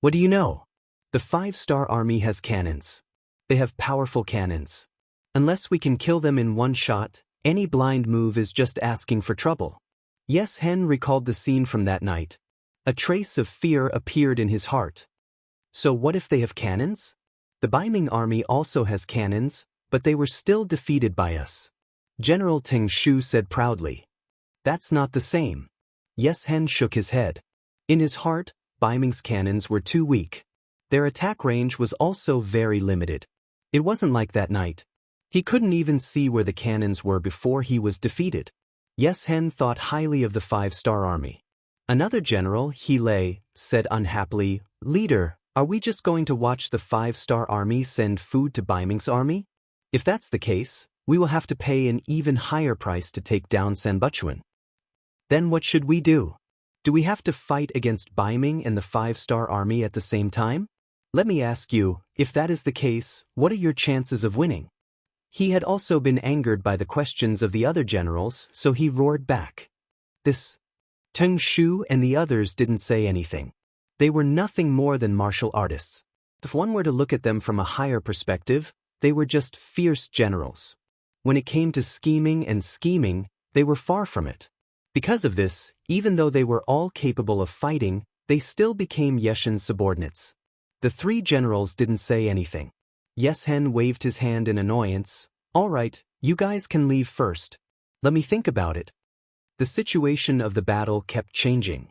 What do you know? The 5-star army has cannons. They have powerful cannons. Unless we can kill them in one shot, any blind move is just asking for trouble. Yeshen recalled the scene from that night. A trace of fear appeared in his heart. So what if they have cannons? The Baiming army also has cannons, but they were still defeated by us. General Teng Shu said proudly. That's not the same. Yeshen shook his head. In his heart, Baiming's cannons were too weak. Their attack range was also very limited. It wasn't like that night. He couldn't even see where the cannons were before he was defeated. Yeshen thought highly of the 5-star army. Another general, He Lei, said unhappily, "Leader, are we just going to watch the 5-star army send food to Baiming's army? If that's the case, we will have to pay an even higher price to take down Sanbuchuan. Then what should we do? Do we have to fight against Baiming and the 5-star army at the same time? Let me ask you, if that is the case, what are your chances of winning?" He had also been angered by the questions of the other generals, so he roared back. This. Teng Shu and the others didn't say anything. They were nothing more than martial artists. If one were to look at them from a higher perspective, they were just fierce generals. When it came to scheming and scheming, they were far from it. Because of this, even though they were all capable of fighting, they still became Yeshen's subordinates. The three generals didn't say anything. Yeshen waved his hand in annoyance. All right, you guys can leave first. Let me think about it. The situation of the battle kept changing.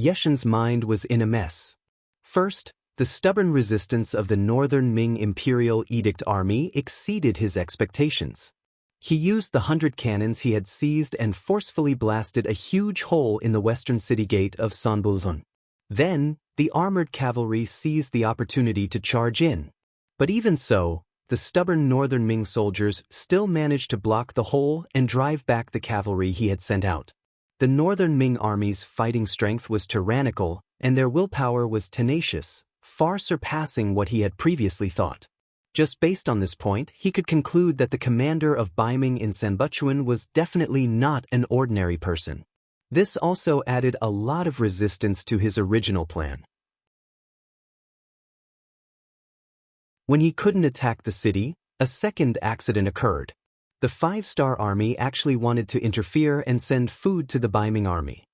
Yeshen's mind was in a mess. First, the stubborn resistance of the Northern Ming Imperial Edict Army exceeded his expectations. He used the 100 cannons he had seized and forcefully blasted a huge hole in the western city gate of Sanbulun. Then, the armored cavalry seized the opportunity to charge in. But even so, the stubborn Northern Ming soldiers still managed to block the hole and drive back the cavalry he had sent out. The Northern Ming army's fighting strength was tyrannical, and their willpower was tenacious, far surpassing what he had previously thought. Just based on this point, he could conclude that the commander of Baiming in Sanbuchuan was definitely not an ordinary person. This also added a lot of resistance to his original plan. When he couldn't attack the city, a second accident occurred. The 5-star army actually wanted to interfere and send food to the Baiming army.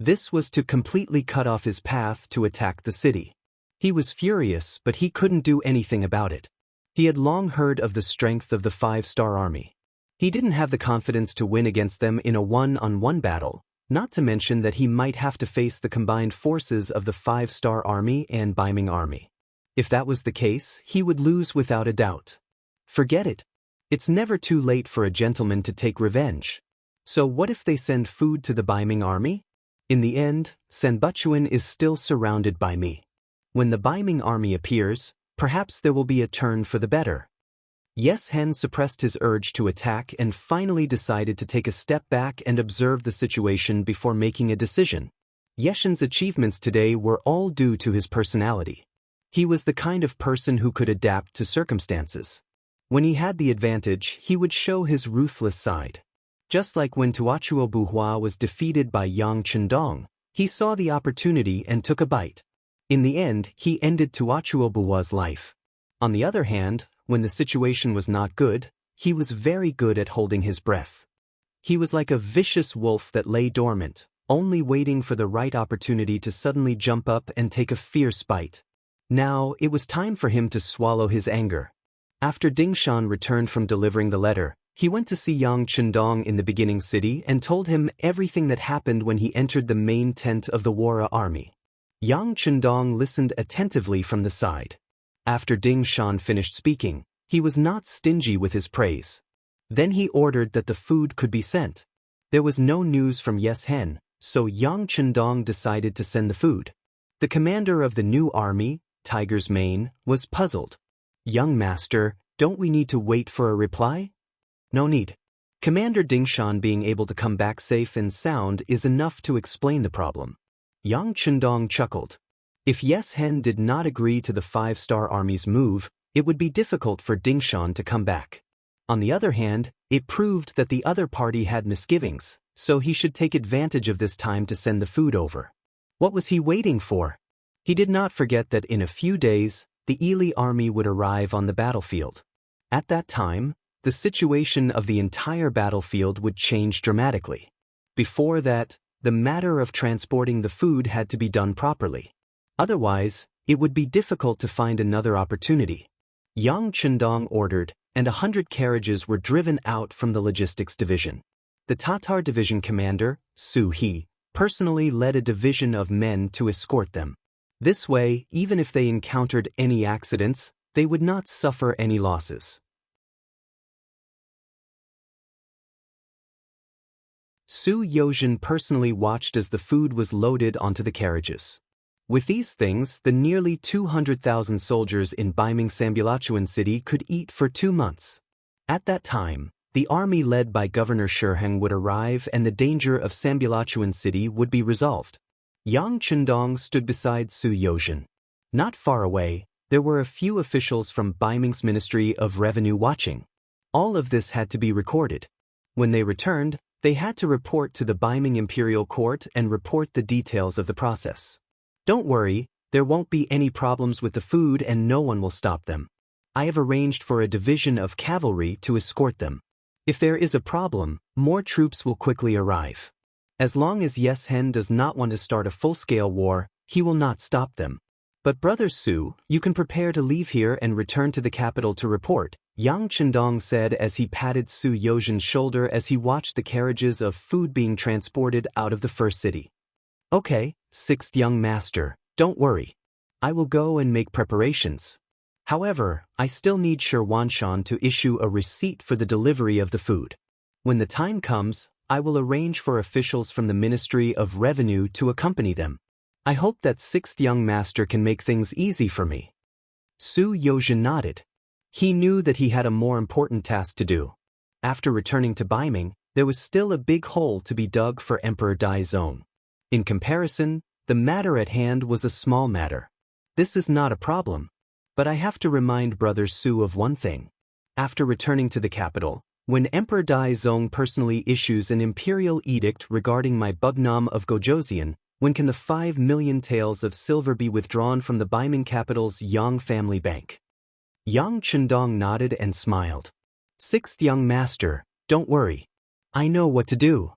This was to completely cut off his path to attack the city. He was furious, but he couldn't do anything about it. He had long heard of the strength of the 5-star army. He didn't have the confidence to win against them in a one-on-one battle, not to mention that he might have to face the combined forces of the 5-star army and Baiming army. If that was the case, he would lose without a doubt. Forget it. It's never too late for a gentleman to take revenge. So what if they send food to the Baiming army? In the end, Sanbuchuan is still surrounded by me. When the Baiming army appears, perhaps there will be a turn for the better. Yeshen suppressed his urge to attack and finally decided to take a step back and observe the situation before making a decision. Yeshen's achievements today were all due to his personality. He was the kind of person who could adapt to circumstances. When he had the advantage, he would show his ruthless side. Just like when Tuachuo Buhua was defeated by Yang Chendong, he saw the opportunity and took a bite. In the end, he ended Tuachuo Buhua's life. On the other hand, when the situation was not good, he was very good at holding his breath. He was like a vicious wolf that lay dormant, only waiting for the right opportunity to suddenly jump up and take a fierce bite. Now, it was time for him to swallow his anger. After Ding Shan returned from delivering the letter, he went to see Yang Chendong in the beginning city and told him everything that happened when he entered the main tent of the Wara army. Yang Chendong listened attentively from the side. After Ding Shan finished speaking, he was not stingy with his praise. Then he ordered that the food could be sent. There was no news from Yeshen, so Yang Chendong decided to send the food. The commander of the new army, Tiger's Mane, was puzzled. Young master, don't we need to wait for a reply? No need. Commander Ding Shan being able to come back safe and sound is enough to explain the problem. Yang Chendong chuckled. If Yeshen did not agree to the 5-star army's move, it would be difficult for Ding Shan to come back. On the other hand, it proved that the other party had misgivings, so he should take advantage of this time to send the food over. What was he waiting for? He did not forget that in a few days, the Ili army would arrive on the battlefield. At that time, the situation of the entire battlefield would change dramatically. Before that, the matter of transporting the food had to be done properly. Otherwise, it would be difficult to find another opportunity. Yang Chendong ordered, and 100 carriages were driven out from the logistics division. The Tatar division commander, Su He, personally led a division of men to escort them. This way, even if they encountered any accidents, they would not suffer any losses. Su Yozhen personally watched as the food was loaded onto the carriages. With these things, the nearly 200,000 soldiers in Baiming Sanbulachuan city could eat for 2 months. At that time, the army led by Governor Shiheng would arrive and the danger of Sanbulachuan city would be resolved. Yang Chendong stood beside Su Yozhen. Not far away, there were a few officials from Baiming's Ministry of Revenue watching. All of this had to be recorded. When they returned, they had to report to the Baiming Imperial Court and report the details of the process. Don't worry, there won't be any problems with the food and no one will stop them. I have arranged for a division of cavalry to escort them. If there is a problem, more troops will quickly arrive. As long as Yes Hen does not want to start a full-scale war, he will not stop them. But Brother Su, you can prepare to leave here and return to the capital to report, Yang Chendong said as he patted Su Yozhen's shoulder as he watched the carriages of food being transported out of the first city. Okay, sixth young master, don't worry. I will go and make preparations. However, I still need Shi Wanshan to issue a receipt for the delivery of the food. When the time comes, I will arrange for officials from the Ministry of Revenue to accompany them. I hope that sixth young master can make things easy for me. Su Yozhen nodded. He knew that he had a more important task to do. After returning to Baiming, there was still a big hole to be dug for Emperor Dai's own. In comparison, the matter at hand was a small matter. This is not a problem. But I have to remind Brother Su of one thing. After returning to the capital, when Emperor Dai Zong personally issues an imperial edict regarding my Bugnam of Gojoseon, when can the 5 million taels of silver be withdrawn from the Baiming capital's Yang family bank? Yang Chendong nodded and smiled. Sixth young master, don't worry. I know what to do.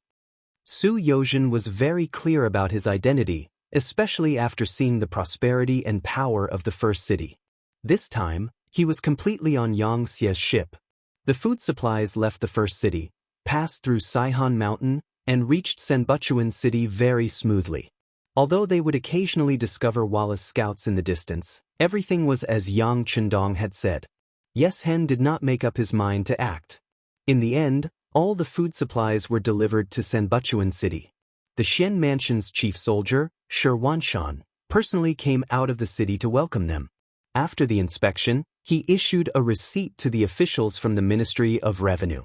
Su Yozhen was very clear about his identity, especially after seeing the prosperity and power of the first city. This time, he was completely on Yang Xie's ship. The food supplies left the first city, passed through Saihan Mountain, and reached Senbuchuan City very smoothly. Although they would occasionally discover Wallace scouts in the distance, everything was as Yang Chendong had said. Yes Hen did not make up his mind to act. In the end, all the food supplies were delivered to Senbuchuan City. The Xian Mansion's chief soldier, Shi Wanshan, personally came out of the city to welcome them. After the inspection, he issued a receipt to the officials from the Ministry of Revenue.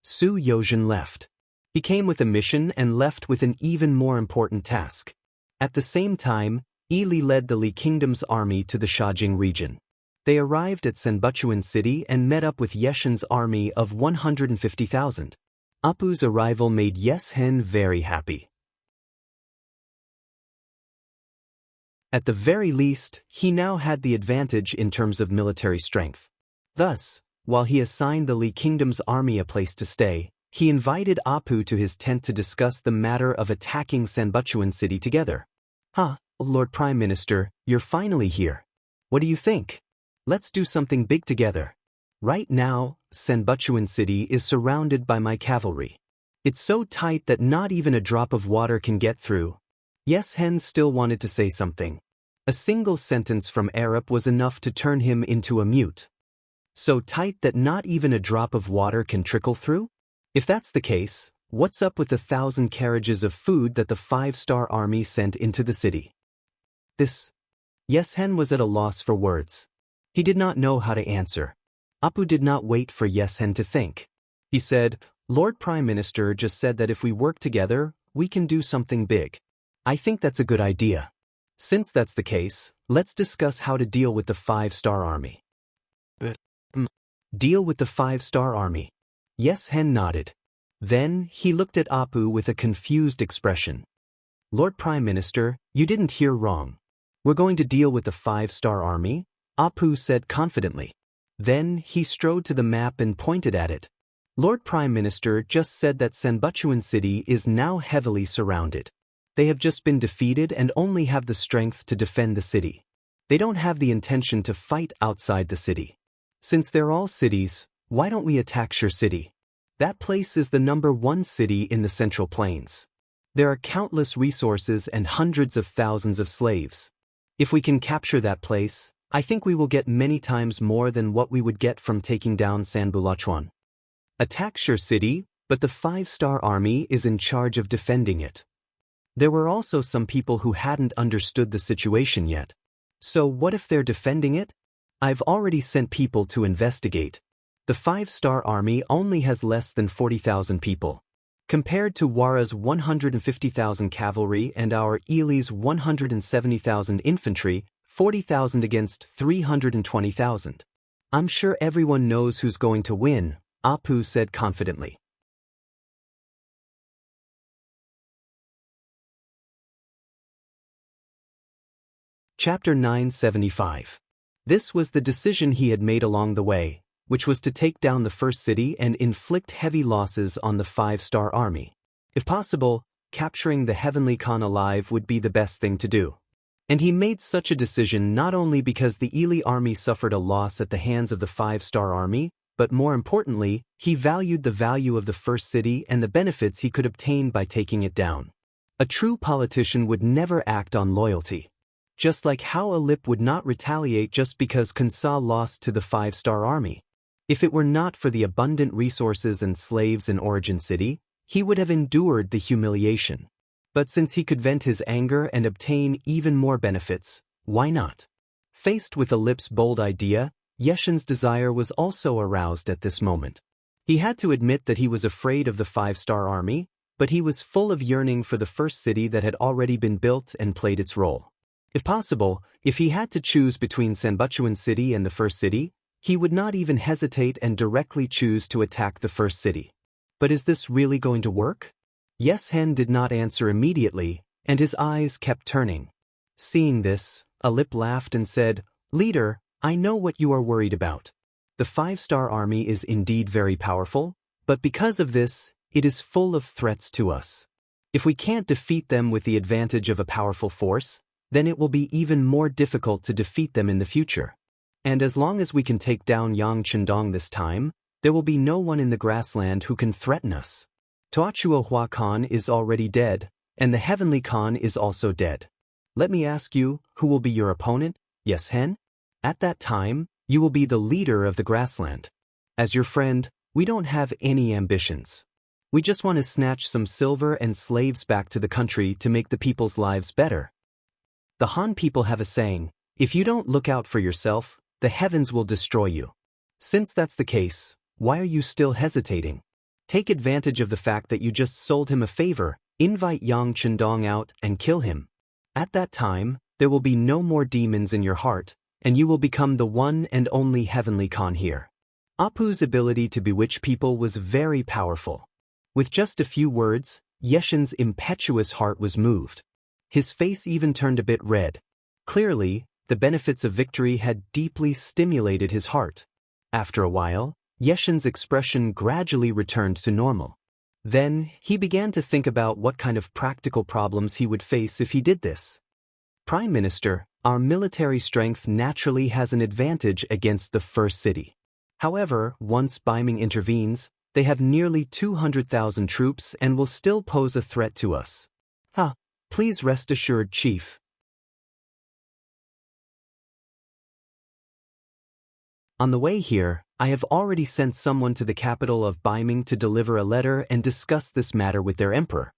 Su Yozhen left. He came with a mission and left with an even more important task. At the same time, Li led the Li Kingdom's army to the Shajing region. They arrived at Senbuchuan City and met up with Yeshen's army of 150,000. Apu's arrival made Yes Hen very happy. At the very least, he now had the advantage in terms of military strength. Thus, while he assigned the Li Kingdom's army a place to stay, he invited Apu to his tent to discuss the matter of attacking Senbuchuan City together. Lord Prime Minister, you're finally here. What do you think? Let's do something big together. Right now, Senbuchuan City is surrounded by my cavalry. It's so tight that not even a drop of water can get through. Yes Hen still wanted to say something. A single sentence from Arab was enough to turn him into a mute. So tight that not even a drop of water can trickle through? If that's the case, what's up with the 1,000 carriages of food that the 5-star army sent into the city? Yes Hen was at a loss for words. He did not know how to answer. Apu did not wait for Yes Hen to think. He said, Lord Prime Minister just said that if we work together, we can do something big. I think that's a good idea. Since that's the case, let's discuss how to deal with the 5-star army. Deal with the 5-star army. Yes Hen nodded. Then, he looked at Apu with a confused expression. Lord Prime Minister, you didn't hear wrong. We're going to deal with the 5-star army, Apu said confidently. Then, he strode to the map and pointed at it. Lord Prime Minister just said that Senbuchuan City is now heavily surrounded. They have just been defeated and only have the strength to defend the city. They don't have the intention to fight outside the city. Since they're all cities, why don't we attack Shi City? That place is the #1 city in the Central Plains. There are countless resources and hundreds of thousands of slaves. If we can capture that place, I think we will get many times more than what we would get from taking down Sanbulachuan. Attack Shi City, but the 5-star army is in charge of defending it. There were also some people who hadn't understood the situation yet. So what if they're defending it? I've already sent people to investigate. The 5-star army only has less than 40,000 people. Compared to Wara's 150,000 cavalry and our Ili's 170,000 infantry, 40,000 against 320,000. I'm sure everyone knows who's going to win, Apu said confidently. Chapter 975. This was the decision he had made along the way. which was to take down the first city and inflict heavy losses on the 5-star army. If possible, capturing the Heavenly Khan alive would be the best thing to do. And he made such a decision not only because the Ili army suffered a loss at the hands of the 5-star army, but more importantly, he valued the value of the first city and the benefits he could obtain by taking it down. A true politician would never act on loyalty. Just like how Alip would not retaliate just because Kansa lost to the 5-star army. If it were not for the abundant resources and slaves in Origin City, he would have endured the humiliation. But since he could vent his anger and obtain even more benefits, why not? Faced with Alip's bold idea, Yeshin's desire was also aroused at this moment. He had to admit that he was afraid of the 5-star army, but he was full of yearning for the first city that had already been built and played its role. If possible, if he had to choose between Sanbuchuan City and the first city, he would not even hesitate and directly choose to attack the first city. But is this really going to work? Yes-Hen did not answer immediately, and his eyes kept turning. Seeing this, Alip laughed and said, "Leader, I know what you are worried about. The 5-star army is indeed very powerful, but because of this, it is full of threats to us. If we can't defeat them with the advantage of a powerful force, then it will be even more difficult to defeat them in the future. And as long as we can take down Yang Chendong this time, there will be no one in the grassland who can threaten us. Tuachuo Hua Khan is already dead, and the Heavenly Khan is also dead. Let me ask you, who will be your opponent? Yes-Hen? At that time, you will be the leader of the grassland. As your friend, we don't have any ambitions. We just want to snatch some silver and slaves back to the country to make the people's lives better. The Han people have a saying, if you don't look out for yourself, the heavens will destroy you. Since that's the case, why are you still hesitating? Take advantage of the fact that you just sold him a favor, invite Yang Chendong out and kill him. At that time, there will be no more demons in your heart, and you will become the one and only Heavenly Khan here. Apu's ability to bewitch people was very powerful. With just a few words, Yeshin's impetuous heart was moved. His face even turned a bit red. Clearly, the benefits of victory had deeply stimulated his heart. After a while, Yeshin's expression gradually returned to normal. Then, he began to think about what kind of practical problems he would face if he did this. Prime Minister, our military strength naturally has an advantage against the first city. However, once Baiming intervenes, they have nearly 200,000 troops and will still pose a threat to us. Please rest assured, Chief. On the way here, I have already sent someone to the capital of Baiming to deliver a letter and discuss this matter with their emperor.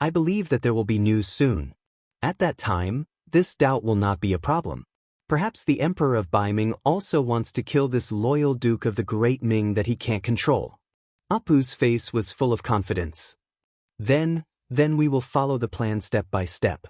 I believe that there will be news soon. At that time, this doubt will not be a problem. Perhaps the emperor of Baiming also wants to kill this loyal duke of the Great Ming that he can't control. Apu's face was full of confidence. Then we will follow the plan step by step.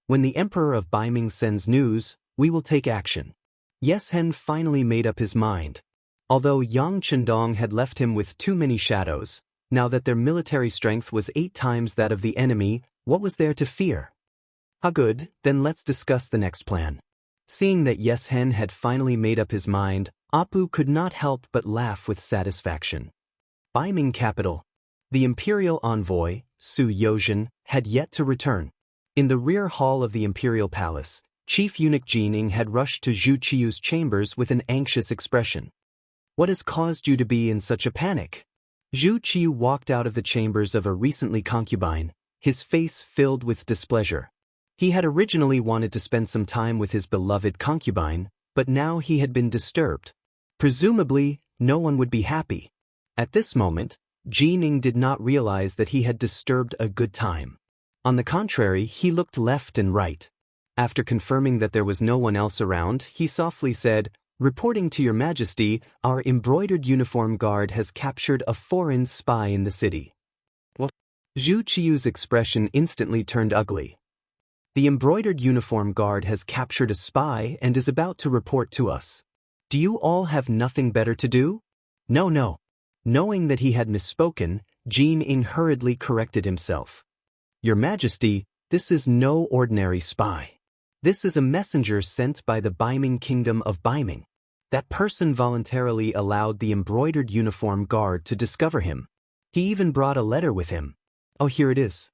When the emperor of Baiming sends news, we will take action. Yes-Hen finally made up his mind. Although Yang Chendong had left him with too many shadows, now that their military strength was 8 times that of the enemy, what was there to fear? Good, then let's discuss the next plan. Seeing that Yes-Hen had finally made up his mind, Apu could not help but laugh with satisfaction. Baiming capital. The imperial envoy, Su Yozhen, had yet to return. In the rear hall of the imperial palace, Chief Eunuch Jining had rushed to Zhu Qiu's chambers with an anxious expression. What has caused you to be in such a panic? Zhu Qiu walked out of the chambers of a recently concubine, his face filled with displeasure. He had originally wanted to spend some time with his beloved concubine, but now he had been disturbed. Presumably, no one would be happy. At this moment, Jining did not realize that he had disturbed a good time. On the contrary, he looked left and right. After confirming that there was no one else around, he softly said, "Reporting to your majesty, our embroidered uniform guard has captured a foreign spy in the city." What? Zhu Qiu's expression instantly turned ugly. The embroidered uniform guard has captured a spy and is about to report to us. Do you all have nothing better to do? No. Knowing that he had misspoken, Jining hurriedly corrected himself. Your Majesty, this is no ordinary spy. This is a messenger sent by the Baiming Kingdom of Baiming. That person voluntarily allowed the embroidered uniform guard to discover him. He even brought a letter with him. Oh, here it is.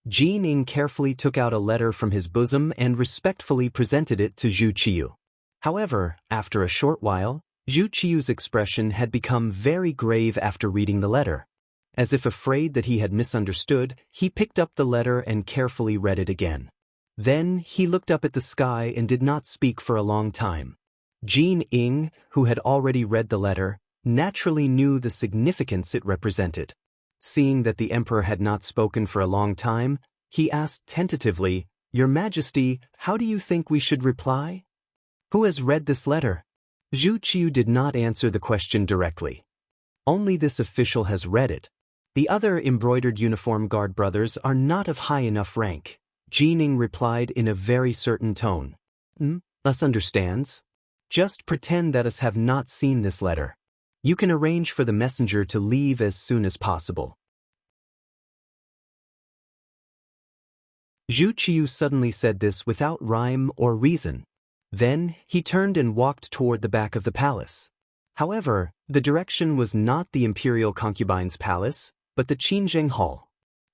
Jin Ing carefully took out a letter from his bosom and respectfully presented it to Zhu Qiu. However, after a short while, Zhu Qiu's expression had become very grave after reading the letter. As if afraid that he had misunderstood, he picked up the letter and carefully read it again. Then he looked up at the sky and did not speak for a long time. Jin Ing, who had already read the letter, naturally knew the significance it represented. Seeing that the emperor had not spoken for a long time, he asked tentatively, "Your Majesty, how do you think we should reply?" "Who has read this letter?" Zhu Qiu did not answer the question directly. "Only this official has read it. The other embroidered uniform guard brothers are not of high enough rank," Jin Ing replied in a very certain tone. Us understands? Just pretend that us have not seen this letter. You can arrange for the messenger to leave as soon as possible." Zhu Qiu suddenly said this without rhyme or reason. Then, he turned and walked toward the back of the palace. However, the direction was not the imperial concubine's palace, but the Qinzheng Hall.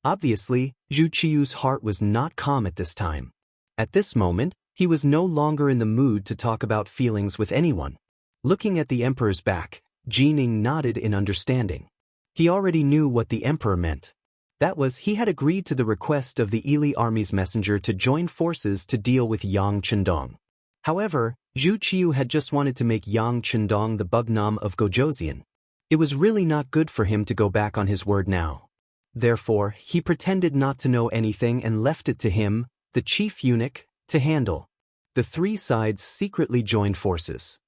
Obviously, Zhu Qiu's heart was not calm at this time. At this moment, he was no longer in the mood to talk about feelings with anyone. Looking at the emperor's back, Jin Ing nodded in understanding. He already knew what the emperor meant. That was, he had agreed to the request of the Ili army's messenger to join forces to deal with Yang Chendong. However, Zhu Qiu had just wanted to make Yang Chendong the Bugnam of Gojoseon. It was really not good for him to go back on his word now. Therefore, he pretended not to know anything and left it to him, the chief eunuch, to handle. The three sides secretly joined forces.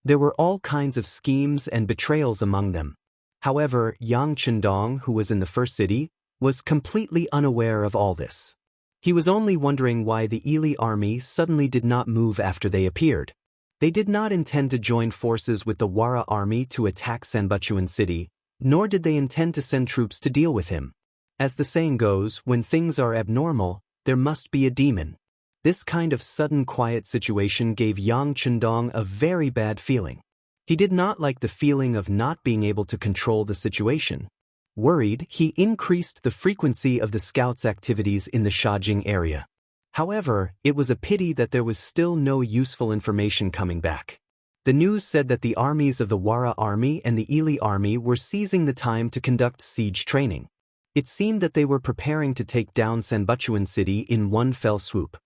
There were all kinds of schemes and betrayals among them. However, Yang Chendong, who was in the first city, was completely unaware of all this. He was only wondering why the Ili army suddenly did not move after they appeared. They did not intend to join forces with the Wara army to attack Sanbuchuan city, nor did they intend to send troops to deal with him. As the saying goes, when things are abnormal, there must be a demon. This kind of sudden quiet situation gave Yang Chendong a very bad feeling. He did not like the feeling of not being able to control the situation. Worried, he increased the frequency of the scouts' activities in the Shajing area. However, it was a pity that there was still no useful information coming back. The news said that the armies of the Wara army and the Ili army were seizing the time to conduct siege training. It seemed that they were preparing to take down Sanbuchuan city in one fell swoop.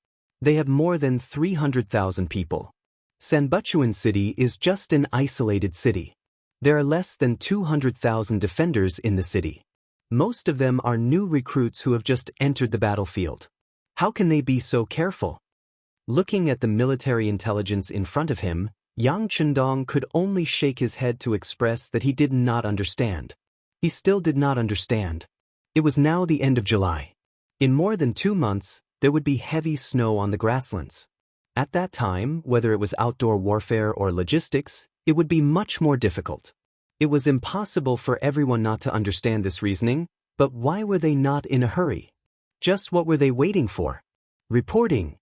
They have more than 300,000 people. Sanbuchuan city is just an isolated city. There are less than 200,000 defenders in the city. Most of them are new recruits who have just entered the battlefield. How can they be so careful? Looking at the military intelligence in front of him, Yang Chendong could only shake his head to express that he did not understand. He still did not understand. It was now the end of July. In more than 2 months, there would be heavy snow on the grasslands. At that time, whether it was outdoor warfare or logistics, it would be much more difficult. It was impossible for everyone not to understand this reasoning, but why were they not in a hurry? Just what were they waiting for? Reporting.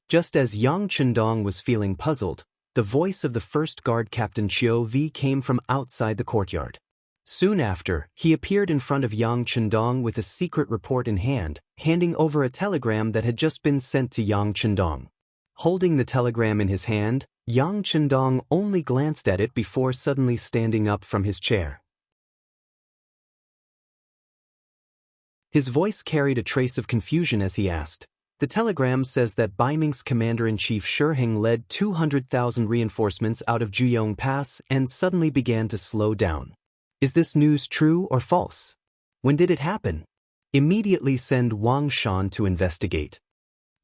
Just as Yang Chendong was feeling puzzled, the voice of the first guard captain Chiu Vi came from outside the courtyard. Soon after, he appeared in front of Yang Chendong with a secret report in hand, handing over a telegram that had just been sent to Yang Chendong. Holding the telegram in his hand, Yang Chendong only glanced at it before suddenly standing up from his chair. His voice carried a trace of confusion as he asked, "The telegram says that Baiming's commander-in-chief Shiheng led 200,000 reinforcements out of Juyong Pass and suddenly began to slow down. Is this news true or false? When did it happen? Immediately send Wang Shan to investigate."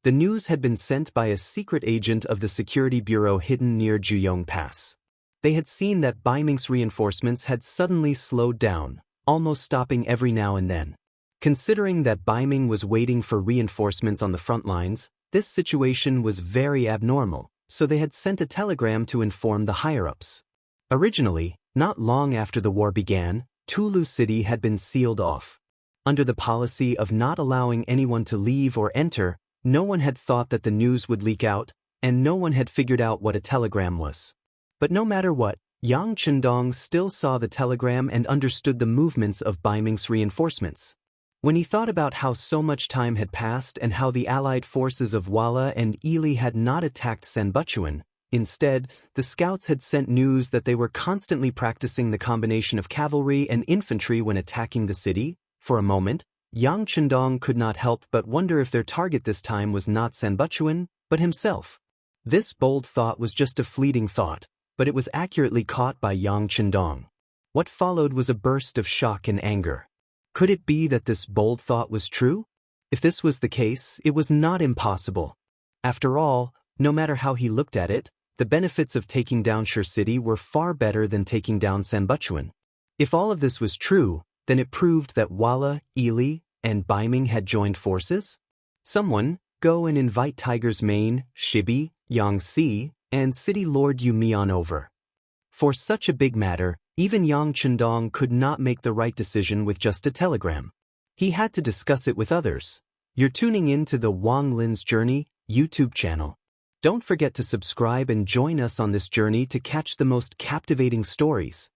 The news had been sent by a secret agent of the security bureau hidden near Juyong Pass. They had seen that Baiming's reinforcements had suddenly slowed down, almost stopping every now and then. Considering that Baiming was waiting for reinforcements on the front lines, this situation was very abnormal, so they had sent a telegram to inform the higher-ups. Originally, not long after the war began, Tulu City had been sealed off. Under the policy of not allowing anyone to leave or enter, no one had thought that the news would leak out, and no one had figured out what a telegram was. But no matter what, Yang Chendong still saw the telegram and understood the movements of Baiming's reinforcements. When he thought about how so much time had passed and how the allied forces of Wala and Ili had not attacked Sanbuchuan, instead, the scouts had sent news that they were constantly practicing the combination of cavalry and infantry when attacking the city. For a moment, Yang Chendong could not help but wonder if their target this time was not Sanbuchuan, but himself. This bold thought was just a fleeting thought, but it was accurately caught by Yang Chendong. What followed was a burst of shock and anger. Could it be that this bold thought was true? If this was the case, it was not impossible. After all, no matter how he looked at it, the benefits of taking down Shur City were far better than taking down Sanbuchuan. If all of this was true, then it proved that Wala, Ili, and Baiming had joined forces? Someone, go and invite Tiger's Mane, Shibi, Yangtze, and City Lord Yumian over. For such a big matter, even Yang Chendong could not make the right decision with just a telegram. He had to discuss it with others. You're tuning in to the Wang Lin's Journey YouTube channel. Don't forget to subscribe and join us on this journey to catch the most captivating stories.